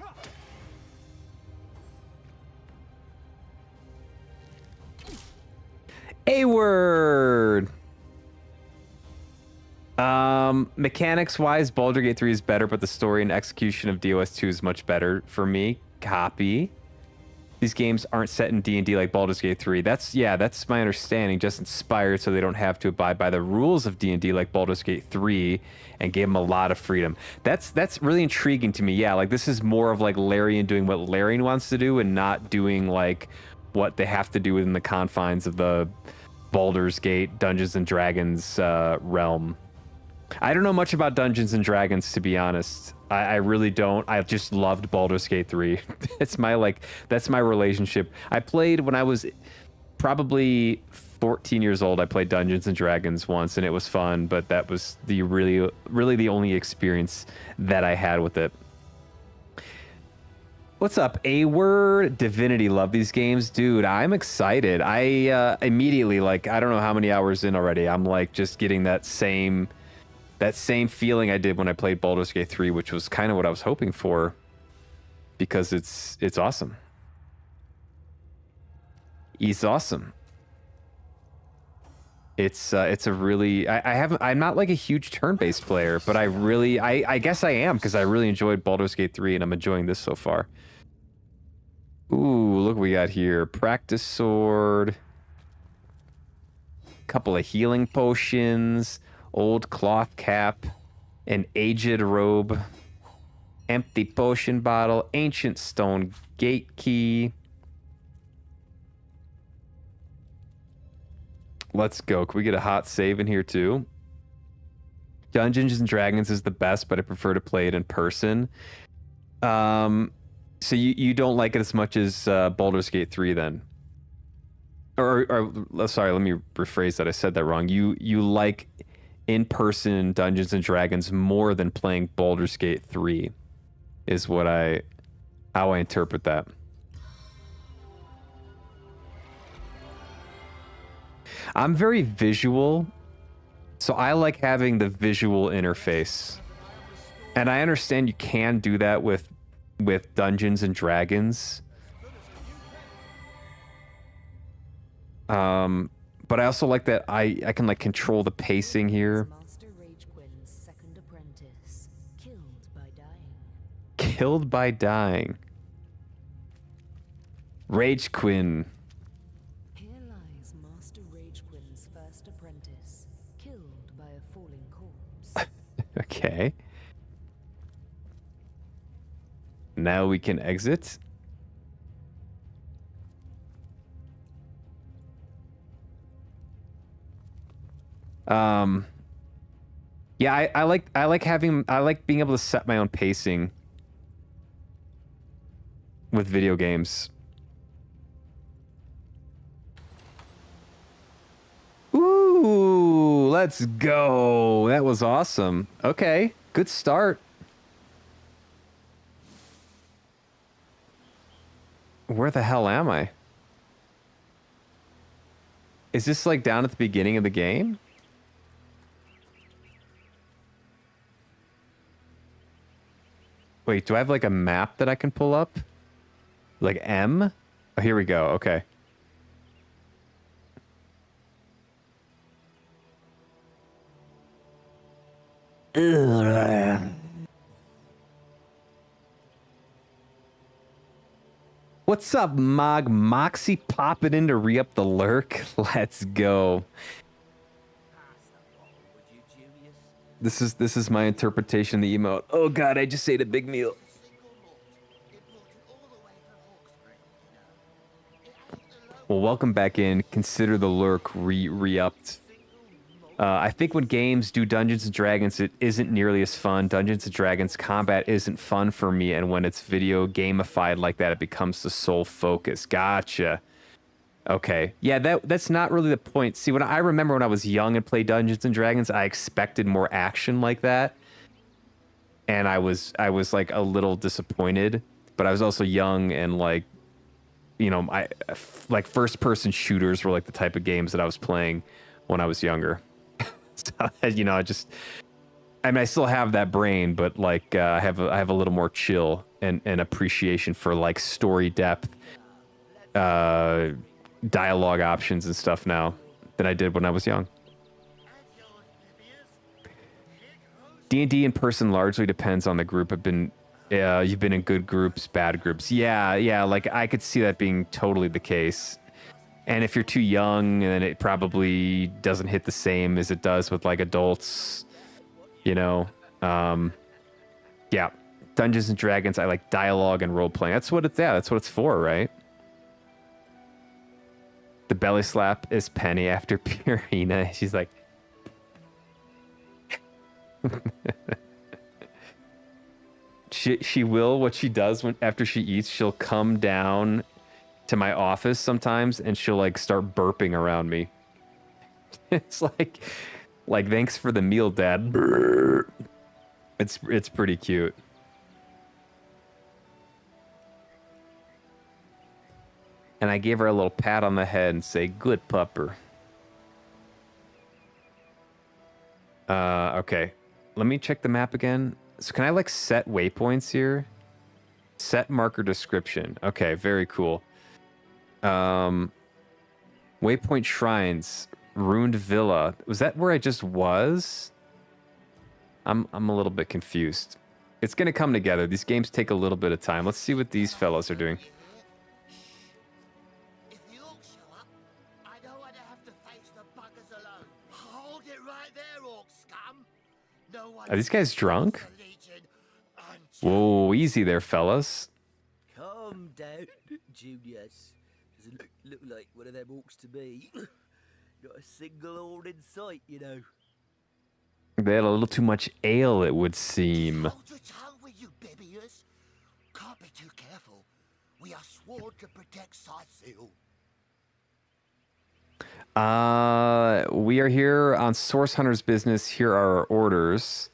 A-word! Mechanics-wise, Baldur's Gate 3 is better, but the story and execution of DOS 2 is much better for me. Copy. These games aren't set in D&D like Baldur's Gate 3. That's my understanding. Just inspired so they don't have to abide by the rules of D&D like Baldur's Gate 3 and gave them a lot of freedom. That's really intriguing to me. Yeah, like this is more of like Larian doing what Larian wants to do and not doing like what they have to do within the confines of the Baldur's Gate Dungeons and Dragons realm. I don't know much about Dungeons and Dragons, to be honest. I really don't. I've just loved Baldur's Gate 3. That's my relationship. I played when I was probably 14 years old. I played Dungeons and Dragons once, and it was fun, but that was the really the only experience that I had with it. What's up, A-word? Divinity, love these games. Dude, I'm excited. I immediately, like, I don't know how many hours in already, I'm like just getting that same feeling I did when I played Baldur's Gate 3, which was kind of what I was hoping for, because it's awesome. He's awesome. It's a really I'm not like a huge turn-based player, but I guess I am because I really enjoyed Baldur's Gate 3 and I'm enjoying this so far. Ooh, look what we got here. Practice sword. Couple of healing potions, old cloth cap, an aged robe, empty potion bottle, ancient stone gate key. Let's go. Can we get a hot save in here too? Dungeons and Dragons is the best, but I prefer to play it in person. So you don't like it as much as Baldur's Gate 3 then? Or sorry, let me rephrase that. I said that wrong. You like in-person Dungeons and Dragons more than playing Baldur's Gate 3 is how I interpret that. I'm very visual, so I like having the visual interface. And I understand you can do that with Dungeons and Dragons. But I also like that I can like control the pacing here. Master Ragequin's second apprentice, killed by dying. Killed by dying. Ragequin. Here lies Master Ragequin's first apprentice, killed by a falling corpse. Okay. Now we can exit. Yeah, I like being able to set my own pacing with video games. Ooh, let's go. That was awesome. Okay, good start. Where the hell am I? Is this like down at the beginning of the game? Wait, do I have like a map that I can pull up? Like M? Oh, here we go. Okay. What's up, Mog? Moxie popping in to re-up the lurk? Let's go. This is my interpretation of the emote. Oh god, I just ate a big meal. Well, welcome back in. Consider the lurk re-upped. I think when games do Dungeons and Dragons, it isn't nearly as fun. Dungeons and Dragons combat isn't fun for me, and when it's video gamified like that, it becomes the sole focus. Gotcha. Okay. Yeah, that's not really the point. See, when I remember when I was young and played Dungeons and Dragons, I expected more action like that. And I was like a little disappointed, but I was also young and like, you know, like first person shooters were like the type of games that I was playing when I was younger. So, you know, I mean, I still have that brain, but like I have a little more chill and appreciation for like story depth, dialogue options and stuff now than I did when I was young. D&D in person largely depends on the group. You've been in good groups, bad groups. Yeah, like I could see that being totally the case. And if you're too young, then it probably doesn't hit the same as it does with like adults, you know. Yeah, Dungeons and Dragons, I like dialogue and role playing. That's what it's for, right? The belly slap is Penny after Purina. She's like, she will, what she does after she eats, she'll come down to my office sometimes and she'll like start burping around me. It's like thanks for the meal, Dad. It's pretty cute. And I gave her a little pat on the head and say, "Good pupper." Okay. Let me check the map again. So can I like set waypoints here? Set marker description. Okay, very cool. Waypoint Shrines, Ruined Villa. Was that where I just was? I'm a little bit confused. It's gonna come together. These games take a little bit of time. Let's see what these fellows are doing. If you all show up, I don't want to have to face the buggers alone. Hold it right there, orc scum. No one Are these guys drunk? the Legion unchecked. Whoa, easy there, fellas. Calm down, Junius. Doesn't look like one of them orcs to me. Not a single horn in sight, you know. They had a little too much ale, it would seem. Hold your tongue with you, Bibius. Can't be too careful. We are sworn to protect Scythiel. We are here on Source Hunter's business. Here are our orders.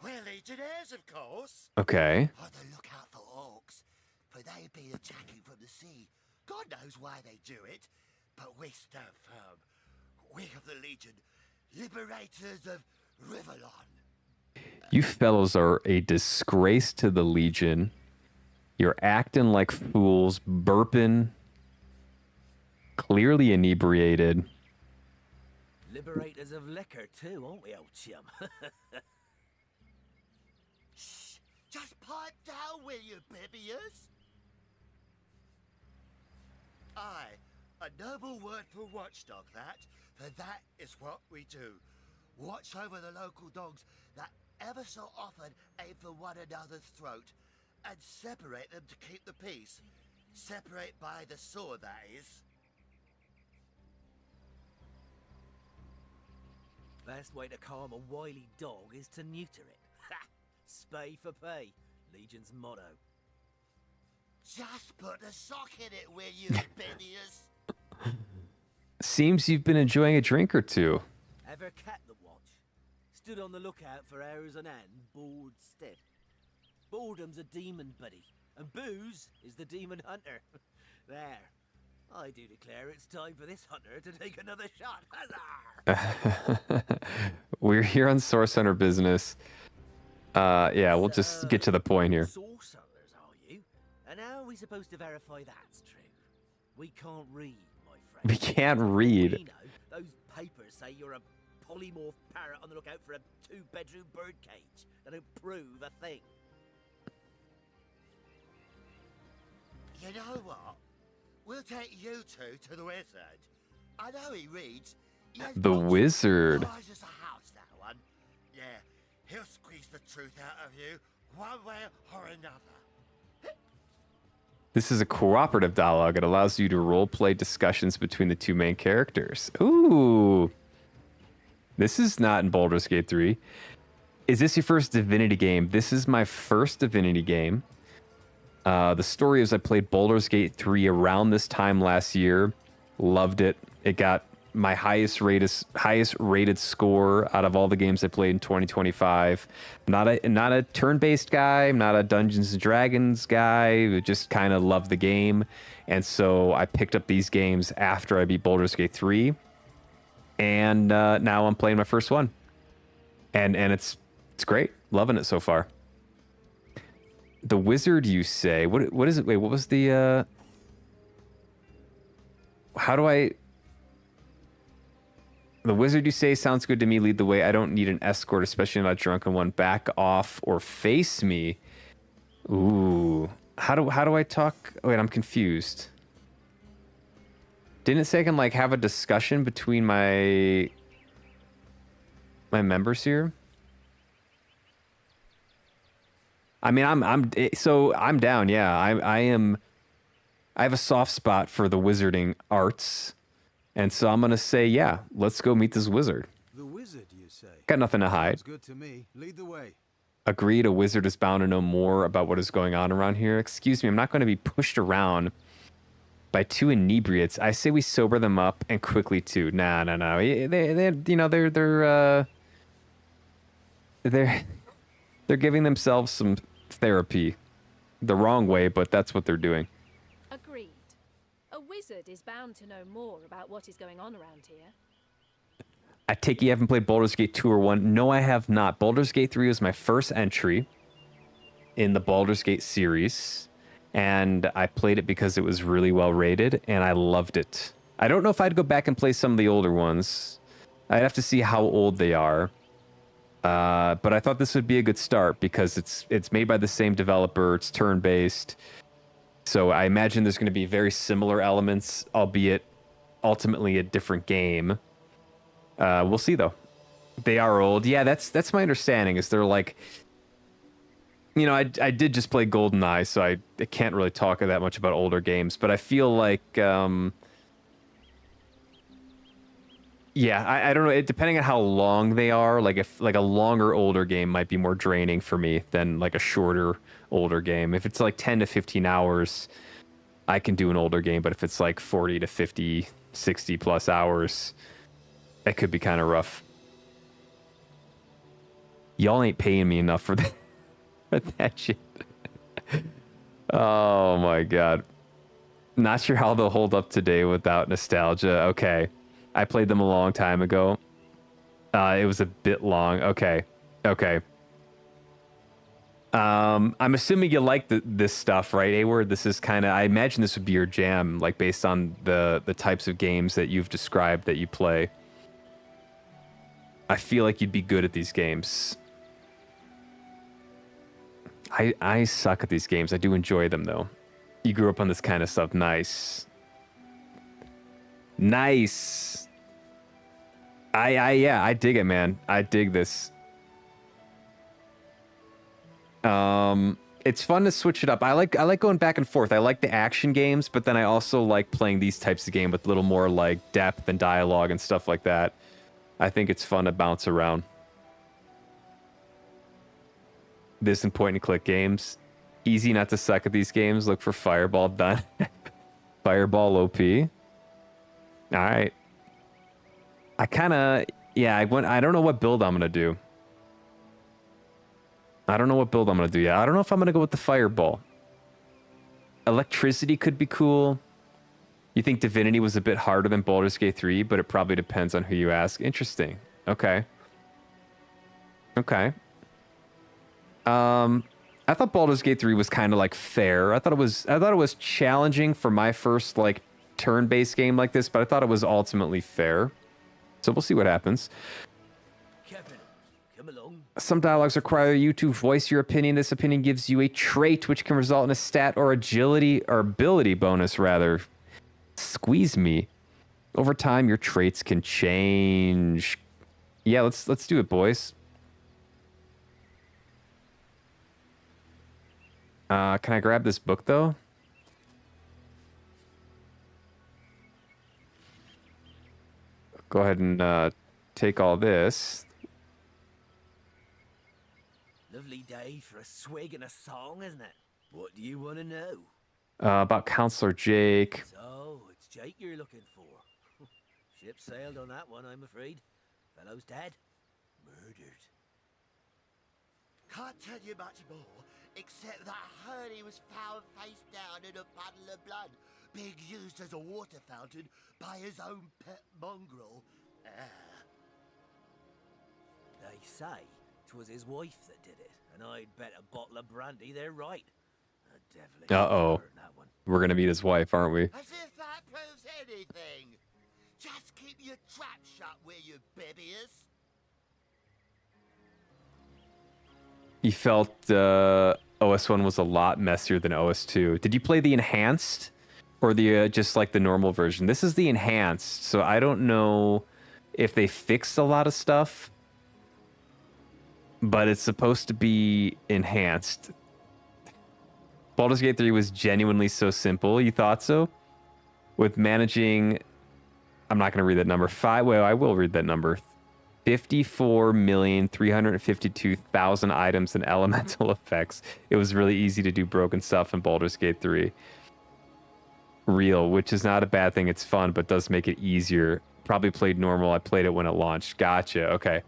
We're legionnaires, of course. Okay. On the lookout for orcs, for they be attacking from the sea. God knows why they do it, but we stand firm. We of the Legion, liberators of Riverlon. You fellows are a disgrace to the Legion. You're acting like fools, burping, clearly inebriated. Liberators of liquor too, aren't we, old chum? Shh, just pipe down, will you, Bibius? Aye, a noble word for watchdog, that, for that is what we do. Watch over the local dogs that ever so often aim for one another's throat, and separate them to keep the peace. Separate by the sword, that is. Best way to calm a wily dog is to neuter it. Ha! Spay for pay. Legion's motto. Just put a sock in it, will you, Bibius? Seems you've been enjoying a drink or two. Ever cat the watch? Stood on the lookout for hours on end, bored stiff. Boredom's a demon buddy, and booze is the demon hunter. There. I do declare it's time for this hunter to take another shot. Huzzah! We're here on Source Hunter business. Yeah, we'll just get to the point here. Source hunters, are you? And how are we supposed to verify that's true? We can't read, my friend. We can't We read. know those papers say you're a polymorph parrot on the lookout for a 2-bedroom birdcage. They don't prove a thing. You know what? We'll take you two to the wizard. I know he reads. He has The books. wizard. Wise as a house, that one. Yeah, he'll squeeze the truth out of you, one way or another. This is a cooperative dialogue. It allows you to roleplay discussions between the two main characters. Ooh. This is not in Baldur's Gate 3. Is this your first Divinity game? This is my first Divinity game. The story is I played Baldur's Gate 3 around this time last year. Loved it. It got my highest rated score out of all the games I played in 2025. Not a turn-based guy. I'm not a Dungeons and Dragons guy. Just kind of loved the game. And so I picked up these games after I beat Baldur's Gate 3. And now I'm playing my first one. And it's great. Loving it so far. The wizard, you say? What is it? Wait, what was the how do I... The wizard, you say, sounds good to me. Lead the way. I don't need an escort, especially not a drunken one. Back off or face me. Ooh. How do I talk? Wait, I'm confused. Didn't it say I can like have a discussion between my members here? I mean, I'm down. Yeah, I have a soft spot for the wizarding arts. And so I'm going to say, yeah, let's go meet this wizard. The wizard, you say? Got nothing to hide. Sounds good to me. Lead the way. Agreed, a wizard is bound to know more about what is going on around here. Excuse me, I'm not going to be pushed around by two inebriates. I say we sober them up and quickly too. No. They're giving themselves some therapy. The wrong way, but that's what they're doing. Agreed. A wizard is bound to know more about what is going on around here. I take it you haven't played Baldur's Gate 2 or 1. No, I have not. Baldur's Gate 3 was my first entry in the Baldur's Gate series. and I played it because it was really well rated, and I loved it. I don't know if I'd go back and play some of the older ones. I'd have to see how old they are. But I thought this would be a good start because it's made by the same developer. It's turn-based. So I imagine there's going to be very similar elements, albeit ultimately a different game. We'll see, though. They are old. Yeah, that's my understanding, is they're like... You know, I did just play GoldenEye, so I can't really talk that much about older games, but I feel like... Yeah, I don't know. Depending on how long they are, like if like a longer older game might be more draining for me than like a shorter older game. If it's like 10 to 15 hours, I can do an older game, but if it's like 40 to 50, 60 plus hours, that could be kind of rough. Y'all ain't paying me enough for that, for that shit. Oh my god. Not sure how they'll hold up today without nostalgia. Okay. I played them a long time ago. It was a bit long. Okay. I'm assuming you like this stuff, right, A-Word? This is kind of... I imagine this would be your jam, like, based on the types of games that you've described that you play. I feel like you'd be good at these games. I suck at these games. I do enjoy them, though. You grew up on this kind of stuff. Nice. Nice. Yeah, I dig it, man. I dig this. It's fun to switch it up. I like going back and forth. I like the action games, but then I also like playing these types of game with a little more like depth and dialogue and stuff like that. I think it's fun to bounce around. This and point and click games. Easy not to suck at these games. Look for Fireball done. Fireball OP. All right. I kind of... Yeah, I don't know what build I'm going to do. I don't know Yeah, I don't know if I'm going to go with the Fireball. Electricity could be cool. You think Divinity was a bit harder than Baldur's Gate 3, but it probably depends on who you ask. Interesting. Okay. I thought Baldur's Gate 3 was kind of like fair. I thought it was challenging for my first like turn-based game like this, but I thought it was ultimately fair. So we'll see what happens. Captain, come along. Some dialogues require you to voice your opinion. This opinion gives you a trait which can result in a stat or agility or ability bonus, rather. Squeeze me. Over time, your traits can change. Yeah, let's do it, boys. Can I grab this book, though? Go ahead and take all this. Lovely day for a swig and a song, isn't it? What do you want to know? About Counselor Jake. So, it's Jake you're looking for. Ship sailed on that one, I'm afraid. Fellow's dead. Murdered. Can't tell you much more, except that I heard he was found face down in a puddle of blood, being used as a water fountain by his own pet mongrel. They say 'twas his wife that did it, and I'd bet a bottle of brandy they're right. A devilish Uh-oh. bird, that one. We're gonna meet his wife, aren't we? As if that proves anything. Just keep your trap shut, will you, Bibius? He felt OS1 was a lot messier than OS2. Did you play the enhanced or the just like the normal version? This is the enhanced, so I don't know if they fixed a lot of stuff, but it's supposed to be enhanced. Baldur's Gate 3 was genuinely so simple. You thought so? With managing... I'm not going to read that number. Well, I will read that number. 54,352,000 items and elemental effects. It was really easy to do broken stuff in Baldur's Gate 3. Real, which is not a bad thing. It's fun, but does make it easier. Probably played normal. I played it when it launched. Gotcha. Okay.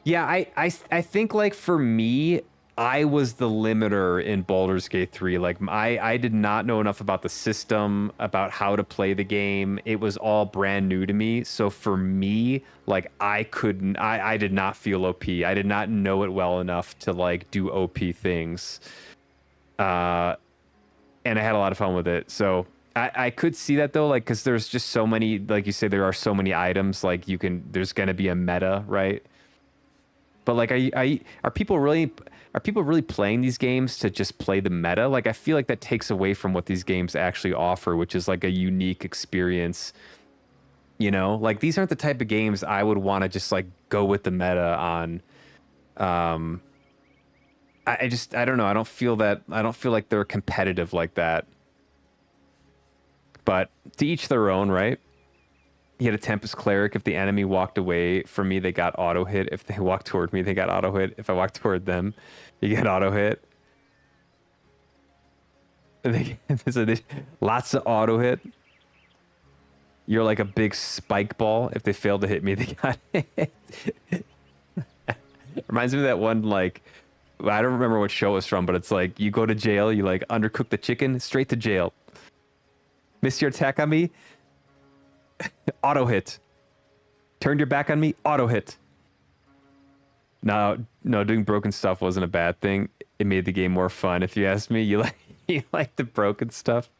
Yeah, I think like for me, I was the limiter in Baldur's Gate 3. Like I did not know enough about the system, about how to play the game. It was all brand new to me. So for me, like I did not feel OP. I did not know it well enough to like do OP things. And I had a lot of fun with it. So I could see that though, like, because there's just so many, like you say, there are so many items, like there's gonna be a meta, right? But like, are people really playing these games to just play the meta? Like, I feel like that takes away from what these games actually offer, which is like a unique experience. You know, like these aren't the type of games I would want to just like go with the meta on. I don't know. I don't feel like they're competitive like that. But to each their own, right? He had a Tempest Cleric. If the enemy walked away from me, they got auto hit. If they walked toward me, they got auto hit. If I walked toward them, you get auto hit. So lots of auto hit. You're like a big spike ball. If they fail to hit me, they got hit. Reminds me of that one, like, I don't remember what show it's from, but it's like you go to jail, you like undercook the chicken, straight to jail. Missed your attack on me, auto hit. Turned your back on me, auto hit. No, doing broken stuff wasn't a bad thing. It made the game more fun. If you ask me, you like the broken stuff.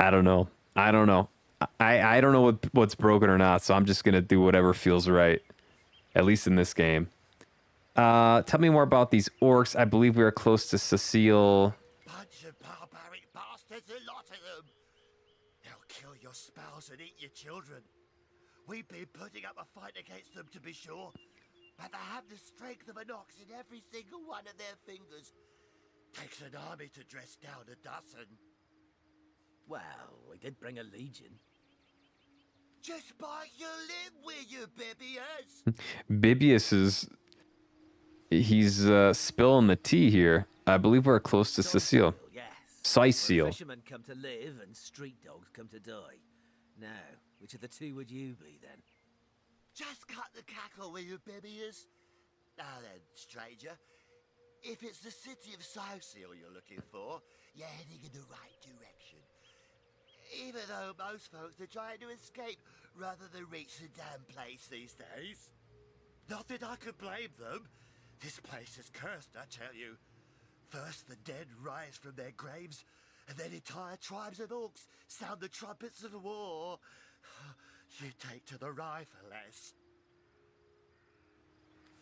I don't know. I don't know what's broken or not, so I'm just gonna do whatever feels right. At least in this game. Tell me more about these orcs. I believe we are close to Cecile. Bunch of barbaric bastards, a lot of them. They'll kill your spouse and eat your children. We've been putting up a fight against them, to be sure, but they have the strength of an ox in every single one of their fingers. Takes an army to dress down a dozen. Well, we did bring a legion. Just bite your lip, will you, Bibius? Bibius he's spilling the tea here. I believe we're close to Cecile. Yes. Cecile. Fishermen come to live and street dogs come to die. Now, which of the two would you be then? Just cut the cackle, will you, Bibius? Now then, stranger, if it's the city of Cecile you're looking for, you're heading in the right direction. Even though most folks are trying to escape rather than reach the damn place these days. Not that I could blame them. This place is cursed, I tell you. First the dead rise from their graves, and then entire tribes of orcs sound the trumpets of war. You take to the rye for less.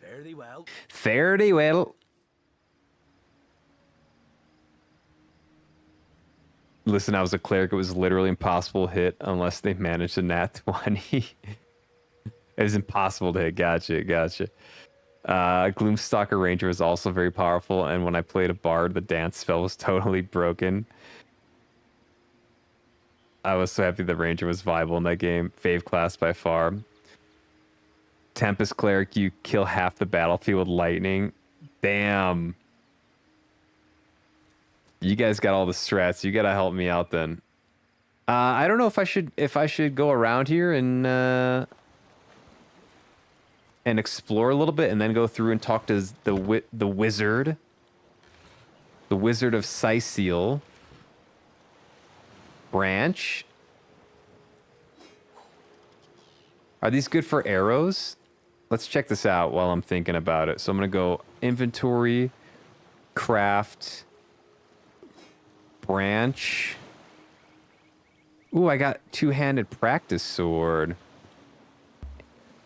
Fare thee well. Fare thee well. Listen, I was a cleric. It was literally impossible to hit unless they managed a nat 20. It was impossible to hit. Gotcha. Gloomstalker Ranger was also very powerful, and when I played a bard, the dance spell was totally broken. I was so happy the Ranger was viable in that game. Fave class by far. Tempest Cleric, you kill half the battlefield with lightning. Damn. You guys got all the strats. You gotta help me out then. I don't know if I should go around here and explore a little bit, and then go through and talk to the wizard of Cecile. Branch. Are these good for arrows? Let's check this out while I'm thinking about it. So I'm gonna go inventory, craft, branch. Ooh, I got two-handed practice sword.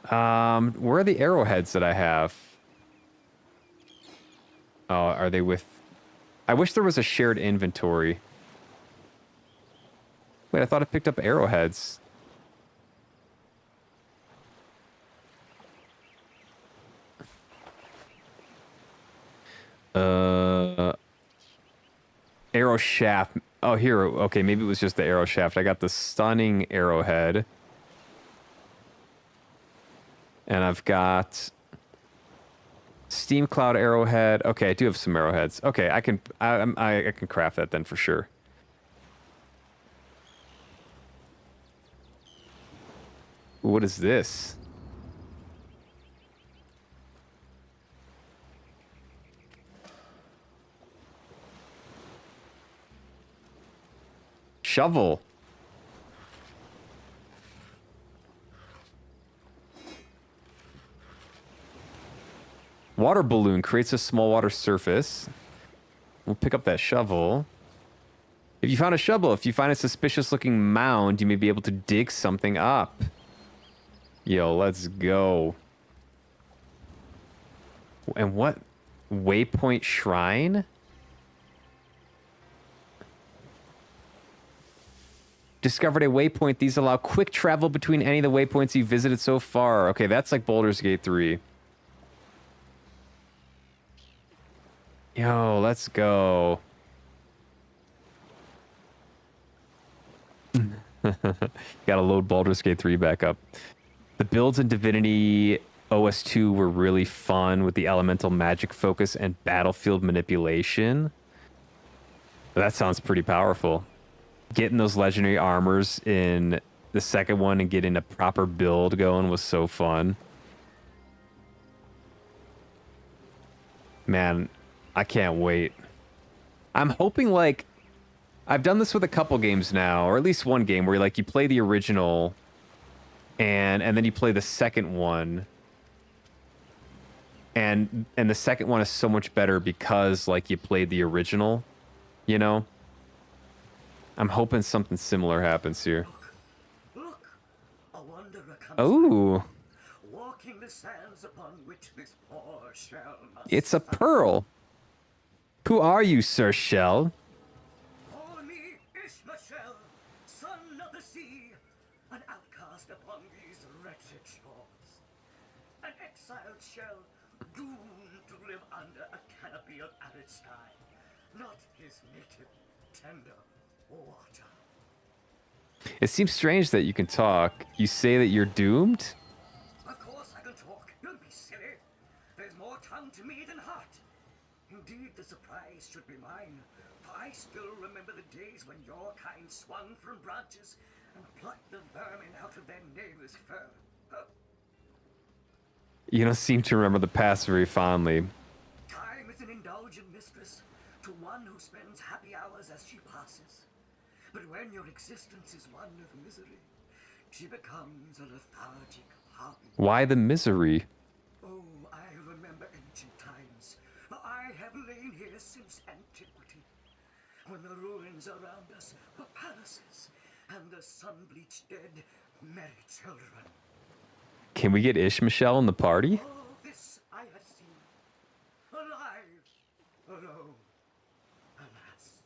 Where are the arrowheads that I have? Oh, are they with... I wish there was a shared inventory. Wait, I thought I picked up arrowheads. Arrow shaft. Oh, here. Okay, maybe it was just the arrow shaft. I got the stunning arrowhead. And I've got Steam Cloud arrowhead. Okay, I do have some arrowheads. Okay, I can craft that then for sure. What is this? Shovel. Water balloon creates a small water surface. We'll pick up that shovel. If you found a shovel, if you find a suspicious looking mound, you may be able to dig something up. Yo, let's go. And what? Waypoint Shrine? Discovered a waypoint. These allow quick travel between any of the waypoints you visited so far. Okay, that's like Baldur's Gate 3. Yo, let's go. Gotta load Baldur's Gate 3 back up. The builds in Divinity OS2 were really fun with the elemental magic focus and battlefield manipulation. That sounds pretty powerful. Getting those legendary armors in the second one and getting a proper build going was so fun. Man, I can't wait. I'm hoping, like, I've done this with a couple games now, or at least one game where like you play the original and then you play the second one. And the second one is so much better because like you played the original, you know? I'm hoping something similar happens here. Look, a wanderer comes Oh, walking the sands upon which this poor shell must it's a pearl. Who are you, Sir Shell? call me Ishmael, son of the sea, an outcast upon these wretched shores, an exiled shell doomed to live under a canopy of arid sky, not his native tender water. It seems strange that you can talk. You say that you're doomed? Of course I can talk. Don't be silly. There's more tongue to me than heart. Indeed, the surprise should be mine, for I still remember the days when your kind swung from branches and plucked the vermin out of their neighbor's fur. You don't seem to remember the past very fondly. Time is an indulgent mistress to one who spends happy hours as she passes. But when your existence is one of misery, she becomes a lethargic hobby. Why the misery? Oh, I remember ancient times, for I have lain here since antiquity, when the ruins around us were palaces, and the sun-bleached dead merry children. Can we get Ishmael in the party? All this I have seen, alive, alone, alas.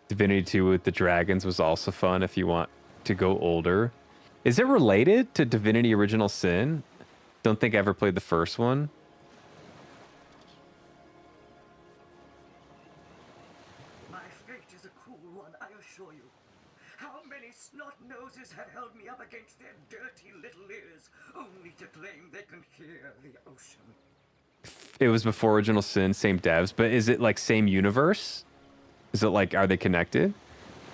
Divinity 2 with the dragons was also fun if you want to go older. Is it related to Divinity Original Sin? Don't think I ever played the first one. My fate is a cruel one, I assure you. How many snot noses have held me up against their dirty little ears, only to claim they can hear the ocean? It was before Original Sin, same devs, but is it like same universe? Is it like, are they connected?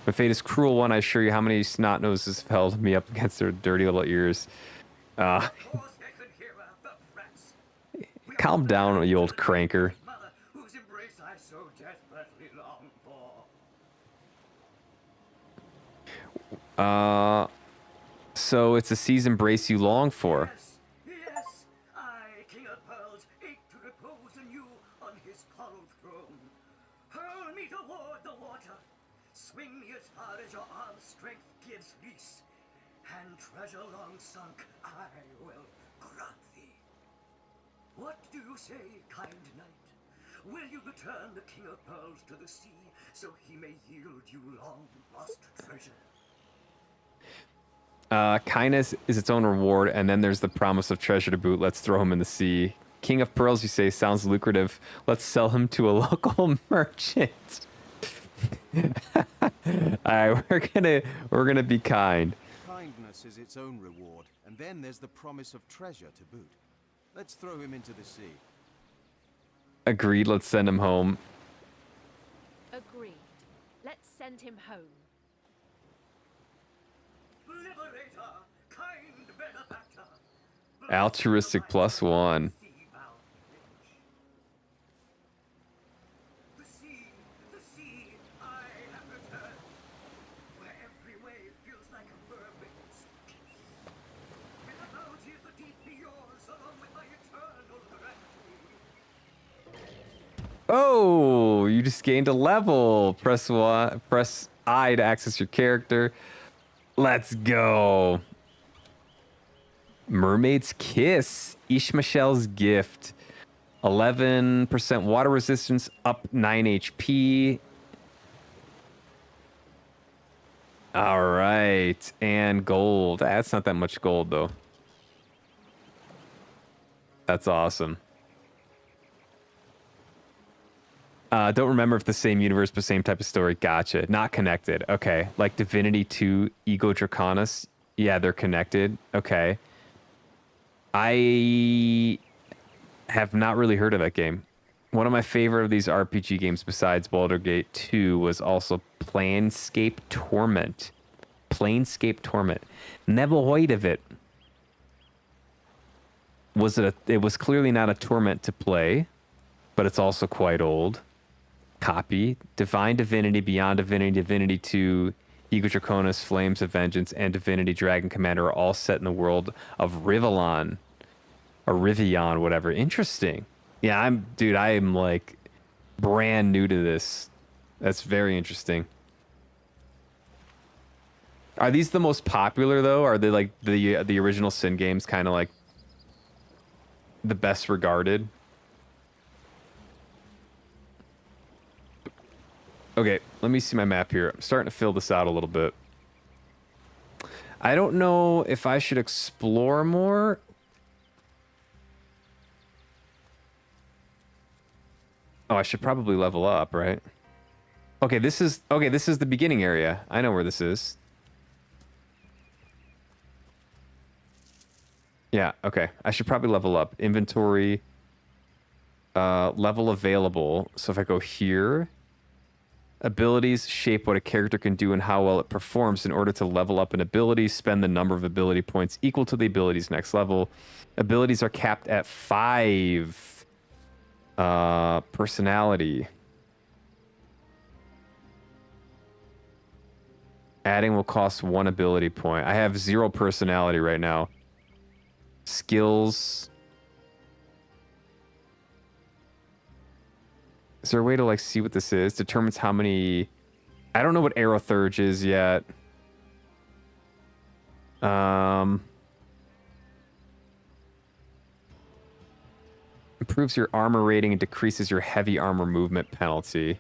My fate is cruel one, I assure you. How many snot noses have held me up against their dirty little ears? Calm down, you old cranker. Whose embrace I so desperately long for. So it's a sea's embrace you long for. Yes, I, King of Pearls, ache to repose anew on his coral throne. Hurl me toward the water, swing me as far as your arm's strength gives release, and treasure long sunk I will grant thee. What do you say, kind knight? Will you return the King of Pearls to the sea, so he may yield you long lost treasure? Kindness is its own reward, and then there's the promise of treasure to boot. Let's throw him in the sea. King of Pearls, you say, sounds lucrative. Let's sell him to a local merchant. Alright, we're gonna be kind. Kindness is its own reward, and then there's the promise of treasure to boot. Let's throw him into the sea. Agreed, let's send him home. Agreed. Let's send him home. Liberator, kind benefactor. Altruistic +1. The sea, I have returned, where every wave feels like a mermaid's kiss. May the bounty of the deep be yours, along with my eternal Oh, you just gained a level. Press I to access your character. Let's go. Mermaid's Kiss. Ishmashel's Gift. 11% water resistance, up 9 HP. All right. And gold. That's not that much gold, though. That's awesome. Don't remember if the same universe, but same type of story. Gotcha. Not connected. Okay. Like Divinity 2, Ego Draconis. Yeah, they're connected. Okay. I have not really heard of that game. One of my favorite of these RPG games besides Baldur's Gate 2 was also Planescape Torment. Planescape Torment. Never heard of it. It was clearly not a torment to play, but it's also quite old. Copy. Divine Divinity, Beyond Divinity, Divinity 2, Ego Draconis, Flames of Vengeance, and Divinity Dragon Commander are all set in the world of Rivellon. Or Rivion, whatever. Interesting. Yeah, I am like brand new to this. That's very interesting. Are these the most popular though? Are they like the original Sin games kind of like the best regarded? Okay, let me see my map here. I'm starting to fill this out a little bit. I don't know if I should explore more. Oh, I should probably level up, right? Okay, this is the beginning area. I know where this is. Yeah, okay. I should probably level up. Inventory, level available. So if I go here, abilities shape what a character can do and how well it performs. In order to level up an ability, spend the number of ability points equal to the ability's next level. Abilities are capped at 5. Personality. Adding will cost 1 ability point. I have 0 personality right now. Skills. Is there a way to like see what this is? Determines how many. I don't know what Aerothurge is yet. Improves your armor rating and decreases your heavy armor movement penalty.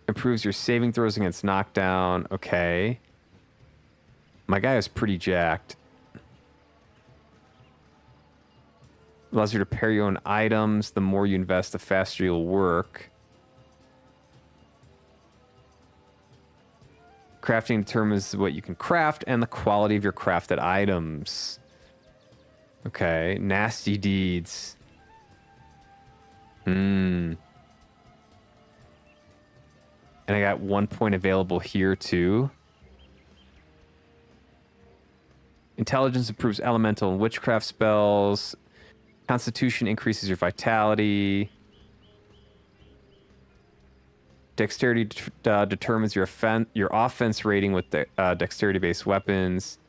Improves your saving throws against knockdown. Okay. My guy is pretty jacked. Allows you to pair your own items. The more you invest, the faster you'll work. Crafting determines what you can craft and the quality of your crafted items. Okay, nasty deeds. And I got 1 point available here too. Intelligence improves elemental and witchcraft spells. Constitution increases your vitality. Dexterity determines your offense rating with the dexterity-based weapons.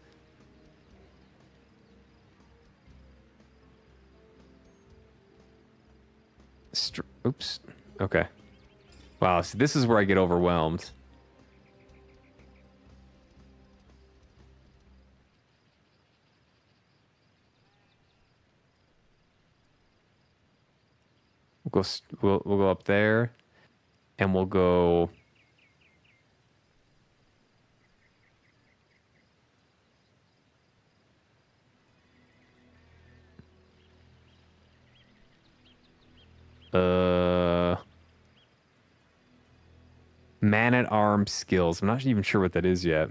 Oops. Okay. Wow, so this is where I get overwhelmed. We'll go up there, and we'll go. Man-at-Arms skills. I'm not even sure what that is yet.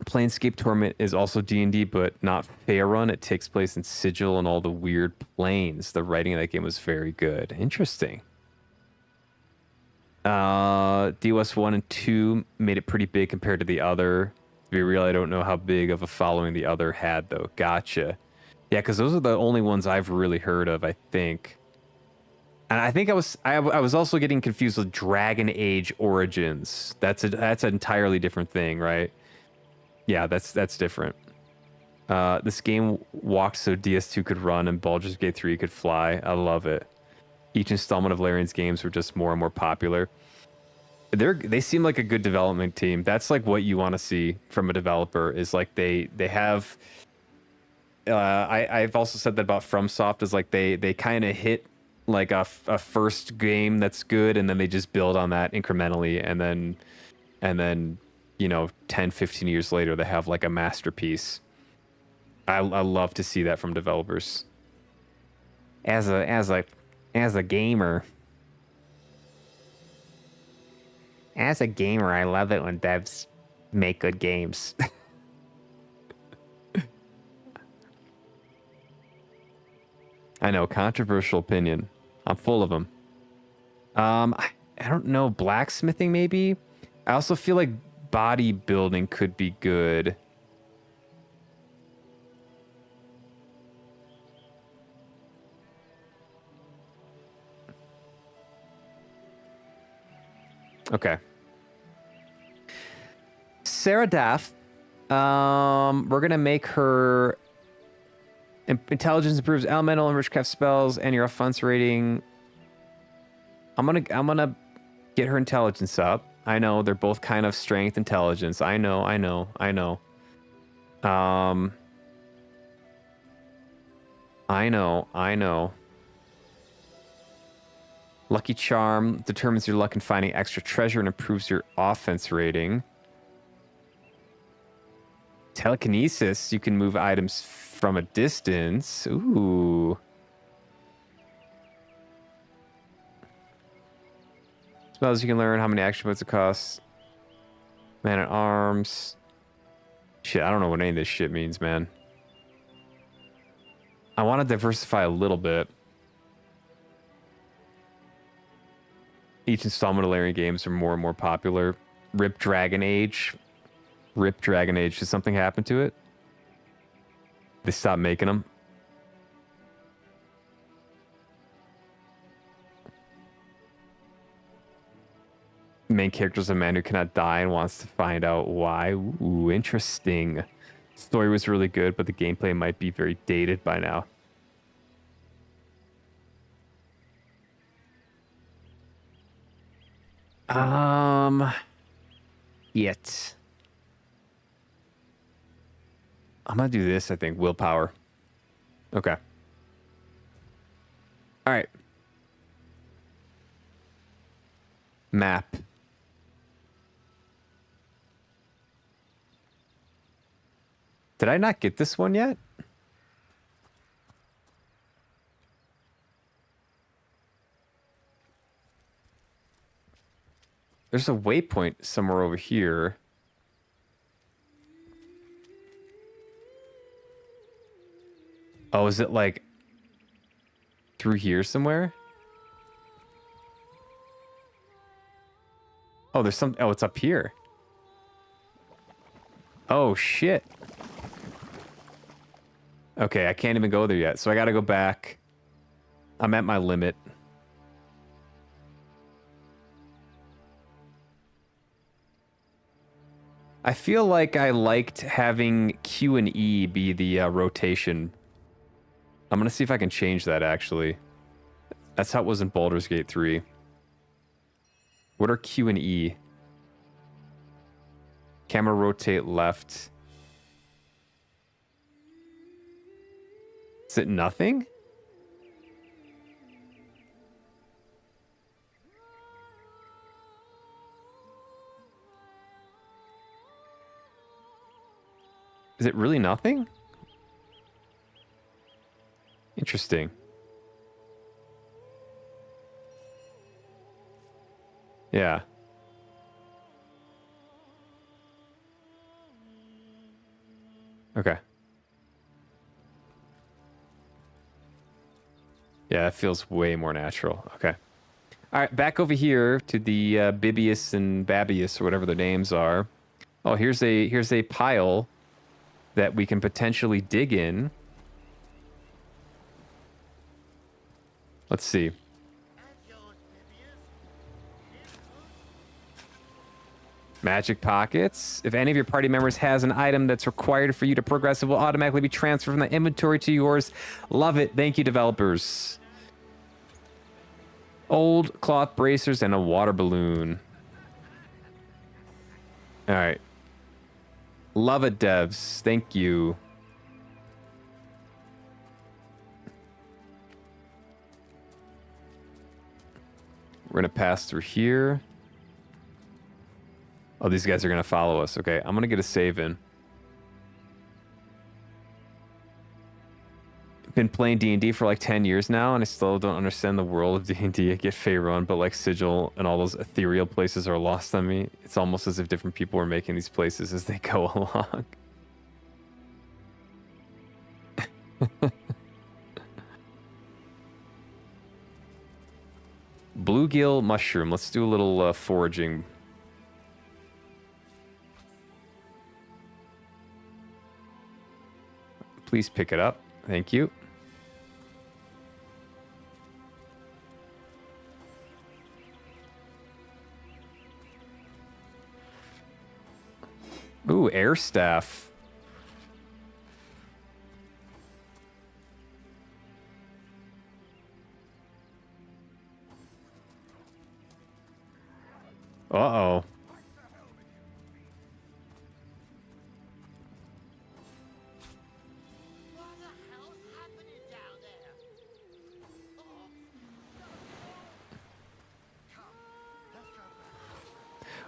Planescape Torment is also D&D, but not Faerun. It takes place in Sigil and all the weird planes. The writing of that game was very good. Interesting. DOS 1 and 2 made it pretty big compared to the other. To be real, I don't know how big of a following the other had, though. Gotcha. Yeah, because those are the only ones I've really heard of, I think. And I think I was also getting confused with Dragon Age Origins. That's an entirely different thing, right? Yeah, that's different. This game walked so DS2 could run and Baldur's Gate 3 could fly. I love it. Each installment of Larian's games were just more and more popular. They seem like a good development team. That's like what you want to see from a developer, is like they have. I've also said that about FromSoft, is like they kind of hit like a first game that's good, and then they just build on that incrementally, and then 10, 15 years later they have like a masterpiece. I love to see that from developers. As a gamer. As a gamer, I love it when devs make good games. I know, controversial opinion. I'm full of them. I don't know, blacksmithing maybe? I also feel like bodybuilding could be good. Okay. Sarah Daff. We're gonna make her intelligence improves elemental and witchcraft spells and your offense rating. I'm gonna get her intelligence up. I know they're both kind of strength intelligence. I know. I know. Lucky Charm determines your luck in finding extra treasure and improves your offense rating. Telekinesis, you can move items from a distance. Ooh. Spells you can learn, how many action points it costs. Man at arms. Shit, I don't know what any of this shit means, man. I want to diversify a little bit. Each installment of Larian games are more and more popular. Rip Dragon Age. Rip Dragon Age. Did something happen to it? They stopped making them. Main character is a man who cannot die and wants to find out why. Ooh, interesting. Story was really good, but the gameplay might be very dated by now. Yet. I'm gonna do this, I think. Willpower. Okay. Alright. Map. Did I not get this one yet? There's a waypoint somewhere over here. Oh, is it like through here somewhere? Oh, there's some. Oh, it's up here. Oh, shit. Okay, I can't even go there yet, so I gotta go back. I'm at my limit. I feel like I liked having Q and E be the rotation. I'm gonna see if I can change that, actually. That's how it was in Baldur's Gate 3. What are Q and E? Camera rotate left. Is it nothing? Is it really nothing? Interesting. Yeah. Okay. Yeah, it feels way more natural. Okay. All right, back over here to the Bibius and Babius, or whatever their names are. Oh, here's a pile that we can potentially dig in. Let's see. Magic pockets. If any of your party members has an item that's required for you to progress, it will automatically be transferred from the inventory to yours. Love it. Thank you, developers. Old cloth bracers and a water balloon. All right. Love it, devs. Thank you. We're going to pass through here. Oh, these guys are going to follow us. Okay, I'm going to get a save in. Been playing D&D for like 10 years now, and I still don't understand the world of D&D. I get Faerun, but like Sigil and all those ethereal places are lost on me. It's almost as if different people are making these places as they go along. Bluegill mushroom. Let's do a little foraging. Please pick it up. Thank you. Ooh, air staff. Uh-oh.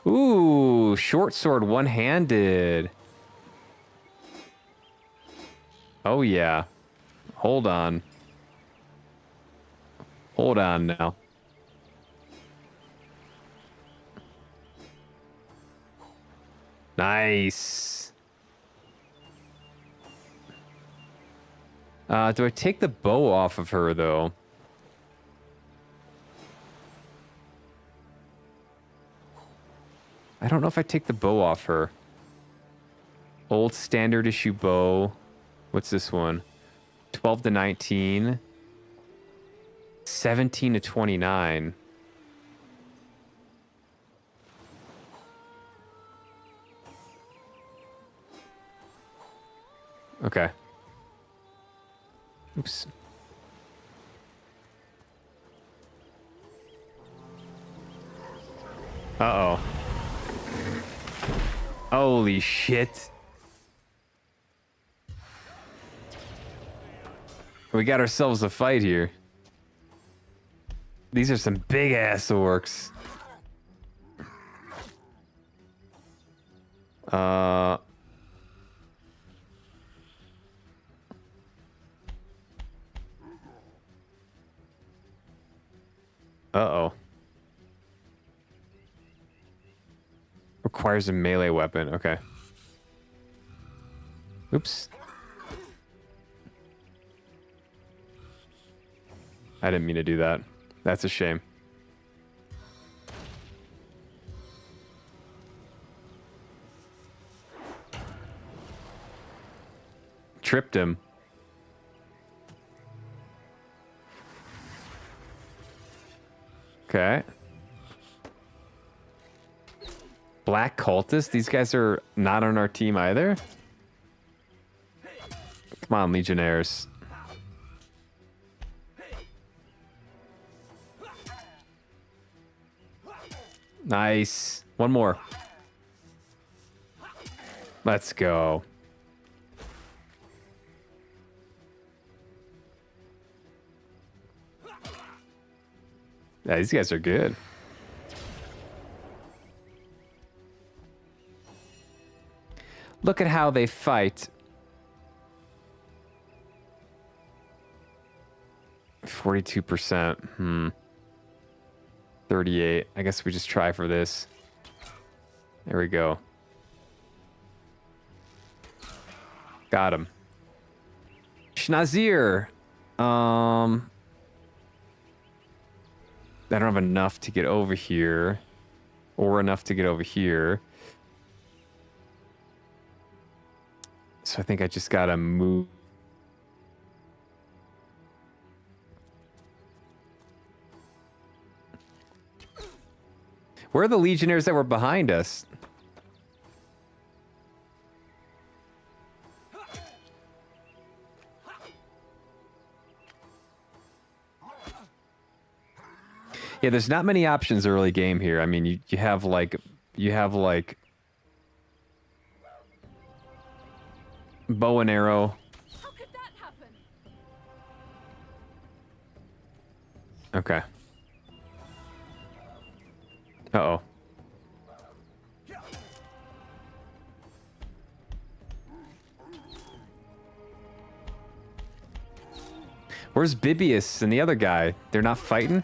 Ooh, short sword one-handed. Oh, yeah. Hold on. Hold on now. Nice. Do I take the bow off of her, though? I don't know if I take the bow off her. Old standard issue bow. What's this one? 12 to 19. 17 to 29. Okay. Oops. Uh-oh. Holy shit. We got ourselves a fight here. These are some big ass orcs. Uh-oh. Requires a melee weapon. Okay. Oops. I didn't mean to do that. That's a shame. Tripped him. Okay. Black cultists? These guys are not on our team either? Come on, Legionnaires. Nice. One more. Let's go. Yeah, these guys are good. Look at how they fight. 42%. 38. I guess we just try for this. There we go. Got him. Schnazir. I don't have enough to get over here. Or enough to get over here. So I think I just gotta move. Where are the Legionnaires that were behind us? Yeah, there's not many options early game here. I mean, you have like bow and arrow. How could that happen? Okay. Uh-oh. Where's Bibius and the other guy? They're not fighting?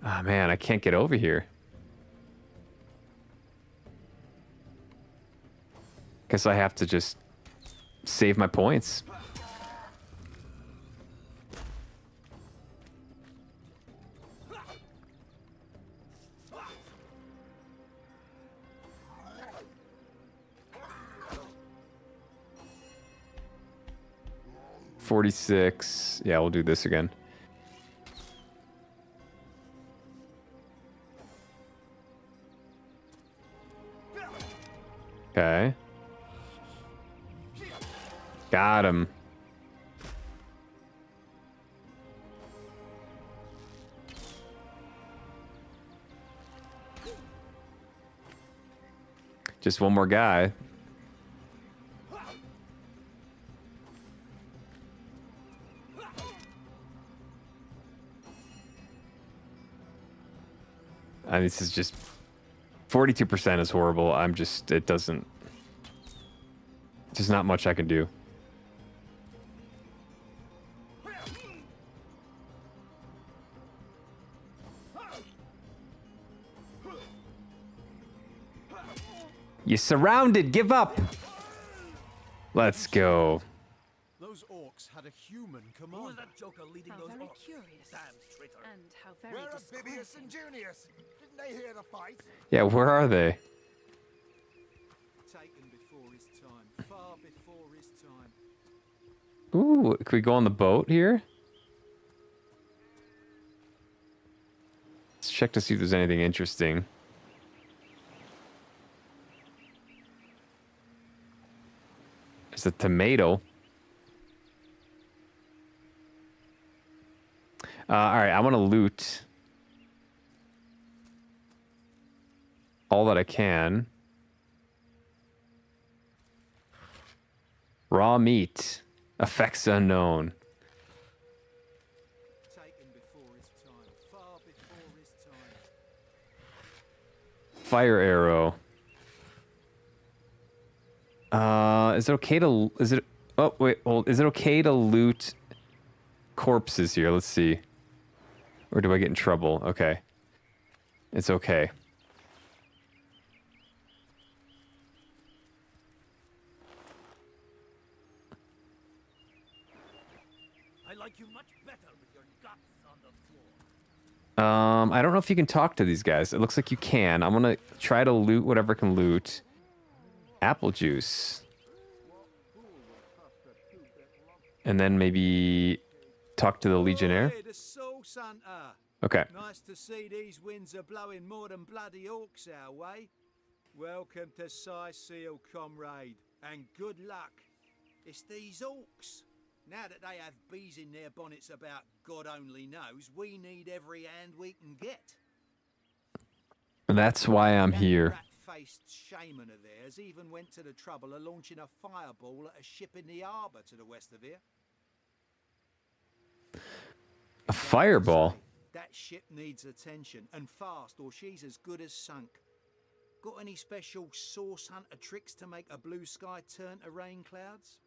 Oh man, I can't get over here. Guess I have to just save my points. $46. Yeah, we'll do this again. Okay. Got him. Just one more guy. And this is just 42% is horrible. I'm just, it doesn't, there's not much I can do. You surrounded, give up. Let's go. Those orcs had a human commander. Who was that joker leading How those very orcs? curious. Damn traitor. And how very Where are disquieting. Bibius and Junius? Didn't they hear the fight? Yeah, where are they? Taken before his time. Far before his time. Ooh, can we go on the boat here? Let's check to see if there's anything interesting. There's a tomato. All right, I want to loot all that I can. Raw meat. Effects unknown. Taken before his time. Far before his time. Fire arrow. Is it okay to, is it, oh, wait, hold, is it okay to loot corpses here? Let's see. Or do I get in trouble? Okay. It's okay. I like you much better with your guts on the floor. I don't know if you can talk to these guys. It looks like you can. I'm gonna try to loot whatever I can loot. Apple juice. And then maybe talk to the Legionnaire. Hey, the Soul Santa. Okay. Nice to see these winds are blowing more than bloody orcs our way. Welcome to Seal, comrade, and good luck. It's these orcs. Now that they have bees in their bonnets about God only knows, we need every hand we can get. That's why I'm That here. rat-faced shaman of theirs even went to the trouble of launching a fireball at a ship in the harbour to the west of here. A fireball? That ship needs attention, and fast, or she's as good as sunk. Got any special source hunter tricks to make a blue sky turn to rain clouds?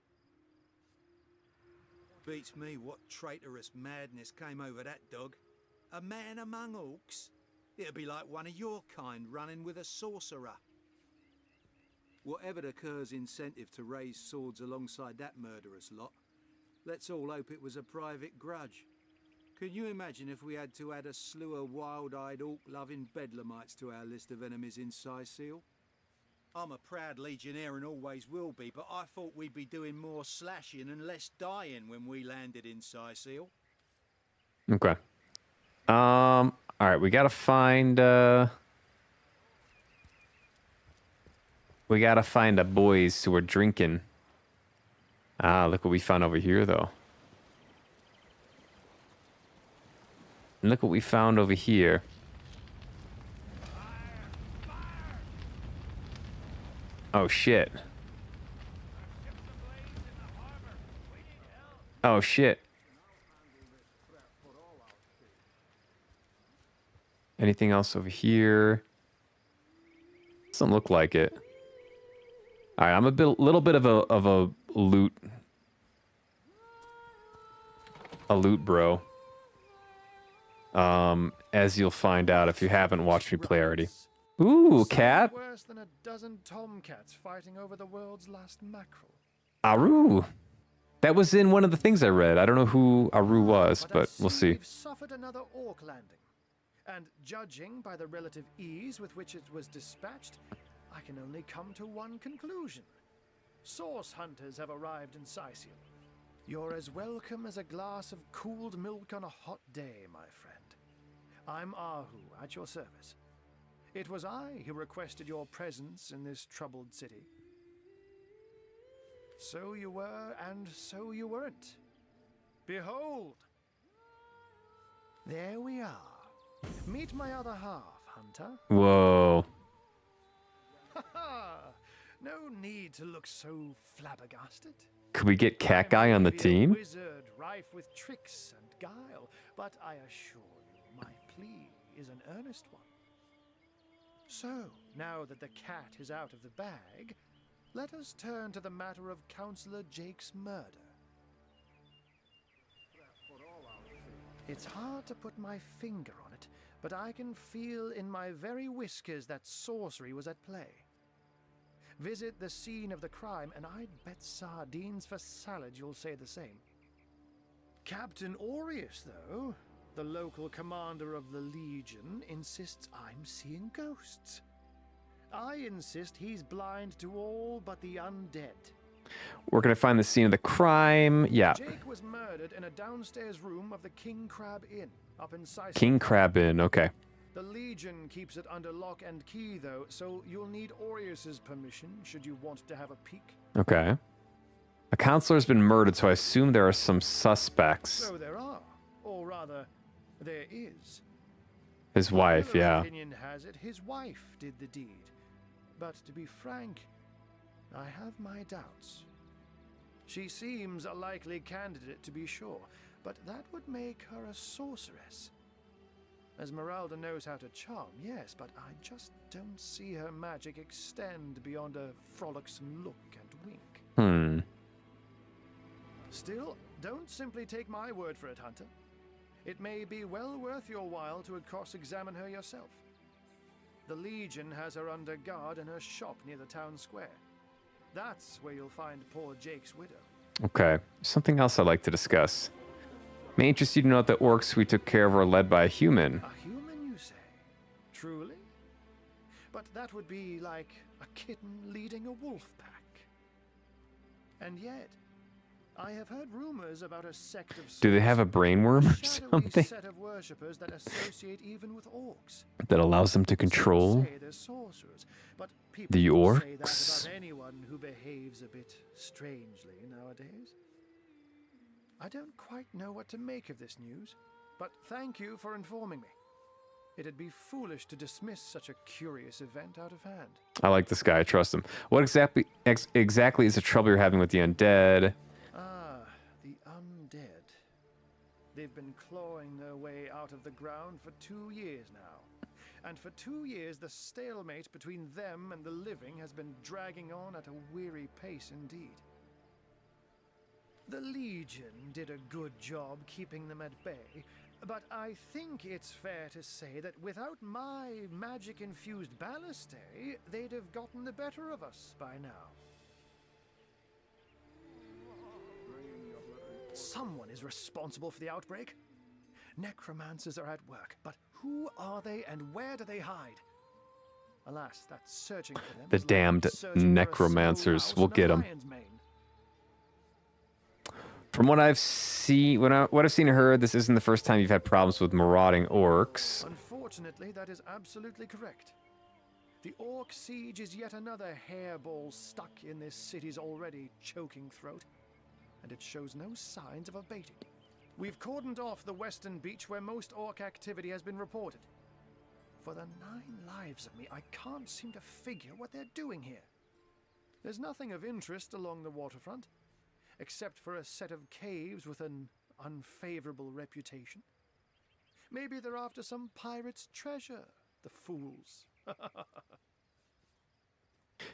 Beats me what traitorous madness came over that dog. A man among orcs? It'd be like one of your kind running with a sorcerer. Whatever the Cur's incentive to raise swords alongside that murderous lot, let's all hope it was a private grudge. Can you imagine if we had to add a slew of wild-eyed, orc-loving bedlamites to our list of enemies in Seal? I'm a proud legionnaire and always will be, but I thought we'd be doing more slashing and less dying when we landed in Seal. Okay. All right, we gotta find the boys who are drinking. Ah, look what we found over here, though. And look what we found over here. Oh, shit. Oh, shit. Anything else over here? Doesn't look like it. All right, I'm little bit of a loot bro. As you'll find out if you haven't watched me play already. Ooh, cat. Worse than a dozen tomcats fighting over the world's last mackerel. Aru. That was in one of the things I read. I don't know who Aru was, but we'll see. We've suffered another orc landing, and judging by the relative ease with which it was dispatched, I can only come to one conclusion. Source hunters have arrived in Seal. You're as welcome as a glass of cooled milk on a hot day, my friend. I'm Ahu, at your service. It was I who requested your presence in this troubled city. So you were, and so you weren't. Behold! There we are. Meet my other half, Hunter. Whoa. Ha-ha! No need to look so flabbergasted. Could we get Cat Guy on the team? Wizard rife with tricks and guile, but I assure you, my plea is an earnest one. So, now that the cat is out of the bag, let us turn to the matter of Councillor Jake's murder. It's hard to put my finger on it, but I can feel in my very whiskers that sorcery was at play. Visit the scene of the crime, and I'd bet sardines for salad you'll say the same. Captain Aureus, though, the local commander of the Legion, insists I'm seeing ghosts. I insist he's blind to all but the undead. We're gonna find the scene of the crime. Yeah. Jake was murdered in a downstairs room of the King Crab Inn, up in Sicily. King Crab Inn, okay. The Legion keeps it under lock and key, though, so you'll need Aureus's permission should you want to have a peek. Okay. A counselor's been murdered, so I assume there are some suspects. So there are, or rather, there is. His wife, Popular yeah. Opinion has it his wife did the deed. But to be frank, I have my doubts. She seems a likely candidate, to be sure, but that would make her a sorceress. Esmeralda knows how to charm, yes, but I just don't see her magic extend beyond a frolicsome look and wink. Still, don't simply take my word for it, Hunter. It may be well worth your while to cross-examine her yourself. The Legion has her under guard in her shop near the town square. That's where you'll find poor Jake's widow. Okay. Something else I'd like to discuss. May interest you to know that the orcs we took care of are led by a human. A human, you say? Truly? But that would be like a kitten leading a wolf pack. And yet, I have heard rumors about a sect of Do they have a brain worm or something set of worshippers that associate even with orcs. that allows them to control Say they're sorcerers, but people the will say that orcs? about anyone who behaves a bit strangely nowadays. I don't quite know what to make of this news, but thank you for informing me. It'd be foolish to dismiss such a curious event out of hand. I like this guy. I trust him. What exactly is the trouble you're having with the undead? Ah, the undead. They've been clawing their way out of the ground for 2 years now. And for 2 years, the stalemate between them and the living has been dragging on at a weary pace indeed. The Legion did a good job keeping them at bay, but I think it's fair to say that without my magic-infused ballistae, they'd have gotten the better of us by now. Someone is responsible for the outbreak. Necromancers are at work, but who are they and where do they hide? Alas, that searching for them The is like damned searching for a necromancers. small We'll mouse get in a them. lion's mane. From what I've seen, what I've seen and heard, this isn't the first time you've had problems with marauding orcs. Unfortunately, that is absolutely correct. The orc siege is yet another hairball stuck in this city's already choking throat, and it shows no signs of abating. We've cordoned off the western beach where most orc activity has been reported. For the 9 lives of me, I can't seem to figure what they're doing here. There's nothing of interest along the waterfront, except for a set of caves with an unfavorable reputation. Maybe they're after some pirate's treasure, the fools.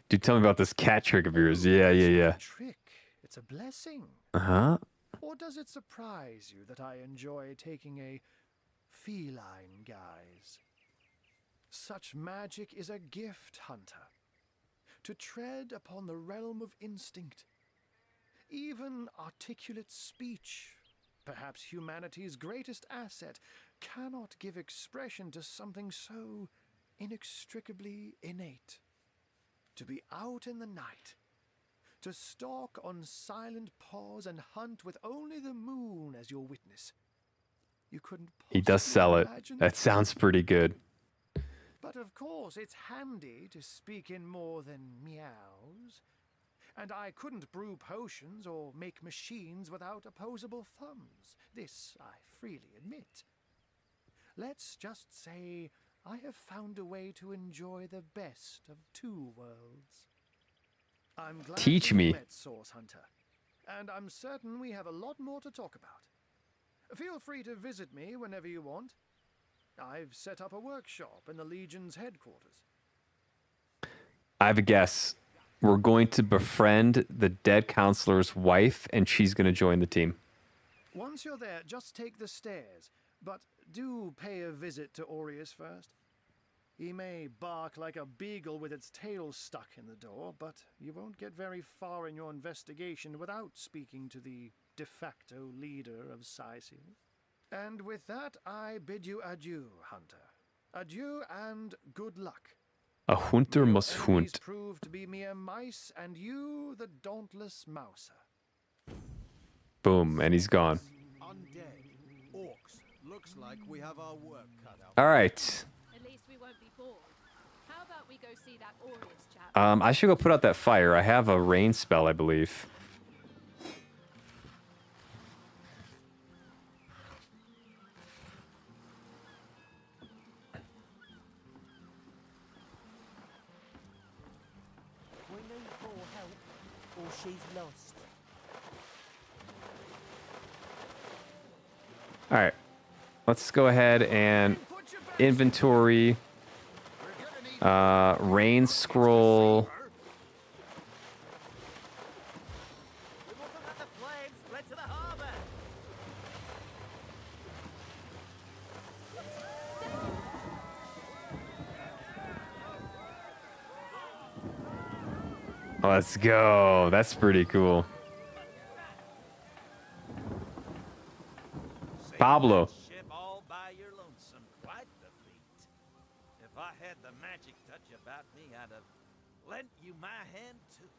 Dude, tell me about this cat trick of yours. Yeah. Trick. It's a blessing. Uh-huh. Or does it surprise you that I enjoy taking a feline guise? Such magic is a gift, Hunter. To tread upon the realm of instinct. Even articulate speech, perhaps humanity's greatest asset, cannot give expression to something so inextricably innate. To be out in the night, to stalk on silent paws and hunt with only the moon as your witness. You couldn't He does sell it. imagine That sounds pretty good. But of course, it's handy to speak in more than meows. And I couldn't brew potions or make machines without opposable thumbs. This I freely admit. Let's just say I have found a way to enjoy the best of 2 worlds. I'm glad Teach we me. met, Source Hunter, and I'm certain we have a lot more to talk about. Feel free to visit me whenever you want. I've set up a workshop in the Legion's headquarters. I have a guess. We're going to befriend the dead counselor's wife, and she's going to join the team. Once you're there, just take the stairs, but do pay a visit to Aureus first. He may bark like a beagle with its tail stuck in the door, but you won't get very far in your investigation without speaking to the de facto leader of Sicil. And with that, I bid you adieu, Hunter. Adieu and good luck. A hunter must Enemies hunt. prove to be mere mice, and you the dauntless mouser. Boom, and he's gone. Undead. Orcs. Looks like we have our work cut out. All right. At least we won't be bored. How about we go see that Aureus chap? I should go put out that fire. I have a rain spell, I believe. We need more help, or she's lost. All right. Let's go ahead and inventory rain scroll. Let's go. That's pretty cool. Pablo. Ship all by your lonesome, quite the feat. If I had the magic touch about me, I'd have lent you my hand too.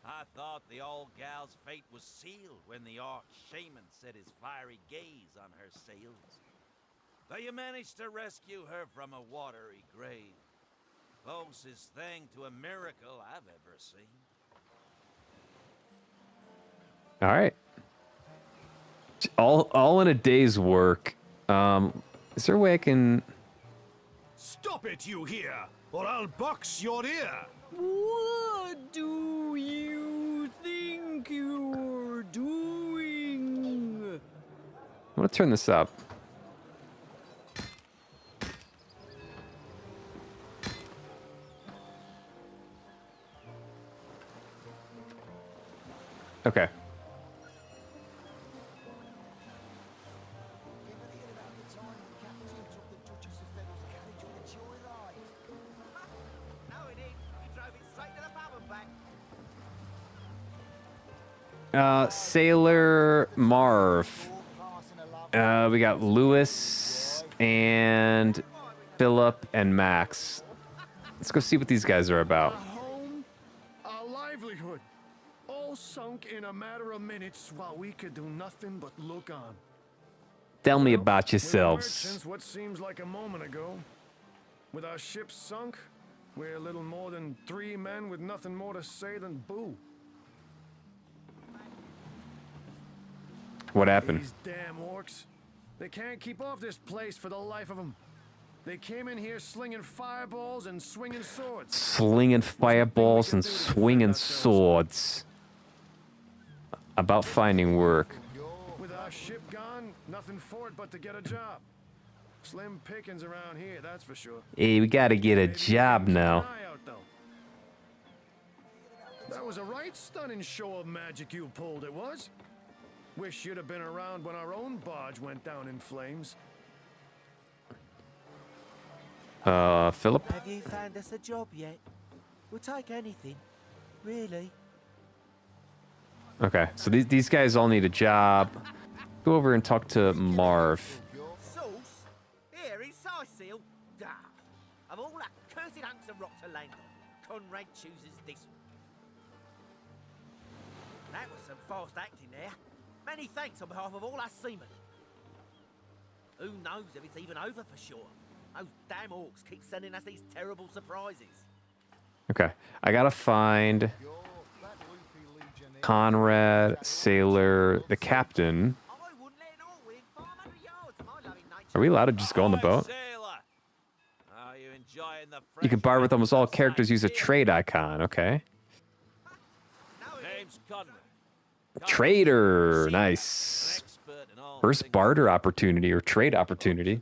I thought the old gal's fate was sealed when the arch shaman set his fiery gaze on her sails. Though you managed to rescue her from a watery grave. Closest thing to a miracle I've ever seen. All right. All in a day's work. Is there a way I can... Stop it, you here, or I'll box your ear. What do you think you're doing? I'm gonna turn this up. Okay. Sailor Marv. We got Lewis and Philip and Max. Let's go see what these guys are about. Our home, our livelihood, all sunk in a matter of minutes while we could do nothing but look on. Tell me about We were yourselves. merchants what seems like a moment ago. With our ship sunk, we're little more than 3 men with nothing more to say than boo. What happened? These damn orcs. They can't keep off this place for the life of them. They came in here slinging fireballs and swinging swords. Slinging fireballs and swinging swords. About finding work. With our ship gone, nothing for it but to get a job. Slim pickings around here, that's for sure. Hey, we gotta get a job now. That was a right stunning show of magic you pulled, it was. Wish you'd have been around when our own barge went down in flames. Philip? Have you found us a job yet? We'll take anything, really. Okay, so these guys all need a job. Go over and talk to Marv. Sauce? Here in Siceal? Ah, of all that cursed hunks of rock to land on, Conrad chooses this one. That was some fast acting there. Many thanks on behalf of all us seamen. Who knows if it's even over for sure? Those damn orcs keep sending us these terrible surprises. Okay, I gotta find Conrad, Sailor, the captain. Are we allowed to just go on the boat? You can bar with almost all characters. Use a trade icon. Okay. Name's Conrad. Trader, nice. First barter opportunity or trade opportunity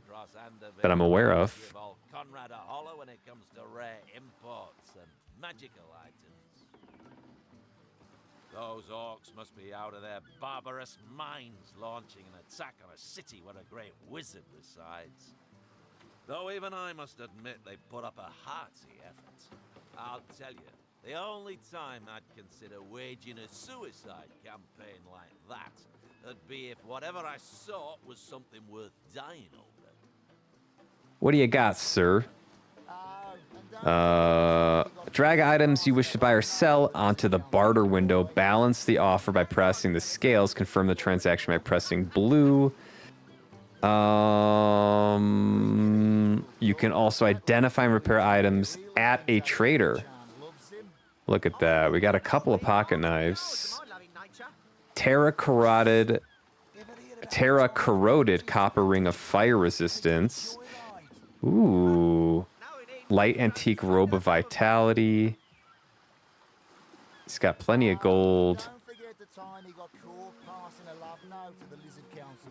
that I'm aware of. Conrad a hollow when it comes to rare imports and magical items. Those orcs must be out of their barbarous minds launching an attack on a city where a great wizard resides. Though even I must admit they put up a hearty effort. I'll tell you, the only time I'd consider waging a suicide campaign like that would be if whatever I sought was something worth dying over. What do you got, sir? Drag items you wish to buy or sell onto the barter window. Balance the offer by pressing the scales. Confirm the transaction by pressing blue. You can also identify and repair items at a trader. Look at that. We got a couple of pocket knives. Terra-corroded copper ring of fire resistance. Ooh. Light antique robe of vitality. It's got plenty of gold.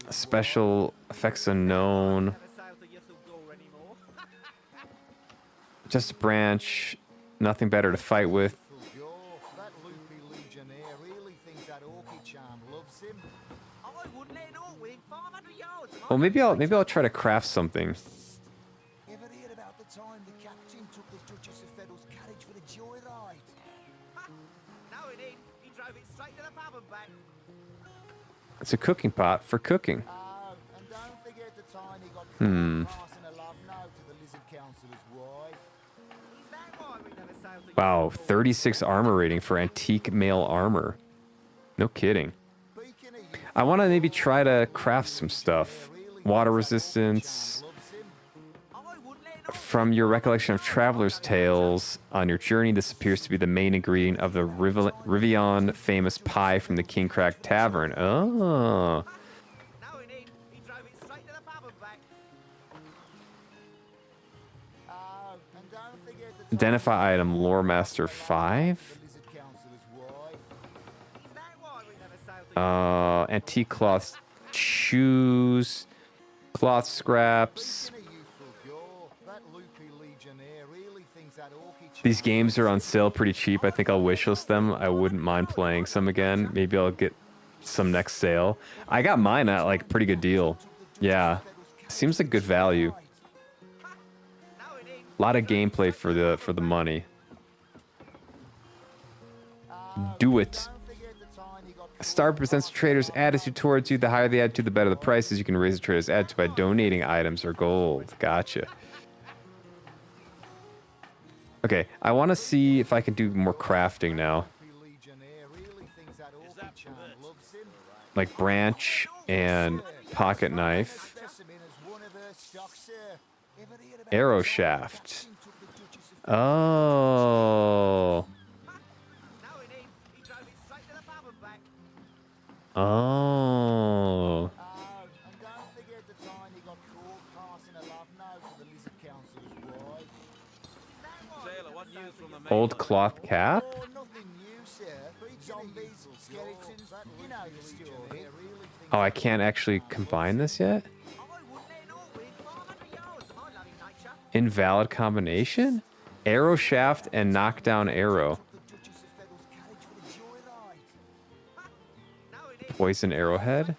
Special effects unknown. Just a branch. Nothing better to fight with. Well, maybe I'll try to craft something. Ever heard about the time the captain took the Duchess of Federal's carriage for the joyride? No, it ain't. He drove it straight to the pub and back. It's a cooking pot for cooking. And don't forget the time he got passing a love note to the Lizard Councillor's wife. Is that why we never sailed together? Wow, 36 armor rating for antique male armor. No kidding. I want to maybe try to craft some stuff. Water resistance. From your recollection of Traveler's Tales, on your journey, this appears to be the main ingredient of the Rivian famous pie from the King Crack Tavern. Oh. Identify item, Lore Master 5. Antique cloth shoes, cloth scraps. These games are on sale pretty cheap. I think I'll wishlist them. I wouldn't mind playing some again. Maybe I'll get some next sale. I got mine at like pretty good deal. Yeah, seems like good value. A lot of gameplay for the money. Do it. Star presents trader's attitude towards you. The higher the attitude, the better the prices. You can raise the trader's attitude by donating items or gold. Gotcha. Okay, I want to see if I can do more crafting now. Like branch and pocket knife. Arrow shaft. Oh. Oh. Old cloth cap? Oh, I can't actually combine this yet? Invalid combination? Arrow shaft and knockdown arrow. Poison arrowhead?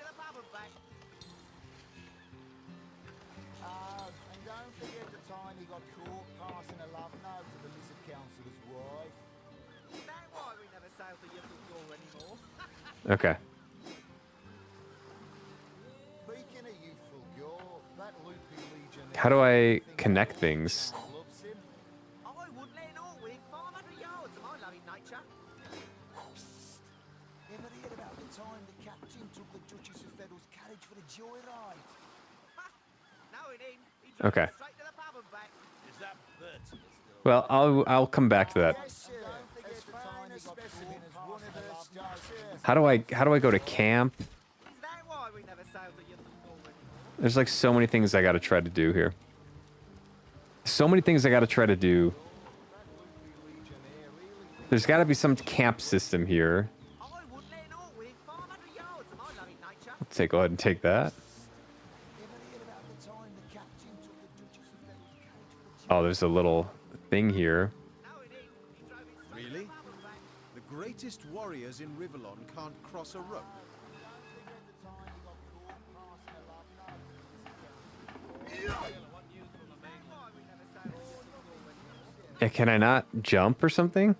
Okay. How do I connect things? Okay. Well, I'll come back to that. How do I go to camp? There's like so many things I gotta try to do here. So many things I gotta try to do. There's gotta be some camp system here. Let's go ahead and take that. Oh, there's a little thing here. Really? The greatest warriors in Rivellon can't cross a rope. Yeah, can I not jump or something?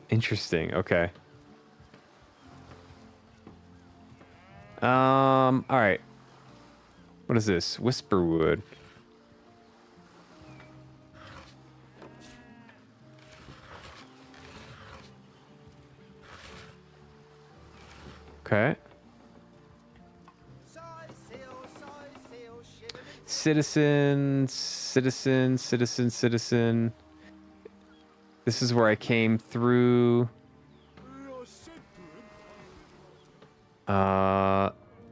Interesting. Okay. All right. What is this? Whisperwood. Okay. Citizen. This is where I came through.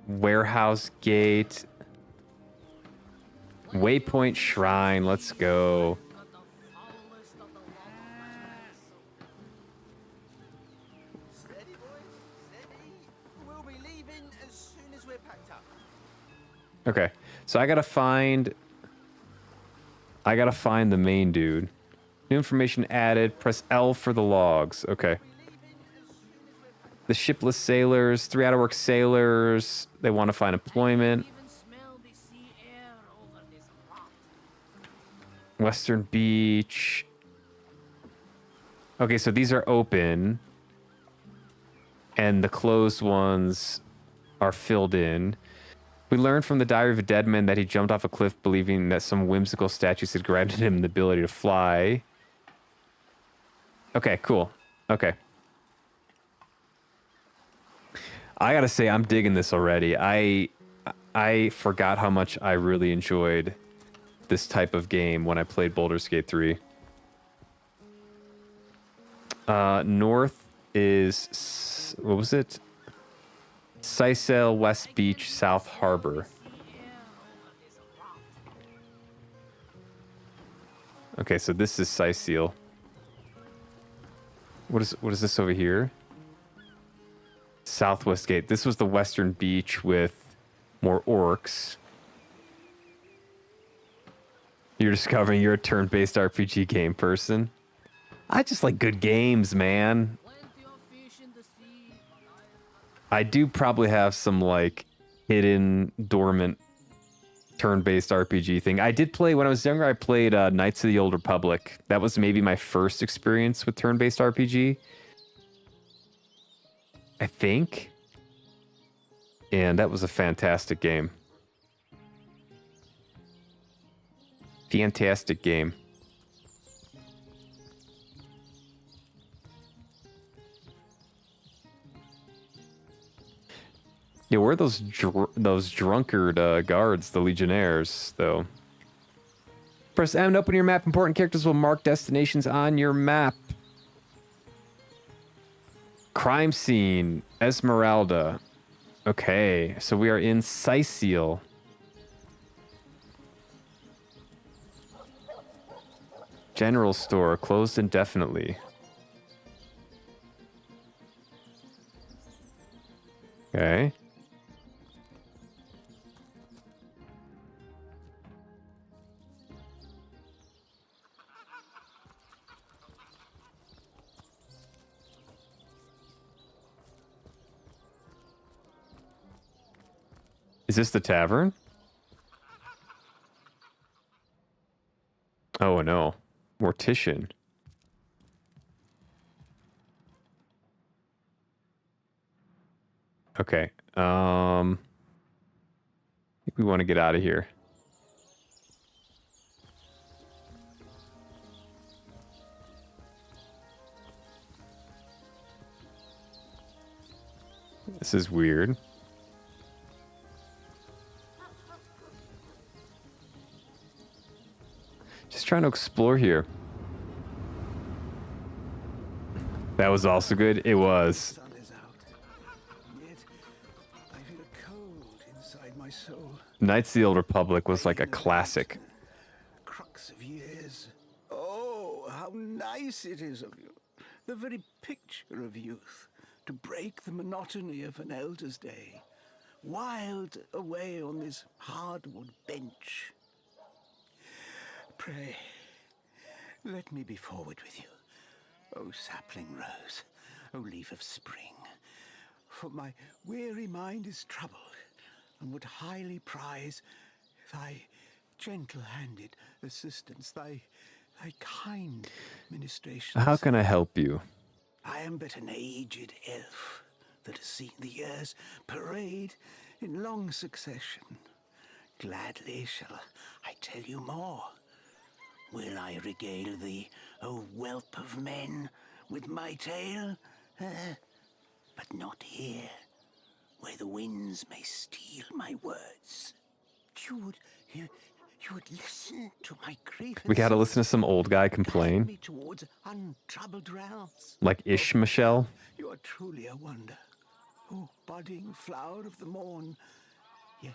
Warehouse gate. Waypoint shrine. Let's go. We'll be leaving as soon as we're packed up. Okay, so I gotta find the main dude. New information added. Press L for the logs. Okay. The shipless sailors, 3 out-of-work sailors. They want to find employment. Western Beach. Okay, so these are open. And the closed ones are filled in. We learned from the Diary of a Dead Man that he jumped off a cliff believing that some whimsical statues had granted him the ability to fly. Okay, cool. Okay. I gotta say, I'm digging this already. I forgot how much I really enjoyed this type of game when I played Baldur's Gate 3. North is... what was it? Sisal, West Beach, South Harbor. Okay, so this is Sisal. What is this over here? Southwest Gate. This was the Western Beach with more orcs. You're discovering you're a turn-based RPG game person. I just like good games, man. I do probably have some like hidden dormant turn-based RPG thing. I did play when I was younger. I played Knights of the Old Republic. That was maybe my first experience with turn-based RPG. I think. And that was a fantastic game. Fantastic game. Yeah, where are those drunkard guards, the Legionnaires, though? Press M to open your map. Important characters will mark destinations on your map. Crime scene, Esmeralda. Okay, so we are in Sicil. General store, closed indefinitely. Okay. Is this the tavern? Oh no. Mortician. Okay. I think we want to get out of here. This is weird. Just trying to explore here. That was also good. It was. Knights of the Old Republic was like a classic. Crux of years. Oh, how nice it is of you. The very picture of youth. To break the monotony of an elder's day. Wild away on this hardwood bench. Pray, let me be forward with you. O sapling rose, O leaf of spring. For my weary mind is troubled, and would highly prize thy gentle-handed assistance, thy kind ministrations. How can I help you? I am but an aged elf that has seen the years parade in long succession. Gladly shall I tell you more. Will I regale thee, O whelp of men, with my tale? But not here, where the winds may steal my words. You would listen to my grievance. We gotta listen to some old guy complain. Me towards untroubled realms. Like Ishmael. You are truly a wonder, O budding flower of the morn. Yet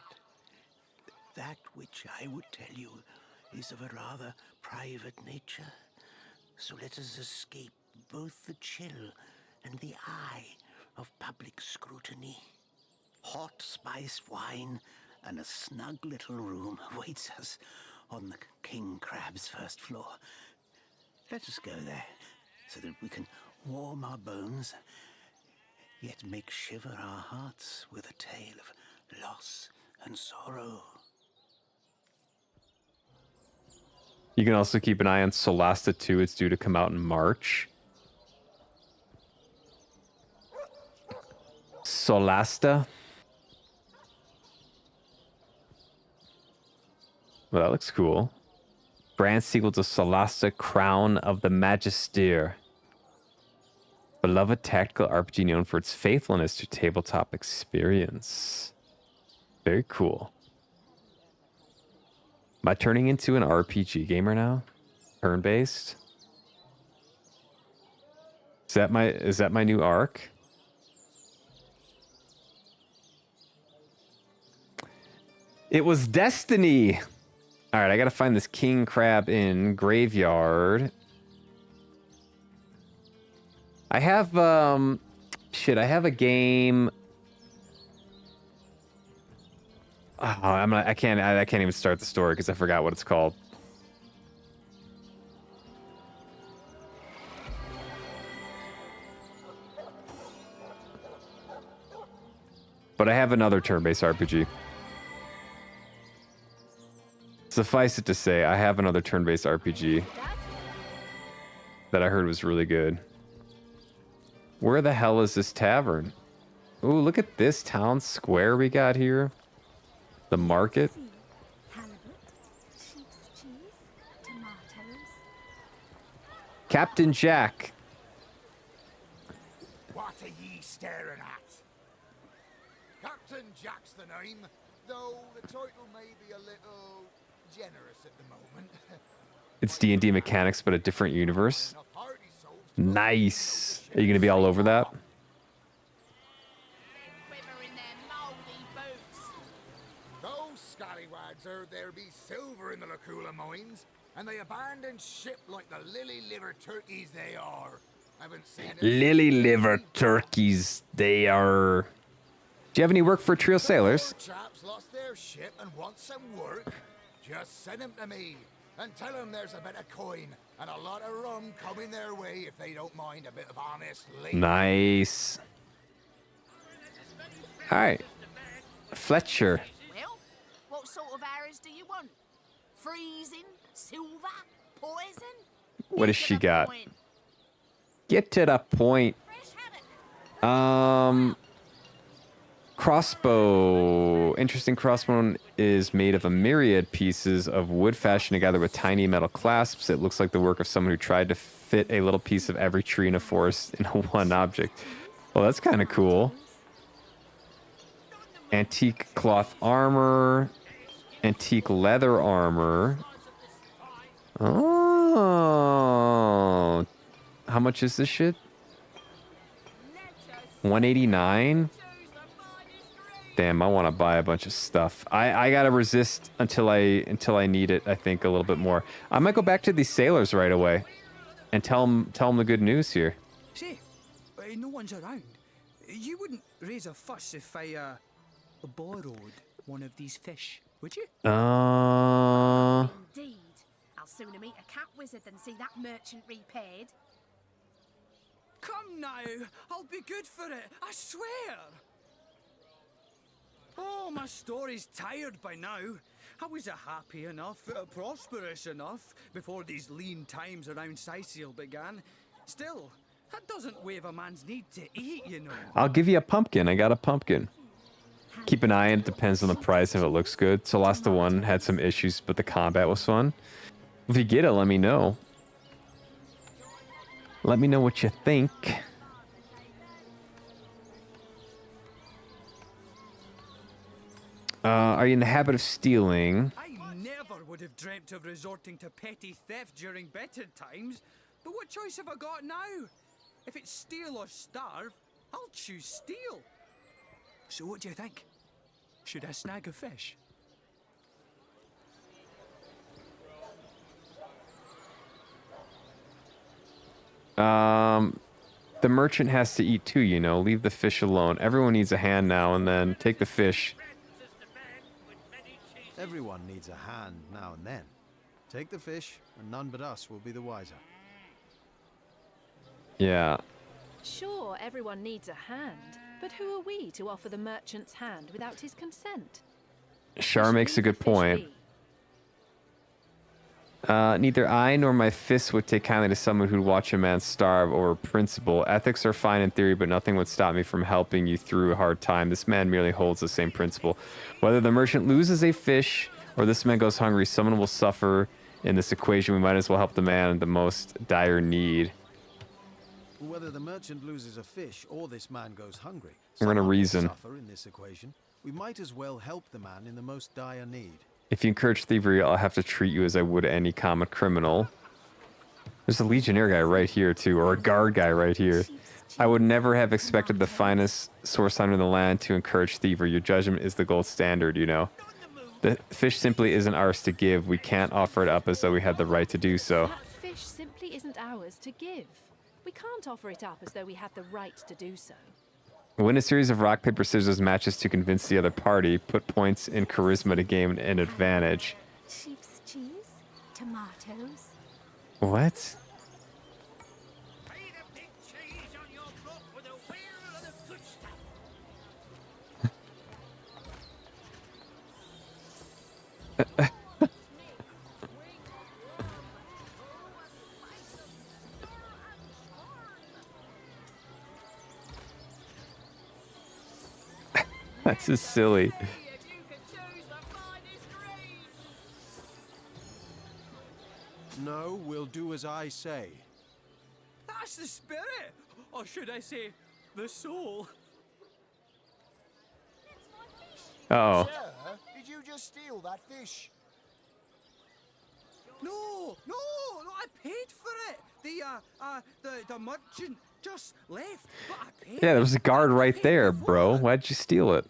that which I would tell you is of a rather private nature. So let us escape both the chill and the eye of public scrutiny. Hot spiced wine and a snug little room awaits us on the King Crab's first floor. Let us go there, so that we can warm our bones, yet make shiver our hearts with a tale of loss and sorrow. You can also keep an eye on Solasta 2. It's due to come out in March. Solasta. Well, that looks cool. Brand sequel to Solasta, Crown of the Magister. Beloved tactical RPG known for its faithfulness to tabletop experience. Very cool. Am I turning into an RPG gamer now? Turn-based? Is that my new arc? It was Destiny. All right, I gotta find this king crab in graveyard. I have I have a game. Oh, I can't even start the story because I forgot what it's called. But I have another turn-based RPG. Suffice it to say, I have another turn-based RPG that I heard was really good. Where the hell is this tavern? Ooh, look at this town square we got here. The market. Captain Jack. What are ye staring at? Captain Jack's the name, though the title may be a little generous at the moment. It's D&D mechanics, but a different universe. Nice. Are you going to be all over that? Those scallywags heard there be silver in the Lacula mines, and they abandoned ship like the lily-liver turkeys they are. Haven't seen it. Lily liver turkeys, they are. Do you have any work for trio sailors? Chaps lost their ship and want some work. Just send them to me and tell them there's a bit of coin and a lot of rum coming their way if they don't mind a bit of honest labor. Nice. All right, Fletcher. Well, what sort of arrows do you want? Freezing? Silver? Poison? What does she got? Get to the point. Crossbow. Interesting crossbow is made of a myriad pieces of wood fashioned together with tiny metal clasps. It looks like the work of someone who tried to fit a little piece of every tree in a forest in one object. Well, that's kind of cool. Antique cloth armor. Antique leather armor. Oh. How much is this shit? 189? Damn, I want to buy a bunch of stuff. I gotta resist until I need it, I think, a little bit more. I might go back to these sailors right away and tell them the good news here. Say, no one's around. You wouldn't raise a fuss if I borrowed one of these fish, would you? Indeed. I'll sooner meet a cat wizard than see that merchant repaid. Come now, I'll be good for it, I swear. Oh, my story's tired by now. I was happy enough, prosperous enough, before these lean times around Sicil began. Still, that doesn't waive a man's need to eat, you know. I'll give you a pumpkin. I got a pumpkin. Keep an eye on it. Depends on the price if it looks good. Solasta 1 had some issues, but the combat was fun. If you get it, let me know. Let me know what you think. Are you in the habit of stealing? I never would have dreamt of resorting to petty theft during better times. But what choice have I got now? If it's steal or starve, I'll choose steal. So what do you think? Should I snag a fish? The merchant has to eat too, you know. Leave the fish alone. Everyone needs a hand now and then. Take the fish. Everyone needs a hand now and then. Take the fish, and none but us will be the wiser. Yeah. Sure, everyone needs a hand, but who are we to offer the merchant's hand without his consent? Shar makes a good point. Neither I nor my fists would take kindly to someone who'd watch a man starve over principle. Ethics are fine in theory, but nothing would stop me from helping you through a hard time. This man merely holds the same principle. Whether the merchant loses a fish or this man goes hungry, someone will suffer in this equation. We might as well help the man in the most dire need. Whether the merchant loses a fish or this man goes hungry, We're gonna someone will reason. suffer in this equation. We might as well help the man in the most dire need. If you encourage thievery, I'll have to treat you as I would any common criminal. There's a legionnaire guy right here, too, or a guard guy right here. I would never have expected the finest source hunter in the land to encourage thievery. Your judgment is the gold standard, you know. The fish simply isn't ours to give. We can't offer it up as though we had the right to do so. That fish simply isn't ours to give. We can't offer it up as though we had the right to do so. Win a series of rock, paper, scissors matches to convince the other party. Put points in charisma to gain an advantage. Sheep's cheese? Tomatoes? What? That's just silly. No, we'll do as I say. That's the spirit! Or should I say, the soul? Uh-oh. Sir, did you just steal that fish? No, I paid for it. The merchant just left, but I paid. Yeah, there was a guard right there, bro. Why'd you steal it?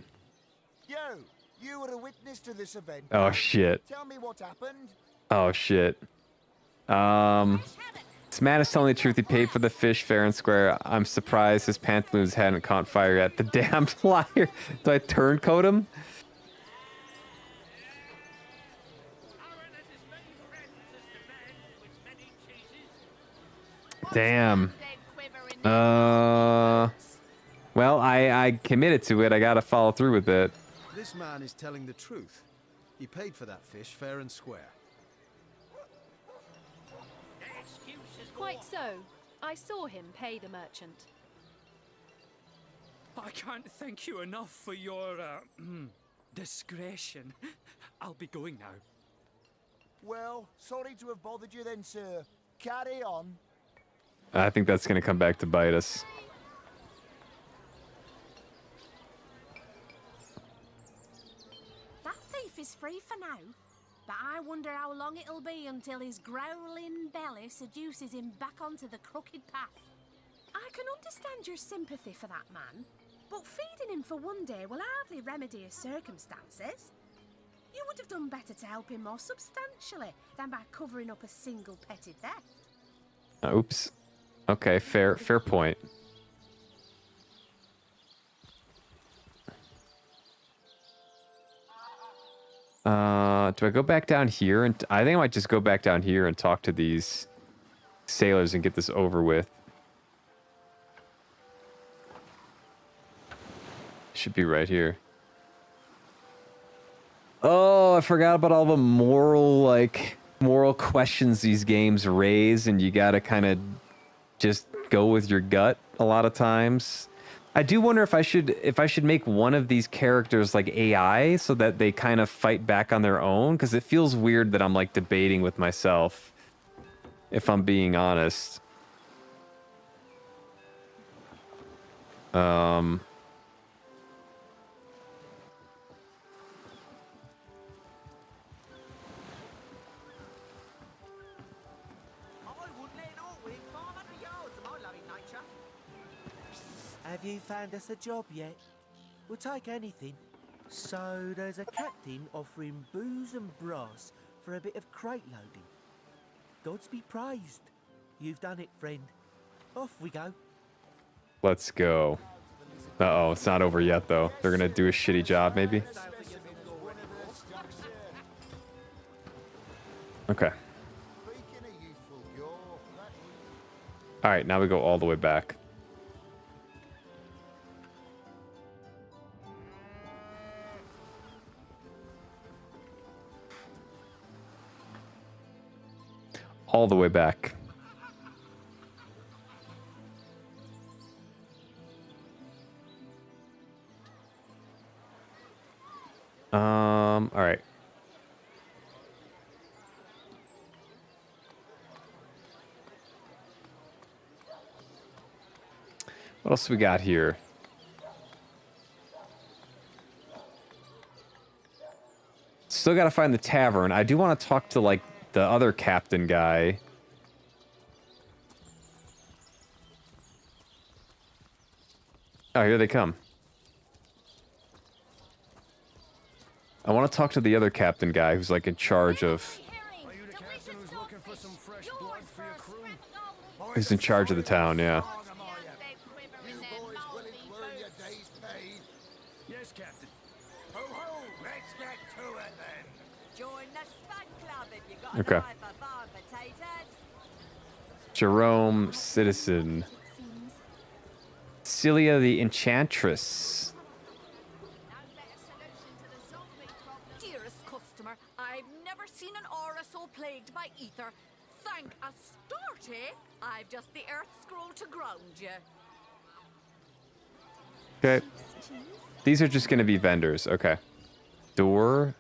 You were a witness to this event. Oh, shit. Tell me what happened. Oh, shit. This man is telling the truth. He paid for the fish fair and square. I'm surprised his pantaloons hadn't caught fire yet. The damned liar. Do I turncoat him? Damn. Well, I committed to it. I gotta follow through with it. This man is telling the truth. He paid for that fish fair and square. Quite so. I saw him pay the merchant. I can't thank you enough for your discretion. I'll be going now. Well, sorry to have bothered you then, sir. Carry on. I think that's gonna come back to bite us. That thief is free for now, but I wonder how long it'll be until his growling belly seduces him back onto the crooked path. I can understand your sympathy for that man, but feeding him for one day will hardly remedy his circumstances. You would have done better to help him more substantially than by covering up a single petty theft. Oops. Okay, fair point. Do I go back down here? And I think I might just go back down here and talk to these sailors and get this over with. Should be right here. Oh, I forgot about all the moral questions these games raise, and you gotta kind of just go with your gut a lot of times. I do wonder if I should make one of these characters like AI so that they kind of fight back on their own, because it feels weird that I'm like debating with myself, if I'm being honest. Have you found us a job yet? We'll take anything. So there's a captain offering booze and brass for a bit of crate loading. Gods be praised. You've done it, friend. Off we go. Let's go. Uh-oh, it's not over yet, though. They're gonna do a shitty job, maybe? Okay. Alright, now we go all the way back. All the way back. All right. What else we got here? Still got to find the tavern. I do want to talk to, like, the other captain guy. Oh, here they come. I want to talk to the other captain guy who's like in charge of... Who's in charge of the town, yeah. Yes, Captain. Ho ho! Let's get to it then. Join the Spud Club if you got Okay. an eye for bar potatoes. Jerome Citizen. Celia the Enchantress. Dearest customer, I've never seen an aura so plagued by ether. Thank Astarte, I've just the earth scroll to ground you. Okay. These are just going to be vendors. Okay. Door.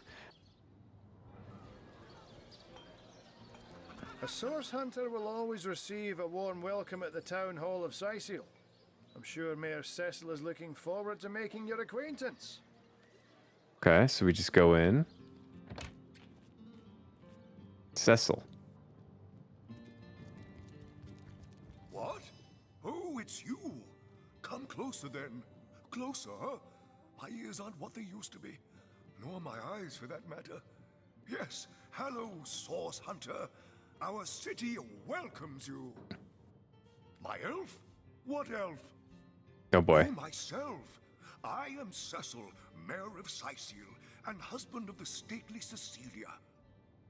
A source hunter will always receive a warm welcome at the town hall of Sisal. I'm sure Mayor Cecil is looking forward to making your acquaintance. Okay, so we just go in. Cecil. What? Oh, it's you. Come closer then. Closer, huh? My ears aren't what they used to be. Nor my eyes, for that matter. Yes, hello, Source Hunter. Our city welcomes you. My elf? What elf? Oh boy. Oh, myself. I am Cecil, Mayor of Sisal, and husband of the stately Cecilia.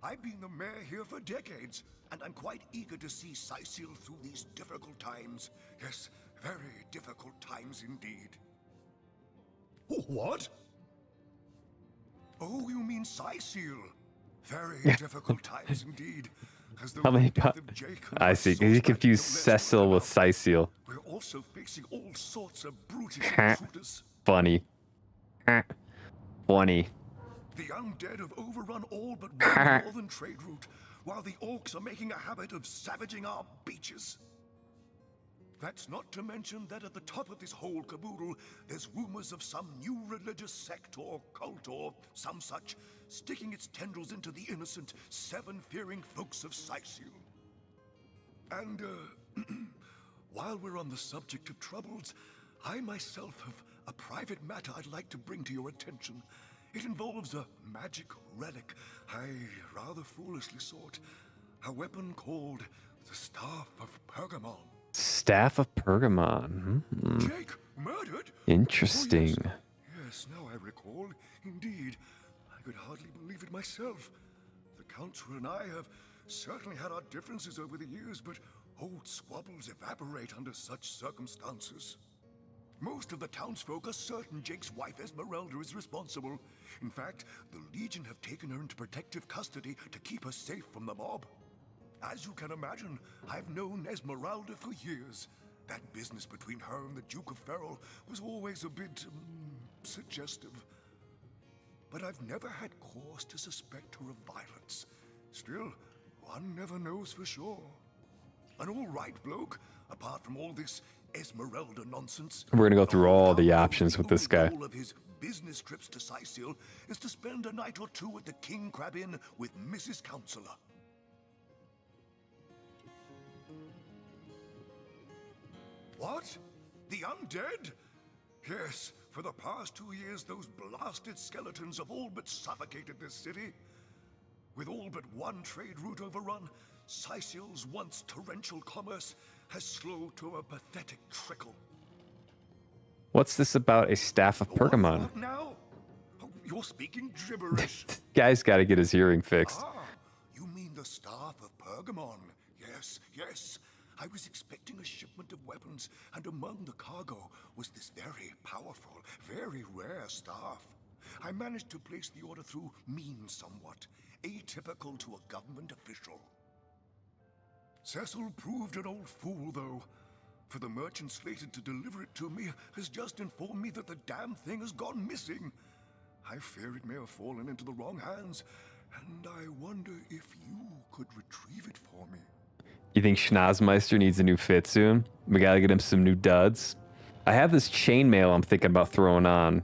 I've been the mayor here for decades, and I'm quite eager to see Sisal through these difficult times. Yes, very difficult times indeed. What? Oh, you mean Sisal? Very difficult times indeed. As the How many? death of Jake and I my see. soul You back confuse to Cecil with Sisal. We're also facing all sorts of brutish intruders. Funny. Funny. The undead have overrun all but one northern trade route, while the orcs are making a habit of savaging our beaches. That's not to mention that at the top of this whole caboodle, there's rumors of some new religious sect or cult or some such sticking its tendrils into the innocent, seven-fearing folks of Sisal. And, while we're on the subject of troubles, I myself have a private matter I'd like to bring to your attention. It involves a magic relic I rather foolishly sought. A weapon called the Staff of Pergamon. Staff of Pergamon. Jake, murdered? Interesting. Oh, yes, now I recall. Indeed. I could hardly believe it myself. The Council and I have certainly had our differences over the years, but old squabbles evaporate under such circumstances. Most of the townsfolk are certain Jake's wife Esmeralda is responsible. In fact, the Legion have taken her into protective custody to keep her safe from the mob. As you can imagine, I've known Esmeralda for years. That business between her and the Duke of Ferrol was always a bit suggestive. But I've never had cause to suspect her of violence. Still, one never knows for sure. An all right bloke, apart from all this Esmeralda nonsense. We're gonna go through all the options with this guy. All of his business trips to Sisal is to spend a night or two at the King Crab Inn with Mrs. Counselor. What? The undead? Yes, for the past 2 years, those blasted skeletons have all but suffocated this city. With all but one trade route overrun, Sisal's once torrential commerce has slowed to a pathetic trickle. What's this about a Staff of Pergamon? What now? Oh, you're speaking gibberish. Guy's got to get his hearing fixed. Ah, you mean the Staff of Pergamon? Yes, yes. I was expecting a shipment of weapons, and among the cargo was this very powerful, very rare staff. I managed to place the order through means somewhat, atypical to a government official. Cecil proved an old fool, though, for the merchant slated to deliver it to me has just informed me that the damn thing has gone missing. I fear it may have fallen into the wrong hands, and I wonder if you could retrieve it for me. You think Schnozmeister needs a new fit soon? We gotta get him some new duds. I have this chainmail I'm thinking about throwing on,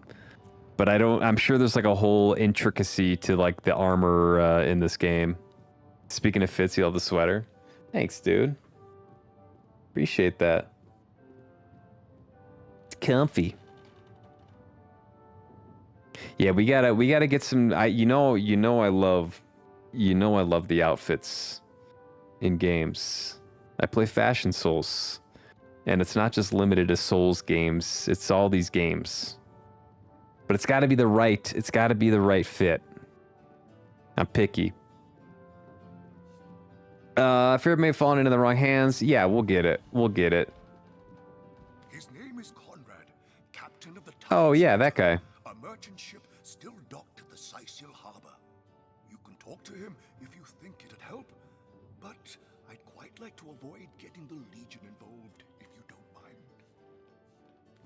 but I'm sure there's like a whole intricacy to like the armor in this game. Speaking of fits, you have the sweater. Thanks, dude. Appreciate that. It's comfy. Yeah, we gotta get some. I love the outfits in games. I play Fashion Souls, and it's not just limited to Souls games. It's all these games, but it's got to be the right. It's got to be the right fit. I'm picky. Fear it may have fallen into the wrong hands. Yeah, we'll get it. We'll get it. His name is Conrad, captain of the Oh yeah, that guy. a merchant ship still docked at the Sisal harbor. You can talk to him if you think it'd help, but I'd quite like to avoid getting the Legion involved, if you don't mind.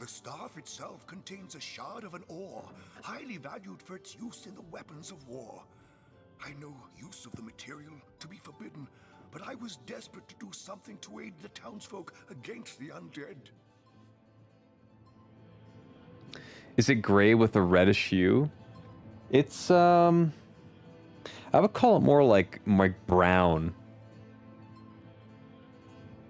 The staff itself contains a shard of an ore, highly valued for its use in the weapons of war. I know use of the material to be forbidden, but I was desperate to do something to aid the townsfolk against the undead. Is it gray with a reddish hue? It's I would call it more like brown.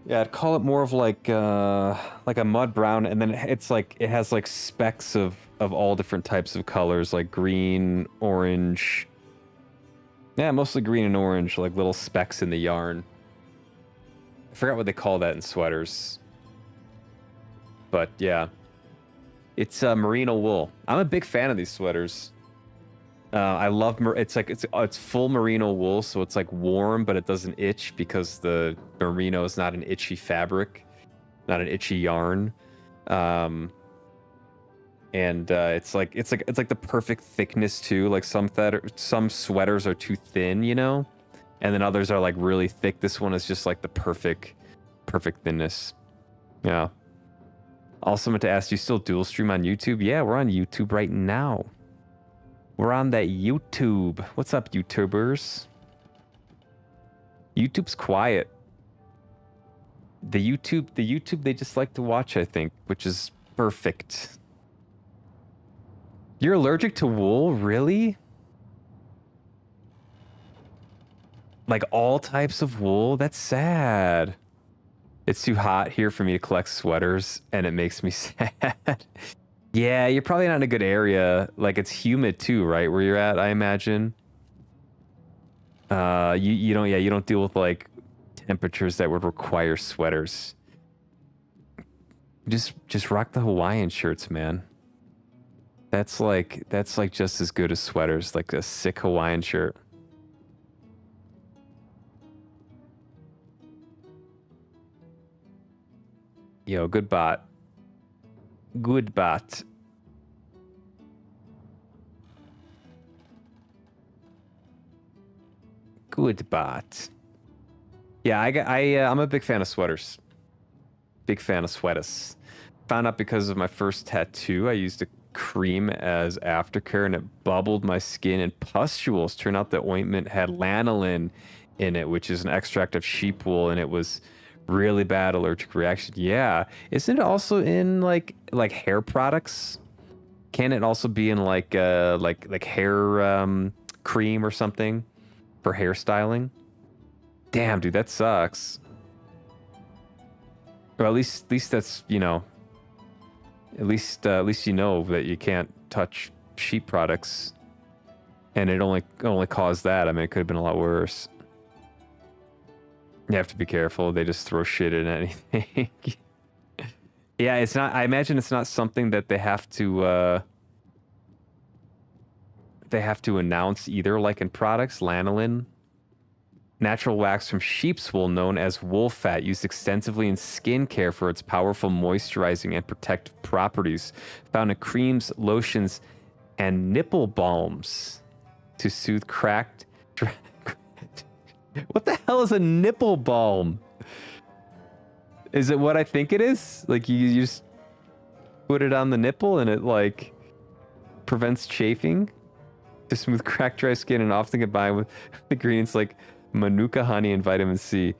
Yeah, I'd call it more of like a mud brown, and then it's like it has like specks of all different types of colors, like green, orange. Yeah, mostly green and orange, like little specks in the yarn. I forgot what they call that in sweaters. But yeah, it's merino wool. I'm a big fan of these sweaters. I love it's full merino wool, so it's like warm, but it doesn't itch because the merino is not an itchy fabric, not an itchy yarn. It's like the perfect thickness too. Like some sweaters are too thin, you know, and then others are like really thick. This one is just like the perfect thinness. Yeah. Also meant to ask, do you still dual stream on YouTube? Yeah, we're on YouTube right now. We're on that YouTube. What's up, YouTubers? YouTube's quiet. The YouTube they just like to watch, I think, which is perfect. You're allergic to wool? Really? Like all types of wool? That's sad. It's too hot here for me to collect sweaters, and it makes me sad. Yeah, you're probably not in a good area. Like, it's humid too, right, where you're at, I imagine. You don't deal with like temperatures that would require sweaters. Just rock the Hawaiian shirts, man. That's like just as good as sweaters, like a sick Hawaiian shirt. Yo, good bot. Good bot. Good bot. Yeah, I'm a big fan of sweaters. Big fan of sweaters. Found out because of my first tattoo, I used a cream as aftercare and it bubbled my skin and pustules. Turned out the ointment had lanolin in it, which is an extract of sheep wool, and it was really bad allergic reaction. Yeah. Isn't it also in like hair products? Can it also be in like hair cream or something for hairstyling? Damn, dude, that sucks. Or at least that's, you know, at least you know that you can't touch sheep products, and it only caused that. I mean, it could have been a lot worse. You have to be careful. They just throw shit in anything. Yeah, it's not. I imagine it's not something that they have to announce either. Like in products, lanolin, natural wax from sheep's wool, known as wool fat, used extensively in skincare for its powerful moisturizing and protective properties. Found in creams, lotions, and nipple balms to soothe cracked. What the hell is a nipple balm? Is it what I think it is? Like you just put it on the nipple and it like prevents chafing to smooth cracked dry skin, and often combined with ingredients like manuka honey and vitamin C.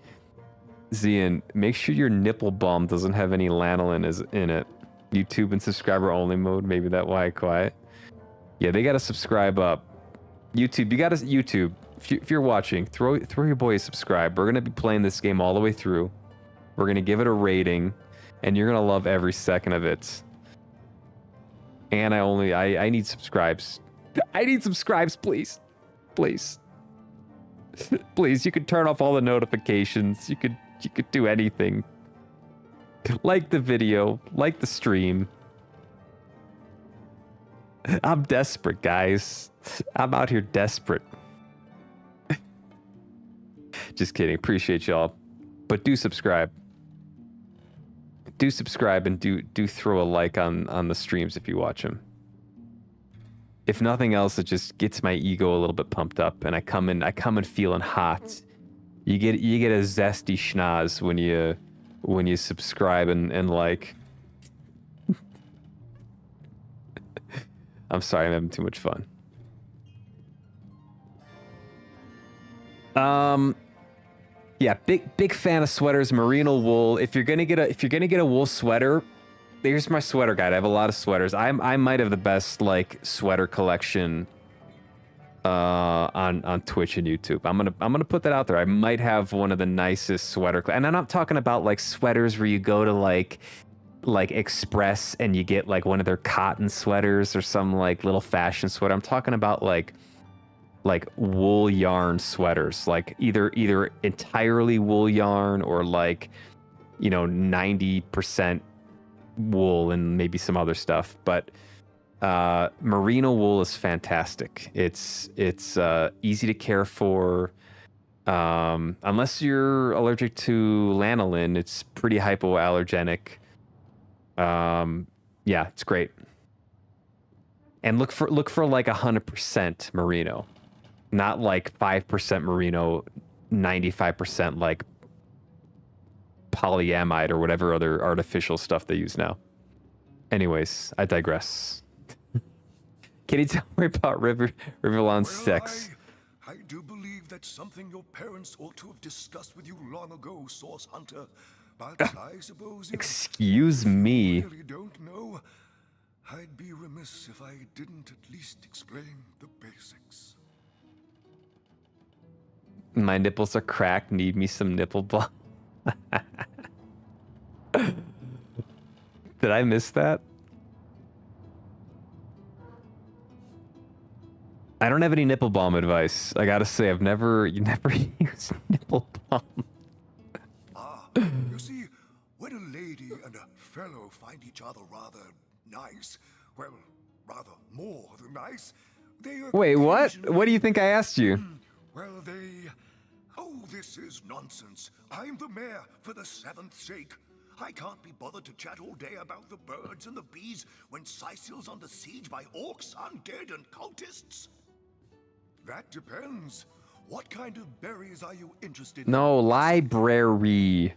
Zian, make sure your nipple balm doesn't have any lanolin in it. YouTube and subscriber only mode. Maybe that why quiet. Yeah, they gotta subscribe up. YouTube. If you're watching, throw your boy a subscribe. We're gonna be playing this game all the way through. We're gonna give it a rating, and you're gonna love every second of it. And I need subscribes. I need subscribes, please. Please. Please, you could turn off all the notifications. You could do anything. Like the video, like the stream. I'm desperate, guys. I'm out here desperate. Just kidding. Appreciate y'all. But do subscribe. Do subscribe and do throw a like on the streams if you watch them. If nothing else, it just gets my ego a little bit pumped up, and I come in feeling hot. You get a zesty schnoz when you subscribe and like. I'm sorry, I'm having too much fun. Yeah, big fan of sweaters, merino wool. If you're gonna get a wool sweater, here's my sweater guide. I have a lot of sweaters. I might have the best like sweater collection on Twitch and YouTube. I'm gonna put that out there. I might have one of the nicest sweater, and I'm not talking about like sweaters where you go to like Express and you get like one of their cotton sweaters or some like little fashion sweater. I'm talking about like wool yarn sweaters, like either entirely wool yarn or like 90% wool and maybe some other stuff. But merino wool is fantastic. It's easy to care for. Unless you're allergic to lanolin, it's pretty hypoallergenic. Yeah, it's great. And look for like 100% merino, not like 5% merino, 95% like polyamide or whatever other artificial stuff they use now. Anyways, I digress. Can you tell me about Riverlawn's sex? I do believe that's something your parents ought to have discussed with you long ago, Source Hunter. But I suppose Excuse me. you really don't know. I'd be remiss if I didn't at least explain the basics. My nipples are cracked. Need me some nipple balm. Did I miss that? I don't have any nipple balm advice. I gotta say, I've never used nipple balm. You see, when a lady and a fellow find each other rather nice, well, rather more than nice, they Wait, what? What do you think I asked you? Well, they... Oh, this is nonsense. I'm the mayor for the 7th sake. I can't be bothered to chat all day about the birds and the bees when Sicil's under siege by orcs, undead, and cultists. That depends. What kind of berries are you interested in? No, library.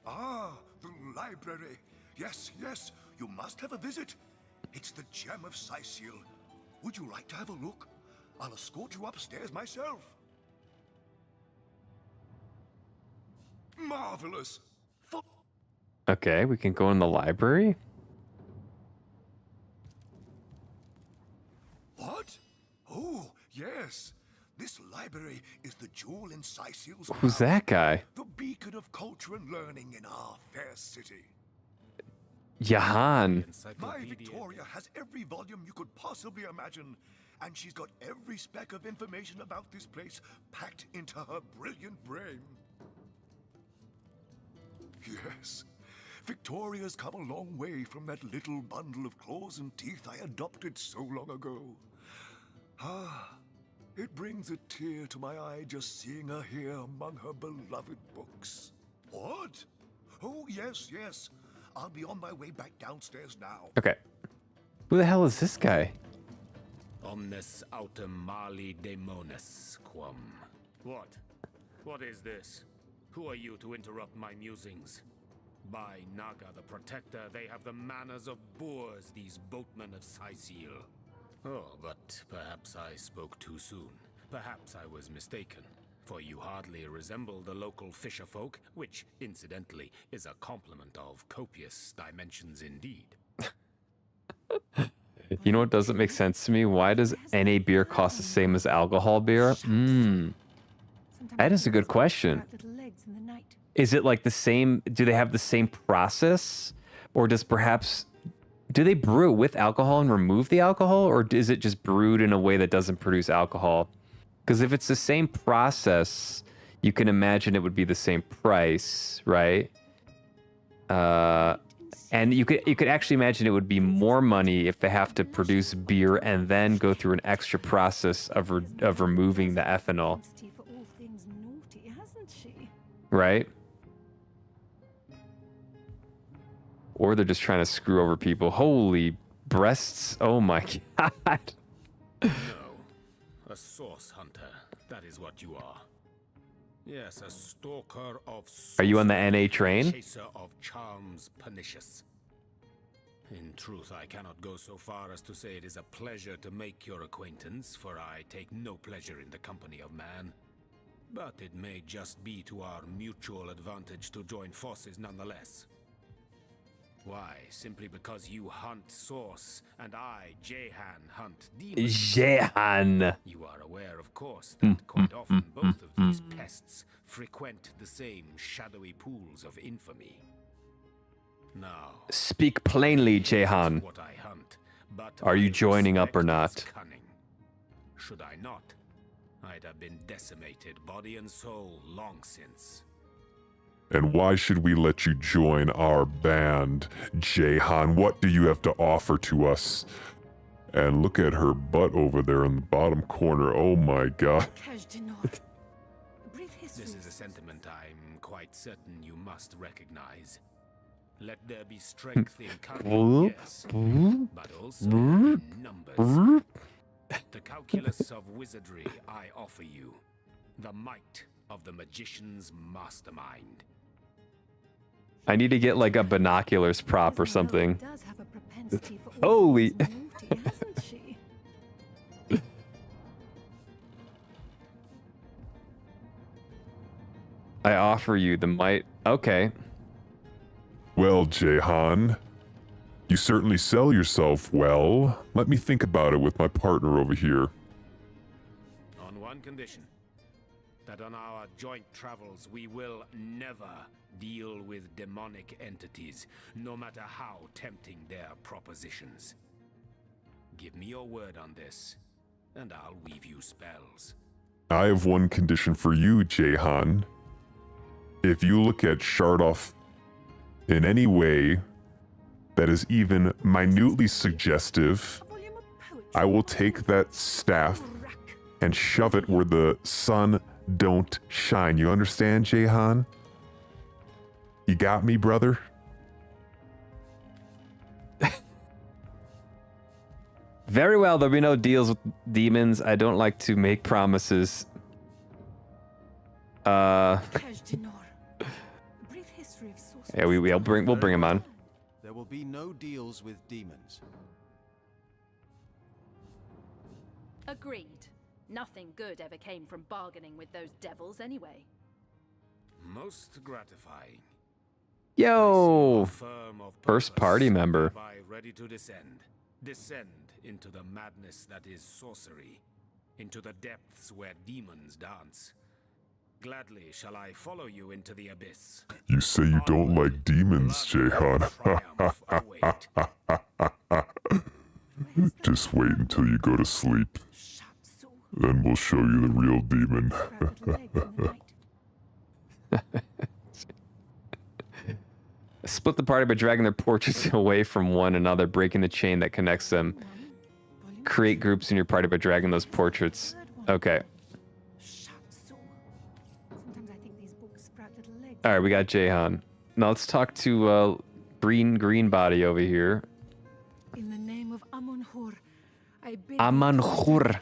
Ah, the library. Yes, yes, you must have a visit. It's the gem of Sicil. Would you like to have a look? I'll escort you upstairs myself. Marvelous. Okay, we can go in the library. What? Oh, yes. This library is the jewel in Sicil's Who's crown, that guy? the beacon of culture and learning in our fair city. Jahan. My Victoria has every volume you could possibly imagine, and she's got every speck of information about this place packed into her brilliant brain. Yes, Victoria's come a long way from that little bundle of claws and teeth I adopted so long ago. Ah, it brings a tear to my eye just seeing her here among her beloved books. What? Oh, yes, yes. I'll be on my way back downstairs now. Okay. Who the hell is this guy? Omnes autem mali demonis quam. What? What is this? Who are you to interrupt my musings? By Naga the Protector, they have the manners of boors, these boatmen of Sicil. Oh, but perhaps I spoke too soon. Perhaps I was mistaken, for you hardly resemble the local fisher folk, which, incidentally, is a compliment of copious dimensions indeed. You know what doesn't make sense to me? Why does NA beer cost the same as alcohol beer? That is a good question. Is it like the same? Do they have the same process? Or does perhaps... Do they brew it with alcohol and remove the alcohol? Or is it just brewed in a way that doesn't produce alcohol? Because if it's the same process, you can imagine it would be the same price, right? And you could actually imagine it would be more money if they have to produce beer and then go through an extra process of removing the ethanol. Right? Or they're just trying to screw over people. Holy breasts. Oh my god. No. A source hunter. That is what you are. Yes, a stalker of... Are you on the NA train? Chaser of charms pernicious. In truth, I cannot go so far as to say it is a pleasure to make your acquaintance, for I take no pleasure in the company of man. But it may just be to our mutual advantage to join forces nonetheless. Why? Simply because you hunt Source, and I, Jehan, hunt demons. Jehan. You are aware, of course, that quite often both of these pests frequent the same shadowy pools of infamy. Now, Speak plainly, Jehan. what I hunt, but Are you my joining up or respect not? is cunning. Should I not, I'd have been decimated, body and soul, long since. And why should we let you join our band? Jehan, what do you have to offer to us? And look at her butt over there in the bottom corner. Oh my god. This is a sentiment I'm quite certain you must recognize. Let there be strength in cunning, yes, but also in numbers. The calculus of wizardry I offer you. The might of the magician's mastermind. I need to get like a binoculars prop or something. Holy. I offer you the might. Okay. Well, Jehan, you certainly sell yourself well. Let me think about it with my partner over here. On one condition. That on our joint travels we will never deal with demonic entities, no matter how tempting their propositions. Give me your word on this, and I'll weave you spells. I have one condition for you, Jehan. If you look at Shardoff in any way that is even minutely suggestive, I will take that staff and shove it where the sun don't shine. You understand, Jehan? You got me, brother? Very well, there'll be no deals with demons. I don't like to make promises. Yeah, we'll bring him on. There will be no deals with demons. Agreed. Nothing good ever came from bargaining with those devils anyway. Most gratifying. Yo! Firm of First party member. hereby ready to descend. Descend into the madness that is sorcery. Into the depths where demons dance. Gladly shall I follow you into the abyss. You say you don't like demons, Jehan. Just wait until you go to sleep. Then we'll show you the real demon. Split the party by dragging their portraits away from one another, breaking the chain that connects them. Create groups in your party by dragging those portraits. Okay. Alright, we got Jehan. Now let's talk to green body over here. In the name of Amonhur, I bid Amonhur.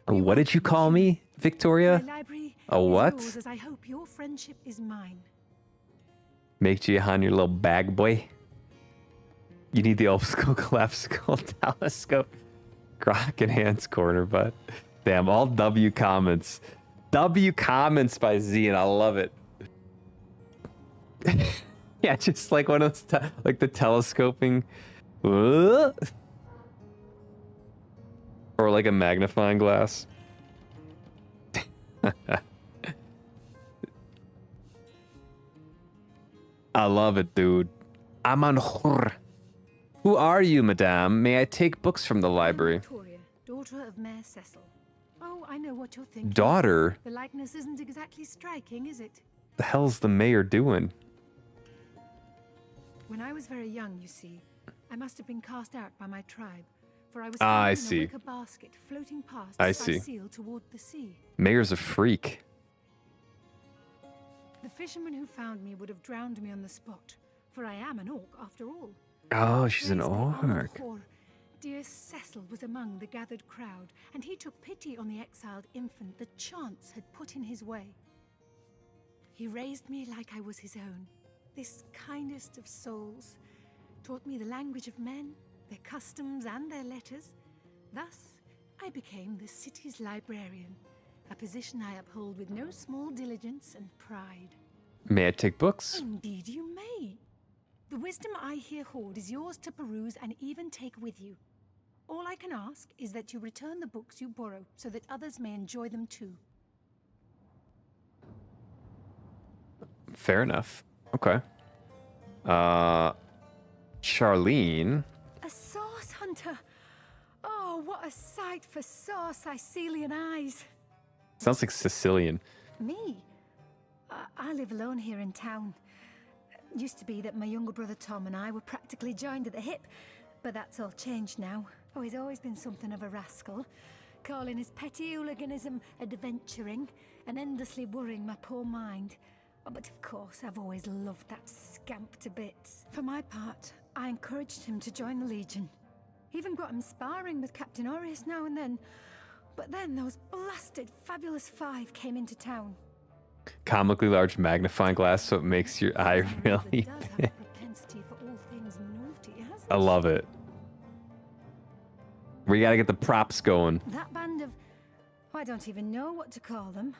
What did you call me, Victoria? A what? as I hope your friendship is mine. Make Jehan your little bag boy. You need the obstacle telescope. Grok and Hands corner, but damn, all W comments. W comments by Z, and I love it. Yeah, just like one of those, like the telescoping. Or like a magnifying glass. I love it, dude. Amanhur. Who are you, madame? May I take books from the library? Victoria, daughter of Mayor Cecil. Oh, I know what you're thinking. Daughter? The likeness isn't exactly striking, is it? The hell's the mayor doing? When I was very young, you see, I must have been cast out by my tribe, for I was Ah, found I in see. a wicker basket floating past I see. Seal toward the sea. Mayor's a freak. The fisherman who found me would have drowned me on the spot, for I am an orc after all. Oh, she's an Praise be orc. Amonhur. Dear Cecil was among the gathered crowd, and he took pity on the exiled infant that chance had put in his way. He raised me like I was his own, this kindest of souls, taught me the language of men, their customs and their letters. Thus, I became the city's librarian, a position I uphold with no small diligence and pride. May I take books? Indeed you may. The wisdom I here hoard is yours to peruse and even take with you. All I can ask is that you return the books you borrow so that others may enjoy them too. Fair enough. Okay. Charlene. A sauce hunter! Oh, what a sight for sore Sicilian eyes! Sounds like Sicilian. Me? I live alone here in town. Used to be that my younger brother Tom and I were practically joined at the hip, but that's all changed now. Oh, he's always been something of a rascal, calling his petty hooliganism adventuring and endlessly worrying my poor mind. Oh, but of course, I've always loved that scamp to bits. For my part, I encouraged him to join the Legion. Even got him sparring with Captain Aureus now and then. But then those blasted Fabulous Five came into town. Comically large magnifying glass so it makes your eye really big. I love it. We gotta get the props going. That band of... I don't even know what to call them.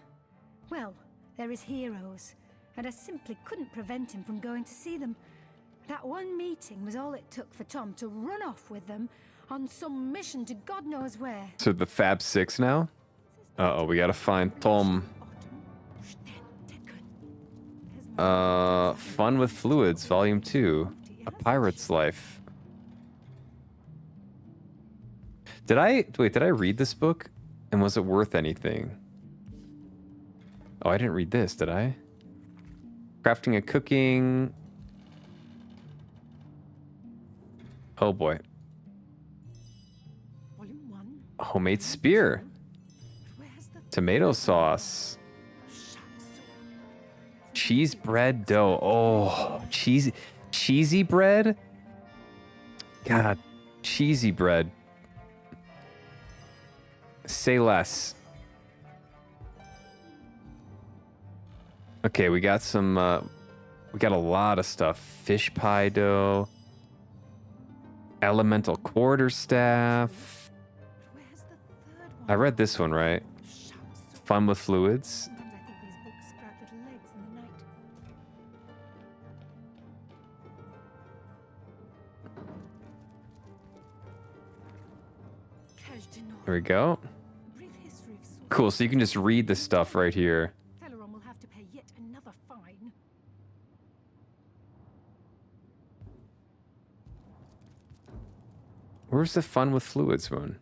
Well, they're his heroes, and I simply couldn't prevent him from going to see them. That one meeting was all it took for Tom to run off with them on some mission to God knows where. So the Fab Six now? Uh-oh, we gotta find Tom. Fun with Fluids, Volume 2. A Pirate's Life. Did I read this book? And was it worth anything? Oh, I didn't read this, did I? Crafting and cooking. Oh boy. Homemade spear. Tomato sauce. Cheese bread dough. Oh, cheesy bread? God, cheesy bread. Say less. Okay, we got some, we got a lot of stuff. Fish pie dough. Elemental quarterstaff. I read this one, right? Fun with Fluids. There we go. Cool, so you can just read the stuff right here. Celeron will have to pay yet another fine. Where's the Fun with Fluids one?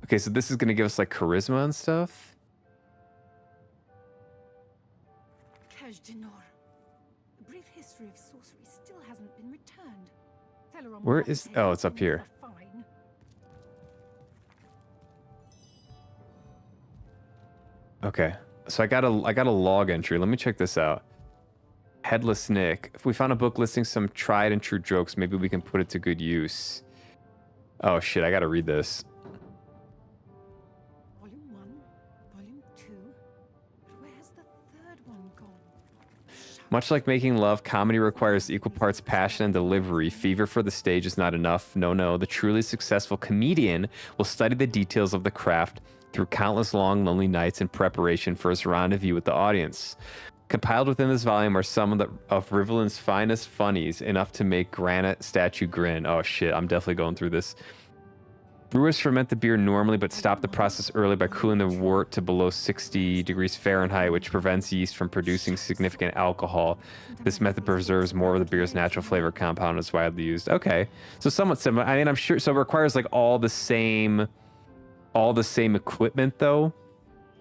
Okay, so this is gonna give us like charisma and stuff. A brief history of sorcery still hasn't been returned. Celeron Where is? Oh, it's up here. Okay, so I got a log entry. Let me check this out. Headless Nick. If we found a book listing some tried and true jokes, maybe we can put it to good use. Oh shit, I gotta read this. Volume 1, Volume 2. Where's the third one gone? Much like making love, comedy requires equal parts passion and delivery. Fever for the stage is not enough. No, the truly successful comedian will study the details of the craft through countless long, lonely nights in preparation for his rendezvous with the audience. Compiled within this volume are some of Rivelin's finest funnies, enough to make granite statue grin. Oh shit, I'm definitely going through this. Brewers ferment the beer normally, but stop the process early by cooling the wort to below 60 degrees Fahrenheit, which prevents yeast from producing significant alcohol. This method preserves more of the beer's natural flavor compound and is widely used. Okay, so somewhat similar. I mean, I'm sure, so it requires like all the same equipment though.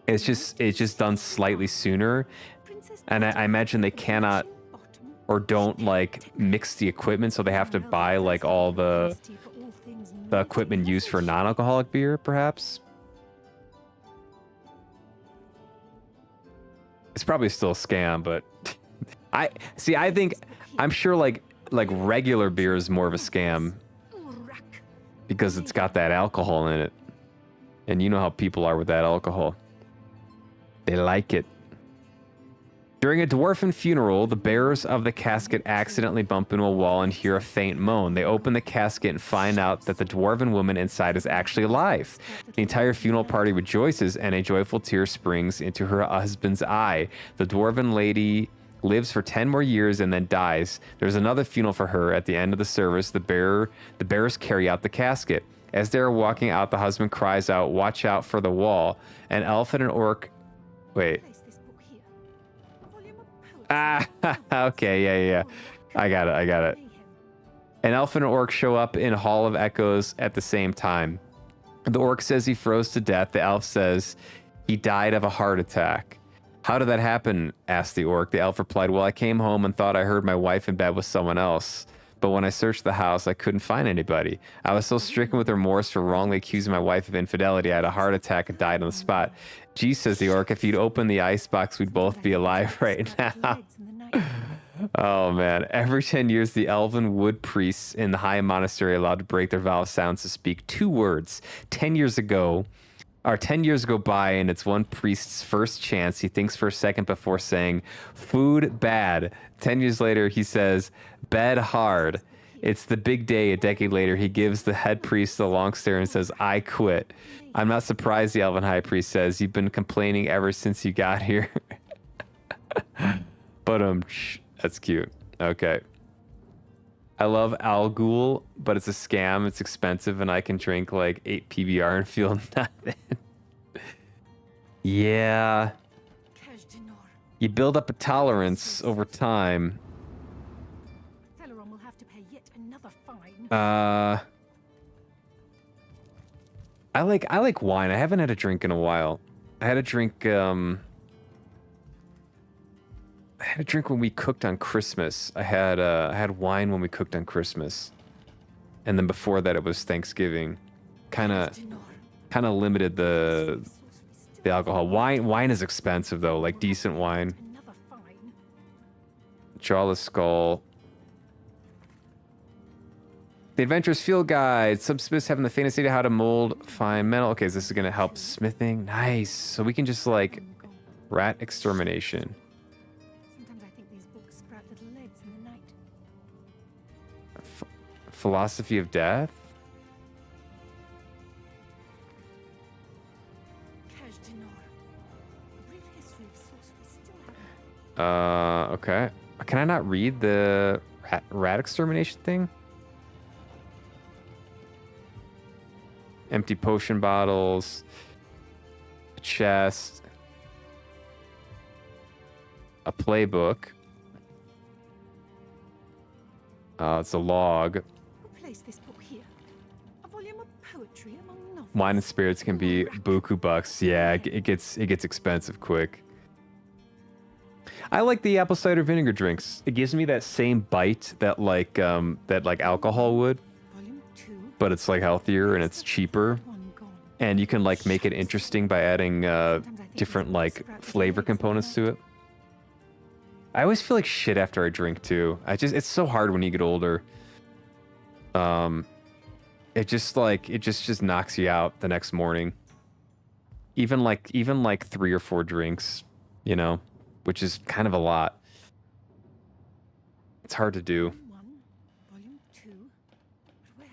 It's just done slightly sooner. And I imagine they cannot or don't like mix the equipment, so they have to buy like all the equipment used for non-alcoholic beer, perhaps. It's probably still a scam, but I'm sure like regular beer is more of a scam because it's got that alcohol in it. And you know how people are with that alcohol. They like it. During a dwarven funeral, the bearers of the casket accidentally bump into a wall and hear a faint moan. They open the casket and find out that the dwarven woman inside is actually alive. The entire funeral party rejoices, and a joyful tear springs into her husband's eye. The dwarven lady lives for 10 more years and then dies. There's another funeral for her. At the end of the service, the bearers carry out the casket. As they are walking out, the husband cries out, "Watch out for the wall." An elf and an orc... Wait. Ah, okay, yeah. I got it. An elf and an orc show up in Hall of Echoes at the same time. The orc says he froze to death. The elf says he died of a heart attack. "How did that happen?" asked the orc. The elf replied, "Well, I came home and thought I heard my wife in bed with someone else. But when I searched the house, I couldn't find anybody. I was so stricken with remorse for wrongly accusing my wife of infidelity, I had a heart attack and died on the spot." "Gee," says the orc, "if you'd opened the icebox, we'd both be alive right now." Oh, man. Every 10 years, the elven wood priests in the high monastery are allowed to break their vow of silence to speak 2 words. 10 years go by, and it's one priest's first chance. He thinks for a second before saying, "Food bad." 10 years later, he says, "Bed hard." It's the big day. A decade later, he gives the head priest a long stare and says, "I quit." "I'm not surprised," the elven high priest says. "You've been complaining ever since you got here." But that's cute. Okay. I love Al Ghul, but it's a scam. It's expensive, and I can drink like 8 PBR and feel nothing. Yeah. You build up a tolerance over time. Celeron will have to pay yet another fine. I like wine. I haven't had a drink in a while. I had a drink when we cooked on Christmas. I had wine when we cooked on Christmas. And then before that it was Thanksgiving. Kind of limited the alcohol. Wine is expensive though, like decent wine. Jawless Skull. The Adventurer's Field Guide. Some smiths having the faintest idea how to mold fine metal. Okay, so this is going to help smithing. Nice. So we can just like rat extermination. Sometimes I think these books sprout little legs in the night. Philosophy of Death. Okay. Can I not read the rat extermination thing? Empty potion bottles. A chest. A playbook. It's a log. Place this book here. A volume of poetry among novels. Wine and spirits can be buku bucks. Yeah, it gets expensive quick. I like the apple cider vinegar drinks. It gives me that same bite that like alcohol would, but it's like healthier and it's cheaper, and you can like make it interesting by adding different like flavor components to it. I always feel like shit after I drink too. It's so hard when you get older. It just knocks you out the next morning. Even like 3 or 4 drinks, you know. Which is kind of a lot. It's hard to do.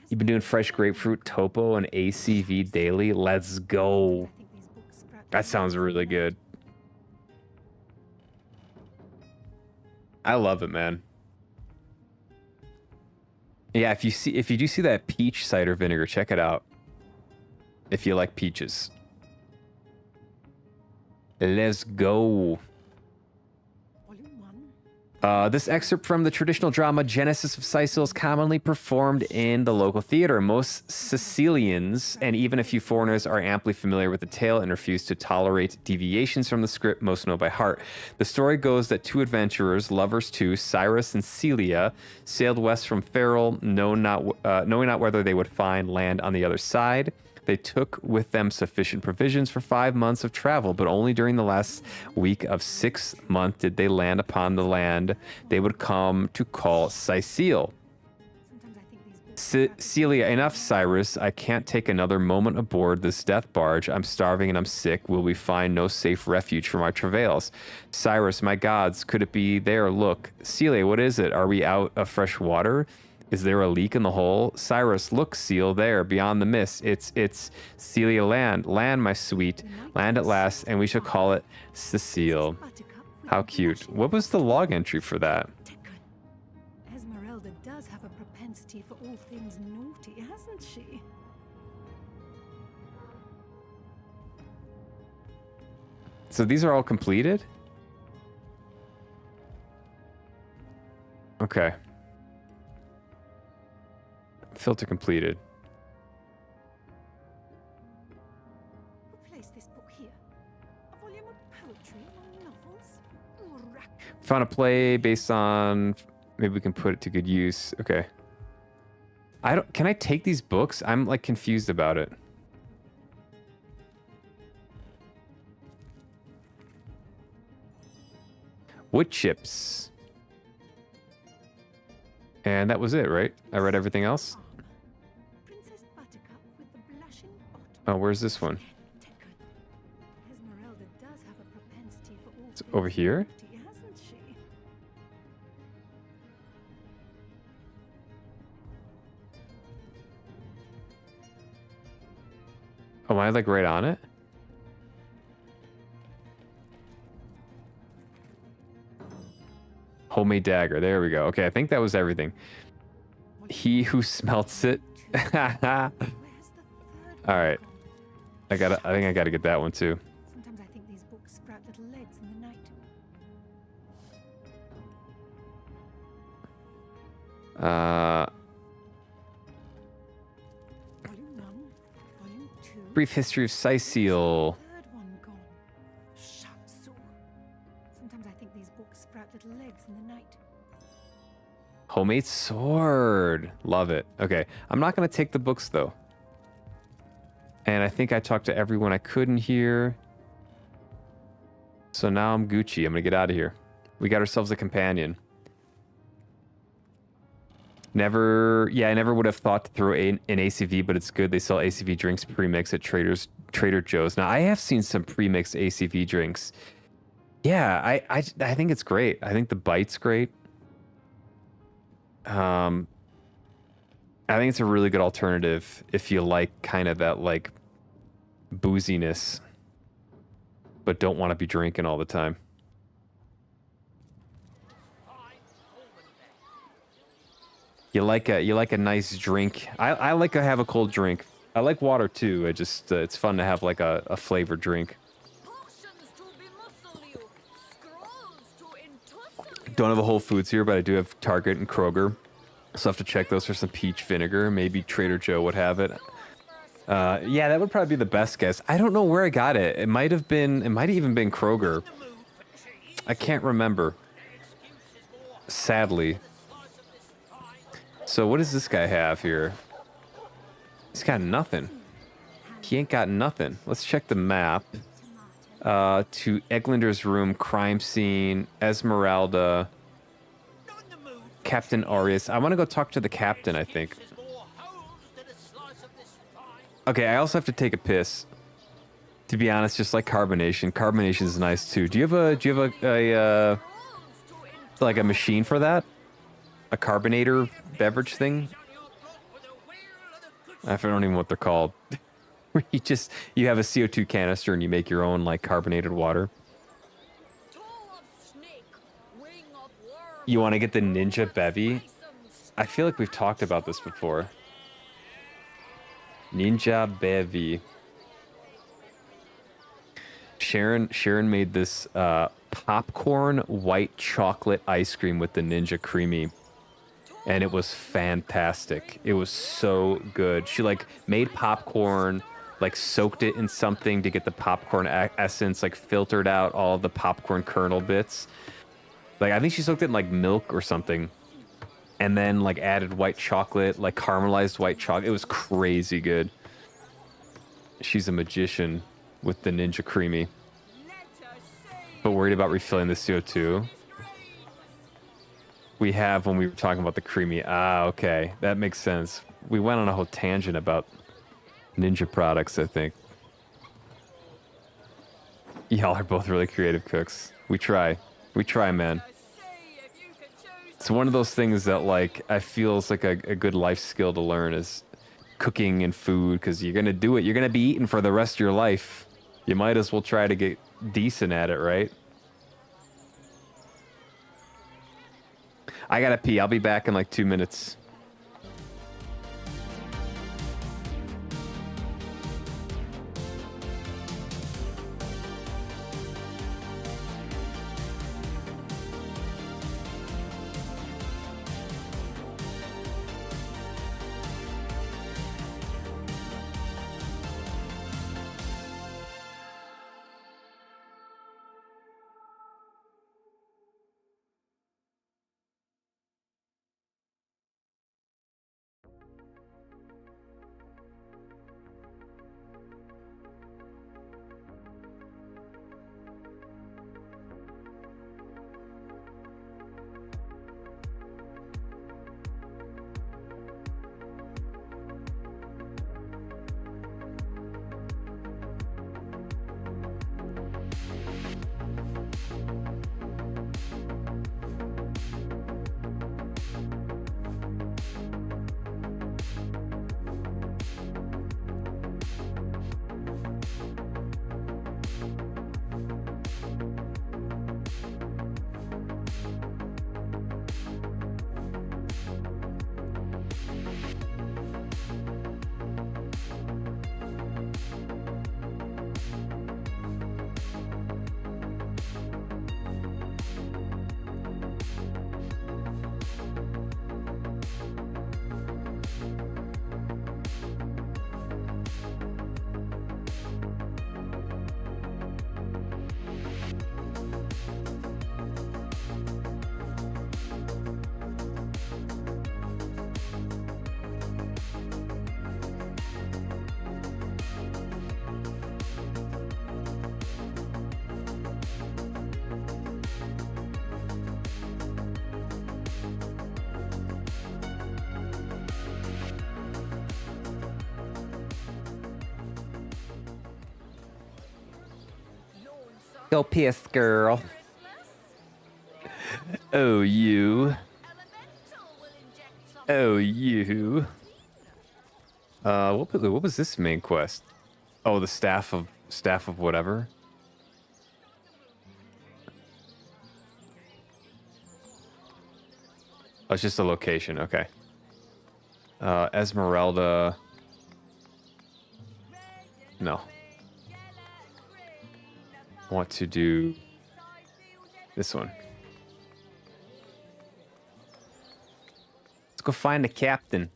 You've been doing fresh grapefruit topo and ACV daily. Let's go. That sounds really good. I love it, man. Yeah, if you do see that peach cider vinegar, check it out. If you like peaches. Let's go. This excerpt from the traditional drama Genesis of Sicil is commonly performed in the local theater. Most Sicilians and even a few foreigners are amply familiar with the tale and refuse to tolerate deviations from the script most know by heart. The story goes that 2 adventurers, lovers too, Cyrus and Celia, sailed west from Ferrol, knowing not whether they would find land on the other side. They took with them sufficient provisions for 5 months of travel, but only during the last week of 6th month did they land upon the land they would come to call Sicil. Celia, enough, Cyrus. I can't take another moment aboard this death barge. I'm starving and I'm sick. Will we find no safe refuge from our travails? Cyrus, my gods, could it be there? Look. Celia, what is it? Are we out of fresh water? Is there a leak in the hole? Cyrus, look, Seal, there, beyond the mist. It's Celia land. Land, my sweet. Land at last, and we shall call it Cecile. How cute. What was the log entry for that? Esmeralda does have a propensity for all things naughty, hasn't she? So these are all completed? Okay. Filter completed. Who placed this book here? A volume of poetry or novels? Or Found a play based on... Maybe we can put it to good use. Okay. Can I take these books? I'm like confused about it. Wood chips. And that was it, right? I read everything else? Oh, where's this one? It's over here? Oh, am I like right on it? Homemade dagger. There we go. Okay, I think that was everything. He who smelts it. All right. I think I gotta get that one too. sometimes I think these books sprout little legs in the night. Brief history of Cecile. Sometimes I think these books sprout little legs in the night. Homemade sword. Love it. Okay, I'm not gonna take the books though. And I think I talked to everyone I could in here. So now I'm Gucci. I'm gonna get out of here. We got ourselves a companion. I never would have thought to throw an ACV, but it's good. They sell ACV drinks pre-mix at Trader Joe's. Now, I have seen some pre-mixed ACV drinks. Yeah, I think it's great. I think the bite's great. I think it's a really good alternative if you like kind of that like booziness, but don't want to be drinking all the time. You like a nice drink. I like to have a cold drink. I like water too. It's fun to have like a flavored drink. Don't have a Whole Foods here, but I do have Target and Kroger. So I have to check those for some peach vinegar. Maybe Trader Joe would have it. Yeah, that would probably be the best guess. I don't know where I got it. It might have even been Kroger. I can't remember. Sadly. So what does this guy have here? He's got nothing. He ain't got nothing. Let's check the map. To Eglinder's room, crime scene, Esmeralda, Captain Arias. I want to go talk to the captain, I think. Okay, I also have to take a piss. To be honest, just like carbonation. Carbonation is nice too. Do you have a like a machine for that? A carbonator beverage thing? I don't even know what they're called. You have a CO2 canister and you make your own like carbonated water. You want to get the Ninja Bevy? I feel like we've talked about this before. Ninja Bevy. Sharon made this popcorn white chocolate ice cream with the Ninja Creamy. And it was fantastic. It was so good. She like made popcorn, like soaked it in something to get the popcorn essence, like filtered out all the popcorn kernel bits. Like I think she soaked it in like milk or something. And then like added white chocolate, like caramelized white chocolate. It was crazy good. She's a magician with the Ninja Creamy. But worried about refilling the CO2. We have when we were talking about the creamy. Ah, okay. That makes sense. we went on a whole tangent about ninja products, I think. Y'all are both really creative cooks. We try. We try, man. It's one of those things that, like, I feel is like a good life skill to learn is cooking and food, because you're going to do it. You're going to be eating for the rest of your life. You might as well try to get decent at it, right? I gotta pee. I'll be back in like 2 minutes. Go piss, girl. Oh, you. Oh, you. What was this main quest? Oh, the staff of whatever. Oh, it's just a location. Okay. Esmeralda. No. I want to do this one. Let's go find the captain.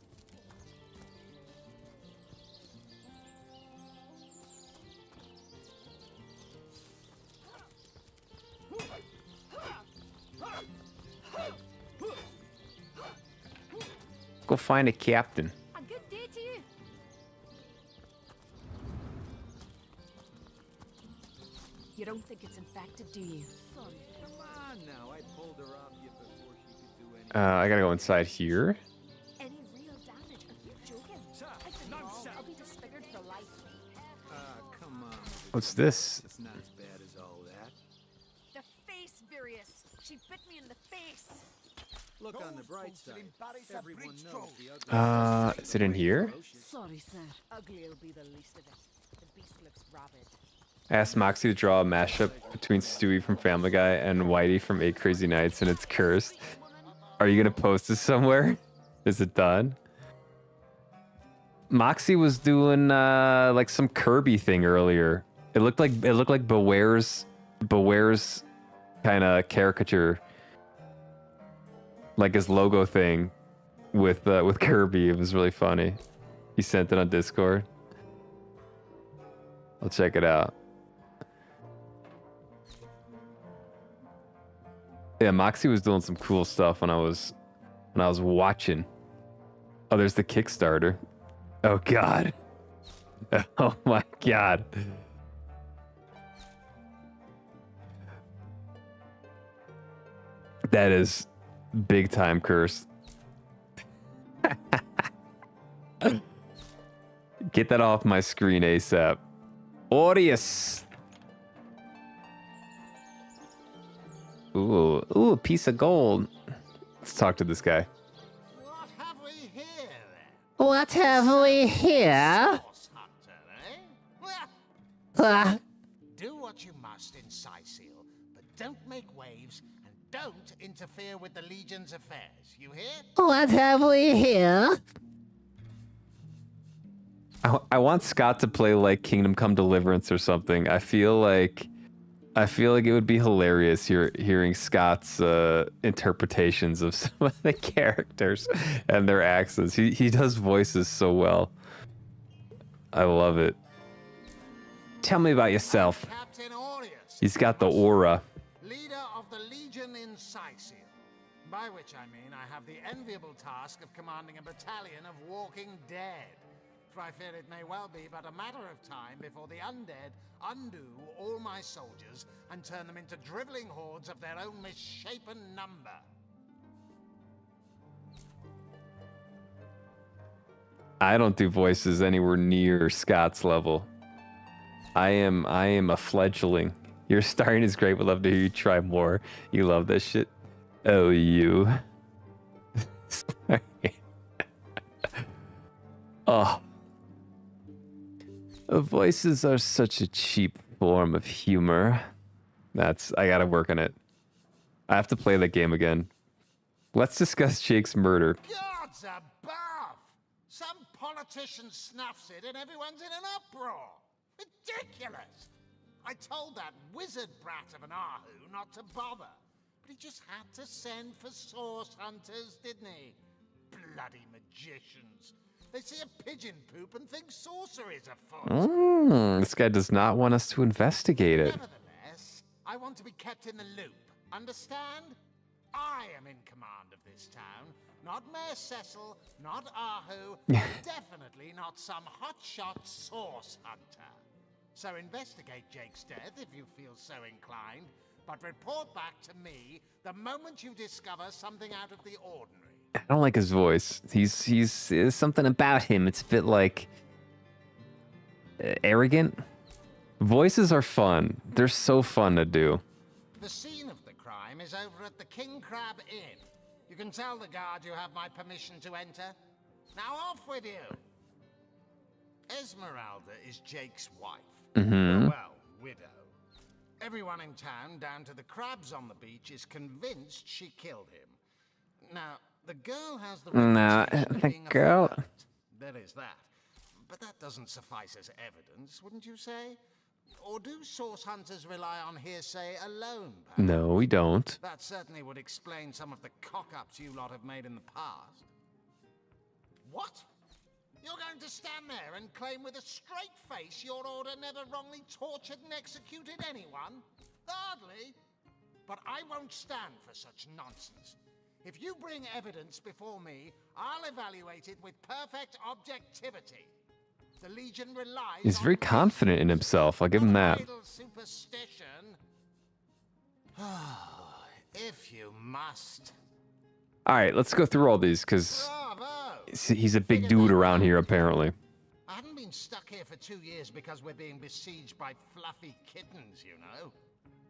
Go find a captain. A good day to you. You don't think it's infected, do you? Come on now, I pulled her off you before she could do anything. I gotta go inside here. Any real damage? Are you joking? I think I'll be disfigured for life. Come on. What's this? It's not as bad as all that. The face, Virius. She bit me in the face. Look on the bright side. Everyone knows the ugly. Is it in here? Sorry, sir. Ugly'll be the least of it. The beast looks rabid. I asked Moxie to draw a mashup between Stewie from Family Guy and Whitey from 8 Crazy Nights, and it's cursed. Are you gonna post this somewhere? Is it done? Moxie was doing like some Kirby thing earlier. It looked like Beware's kind of caricature, like his logo thing with Kirby. It was really funny. He sent it on Discord. I'll check it out. Yeah, Moxie was doing some cool stuff when I was watching. Oh, there's the Kickstarter. Oh God. Oh my God. That is big time cursed. Get that off my screen ASAP. Audius. Ooh, a piece of gold. Let's talk to this guy. What have we here? Do what you must in Scythiel, but don't make waves and don't interfere with the Legion's affairs. You hear? What have we here? I want Scott to play like Kingdom Come Deliverance or something. I feel like it would be hilarious hearing Scott's interpretations of some of the characters and their accents. He does voices so well. I love it. Tell me about yourself. He's got the aura. Leader of the Legion in Scythiel. By which I mean I have the enviable task of commanding a battalion of walking dead. For I fear it may well be but a matter of time before the undead undo all my soldiers and turn them into driveling hordes of their own misshapen number. I don't do voices anywhere near Scott's level. I am a fledgling. Your starting is great. Would love to hear you try more. You love this shit. Oh, you. Oh. Voices are such a cheap form of humor. I gotta work on it. I have to play that game again. Let's discuss Jake's murder. Gods above! Some politician snuffs it and everyone's in an uproar. Ridiculous! I told that wizard brat of an Ahu not to bother. But he just had to send for source hunters, didn't he? Bloody magicians. They see a pigeon poop and think sorcery's afoot. This guy does not want us to investigate it. Nevertheless, I want to be kept in the loop. Understand? I am in command of this town. Not Mayor Cecil, not Ahu, definitely not some hotshot source hunter. So investigate Jake's death if you feel so inclined, but report back to me the moment you discover something out of the ordinary. I don't like his voice. There's something about him. It's a bit like arrogant. Voices are fun. They're so fun to do. The scene of the crime is over at the King Crab Inn. You can tell the guard you have my permission to enter. Now off with you. Esmeralda is Jake's wife. Well, widow. Everyone in town, down to the crabs on the beach, is convinced she killed him. Now, the girl has the girl. There is that. But that doesn't suffice as evidence, wouldn't you say? Or do source hunters rely on hearsay alone, perhaps? No, we don't. That certainly would explain some of the cock-ups you lot have made in the past. What? You're going to stand there and claim with a straight face your order never wrongly tortured and executed anyone? Hardly. But I won't stand for such nonsense. If you bring evidence before me, I'll evaluate it with perfect objectivity. The Legion relies He's very confident in himself. I'll give him that. Superstition. If you must. All right, let's go through all these because he's a big dude around here apparently. I haven't been stuck here for 2 years because we're being besieged by fluffy kittens, you know.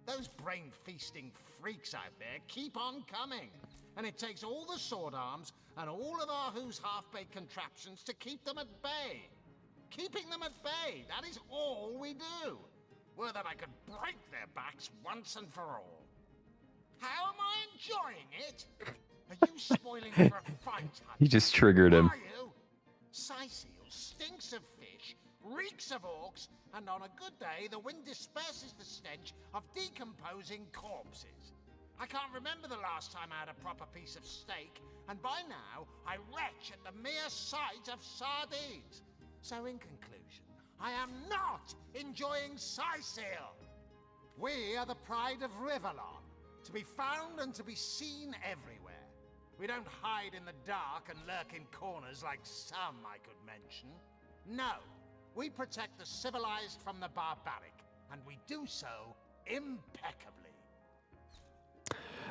Those brain-feasting freaks out there keep on coming. And it takes all the sword arms and all of Ahu's half-baked contraptions to keep them at bay. Keeping them at bay, that is all we do. Were that I could break their backs once and for all. How am I enjoying it? Are you spoiling for a fight? He just triggered him. Are you? Scythiel stinks of fish, reeks of orcs, and on a good day the wind disperses the stench of decomposing corpses. I can't remember the last time I had a proper piece of steak, and by now I retch at the mere sight of sardines. So in conclusion, I am not enjoying Scythiel. We are the pride of Rivellon, to be found and to be seen everywhere. We don't hide in the dark and lurk in corners like some I could mention. No, we protect the civilized from the barbaric, and we do so impeccably.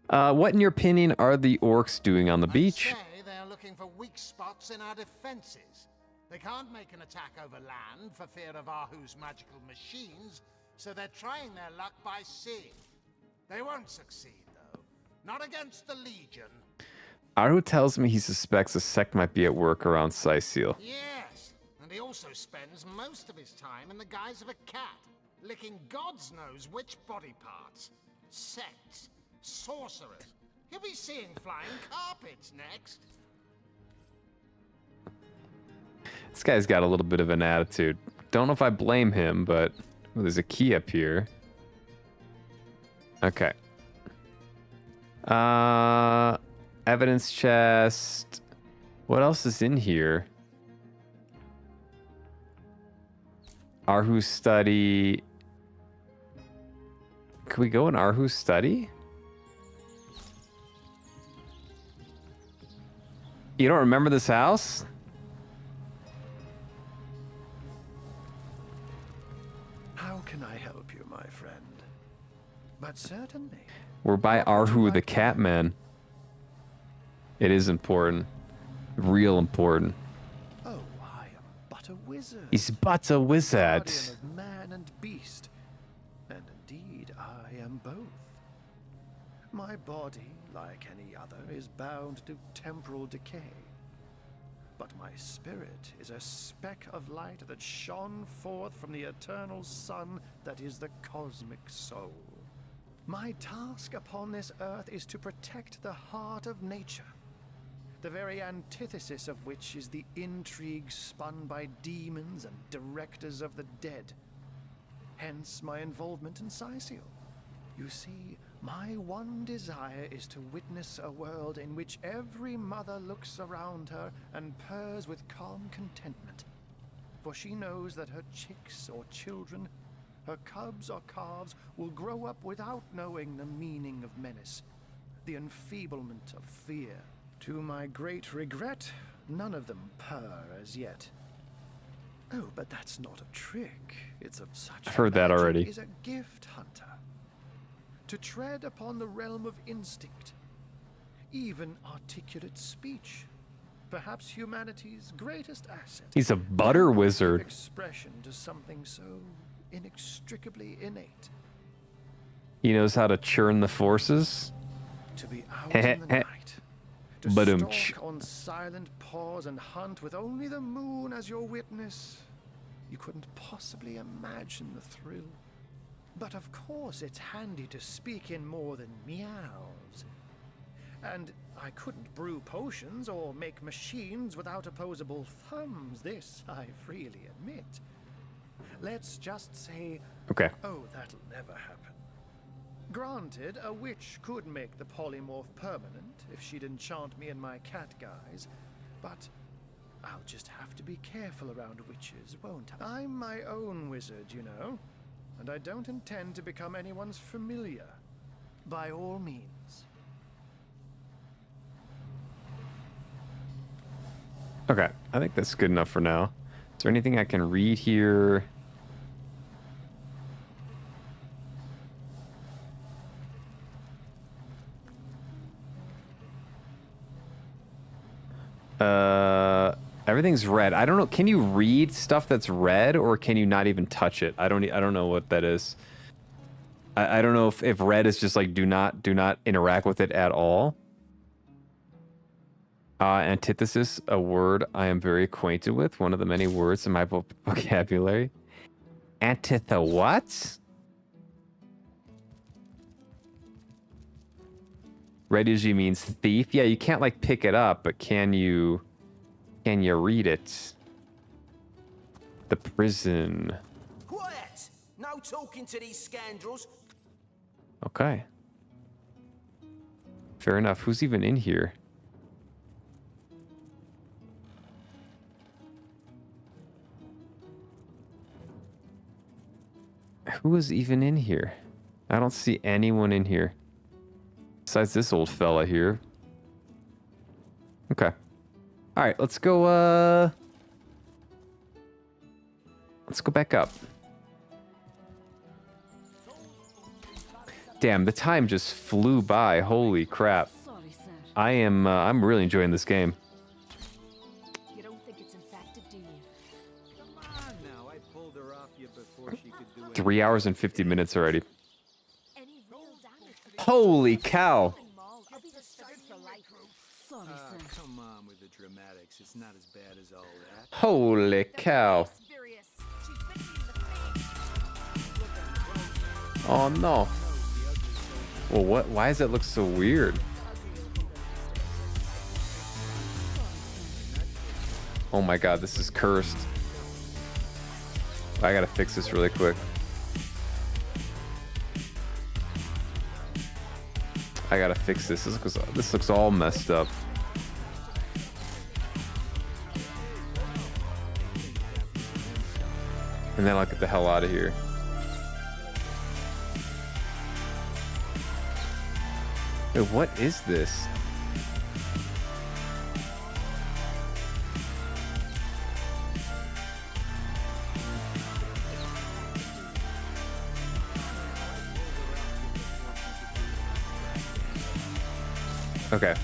What, in your opinion, are the orcs doing on the beach? Say they are looking for weak spots in our defenses. They can't make an attack over land for fear of Ahu's magical machines, so they're trying their luck by sea. They won't succeed, though. Not against the Legion. Aru tells me he suspects a sect might be at work around Cyseal. Yes, and he also spends most of his time in the guise of a cat, licking God's knows which body parts. Sects, sorcerers. He'll be seeing flying carpets next. This guy's got a little bit of an attitude. Don't know if I blame him, but oh, there's a key up here. Okay. Evidence chest. What else is in here? Arhu's study. Can we go in Arhu's study? You don't remember this house? How can I help you, my friend? But certainly. We're by Arhu the Catman. It is important. Real important. Oh, I am but a wizard. He's but a wizard. Guardian of man and beast. And indeed, I am both. My body, like any other, is bound to temporal decay. But my spirit is a speck of light that shone forth from the eternal sun that is the cosmic soul. My task upon this earth is to protect the heart of nature, the very antithesis of which is the intrigue spun by demons and directors of the dead. Hence my involvement in Cyseal. You see, my one desire is to witness a world in which every mother looks around her and purrs with calm contentment. For she knows that her chicks or children, her cubs or calves, will grow up without knowing the meaning of menace, the enfeeblement of fear. To my great regret, none of them purr as yet. Oh, but that's not a trick. It's a such. I've heard that already. Is a gift hunter. To tread upon the realm of instinct, even articulate speech, perhaps humanity's greatest asset. He's a butter wizard. Expression to something so inextricably innate. He knows how to churn the forces. To be out in the night, to stalk on silent paws and hunt with only the moon as your witness. You couldn't possibly imagine the thrill. But of course it's handy to speak in more than meows. And I couldn't brew potions or make machines without opposable thumbs, this I freely admit. Let's just say, okay. Oh, that'll never happen. Granted, a witch could make the polymorph permanent if she'd enchant me in my cat guise, but I'll just have to be careful around witches, won't I? I'm my own wizard, you know. And I don't intend to become anyone's familiar. By all means. Okay, I think that's good enough for now. Is there anything I can read here? Everything's red. I don't know. Can you read stuff that's red, or can you not even touch it? I don't know what that is. I don't know if red is just like do not interact with it at all. Antithesis, a word I am very acquainted with. One of the many words in my vocabulary. Antitha what? Red usually means thief. Yeah, you can't like pick it up, but can you read it? The prison. Quiet! No talking to these scoundrels. Okay. Fair enough. Who's even in here? Who is even in here? I don't see anyone in here. Besides this old fella here. Okay. Alright, let's go back up. Damn, the time just flew by. Holy crap. I'm really enjoying this game. You don't think it's infected, do you? killed her off you before she could do 3 hours and 50 minutes already. Holy cow. Come on with the dramatics. It's not as bad as all that. Holy cow. Oh no. Well, what? Why does that look so weird? Oh my god, this is cursed. I gotta fix this really quick. I gotta fix this. This looks all messed up. And then I'll get the hell out of here. Dude, what is this? Okay.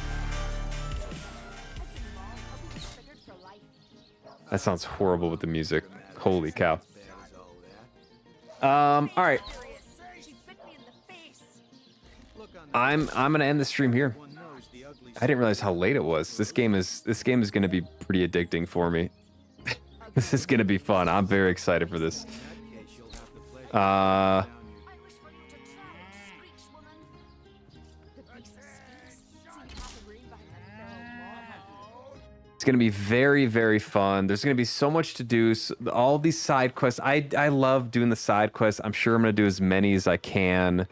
That sounds horrible with the music. Holy cow. All right. I'm gonna end the stream here. I didn't realize how late it was. This game is gonna be pretty addicting for me. This is gonna be fun. I'm very excited for this. It's gonna be very, very fun. There's gonna be so much to do. All these side quests. I love doing the side quests. I'm sure I'm gonna do as many as I can.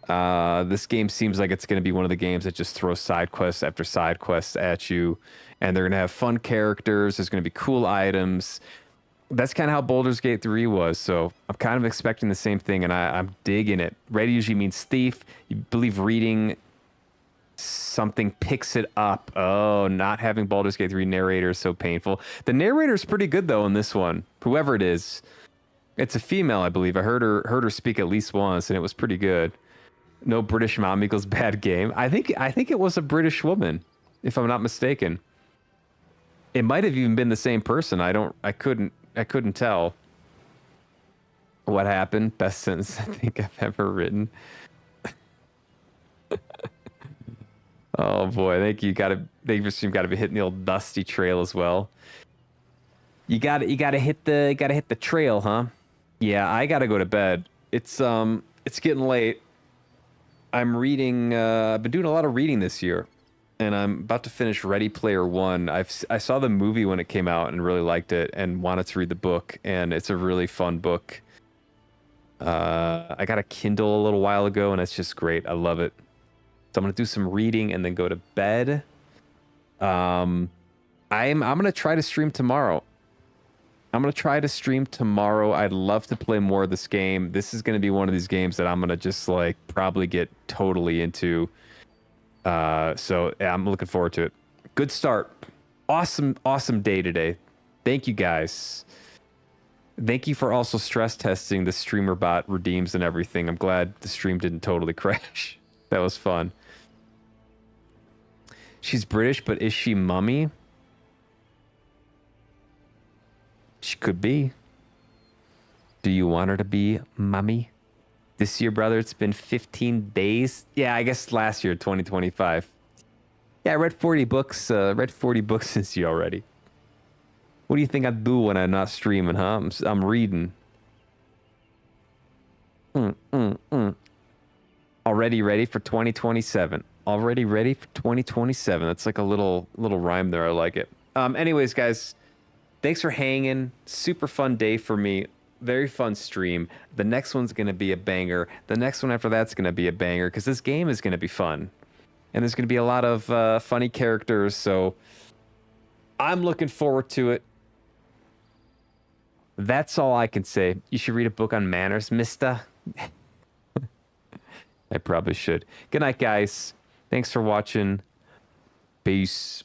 This game seems like it's gonna be one of the games that just throws side quests after side quests at you, and they're gonna have fun characters. There's gonna be cool items. That's kind of how Baldur's Gate 3 was. So I'm kind of expecting the same thing, and I'm digging it. Ready usually means thief. You believe reading something picks it up. Oh, not having Baldur's Gate 3 narrator is so painful. The narrator's pretty good though in this one. Whoever it is, it's a female, I believe. I heard her speak at least once, and it was pretty good. No British mom equals bad game. I think it was a British woman, if I'm not mistaken. It might have even been the same person. I couldn't tell what happened. Best sentence I think I've ever written. Oh boy, thank you. They just gotta be hitting the old dusty trail as well. You gotta hit the trail, huh? Yeah, I gotta go to bed. It's getting late. I'm reading. I've been doing a lot of reading this year, and I'm about to finish Ready Player One. I saw the movie when it came out and really liked it, and wanted to read the book. And it's a really fun book. I got a Kindle a little while ago, and it's just great. I love it. So I'm gonna do some reading and then go to bed. I'm gonna try to stream tomorrow. I'd love to play more of this game. This is gonna be one of these games that I'm gonna just like probably get totally into. So yeah, I'm looking forward to it. Good start. Awesome day today. Thank you guys. Thank you for also stress testing the streamer bot redeems and everything. I'm glad the stream didn't totally crash. That was fun. She's British, but is she mummy? She could be. Do you want her to be mummy? This year, brother, it's been 15 days. Yeah, I guess last year, 2025. Yeah, I read 40 books. Read 40 books this year already. What do you think I do when I'm not streaming, huh? I'm reading. Already ready for 2027. Already ready for 2027. That's like a little rhyme there. I like it. Anyways, guys, thanks for hanging. Super fun day for me. Very fun stream. The next one's going to be a banger. The next one after that's going to be a banger because this game is going to be fun. And there's going to be a lot of funny characters. So I'm looking forward to it. That's all I can say. You should read a book on manners, mister. I probably should. Good night, guys. Thanks for watching. Peace.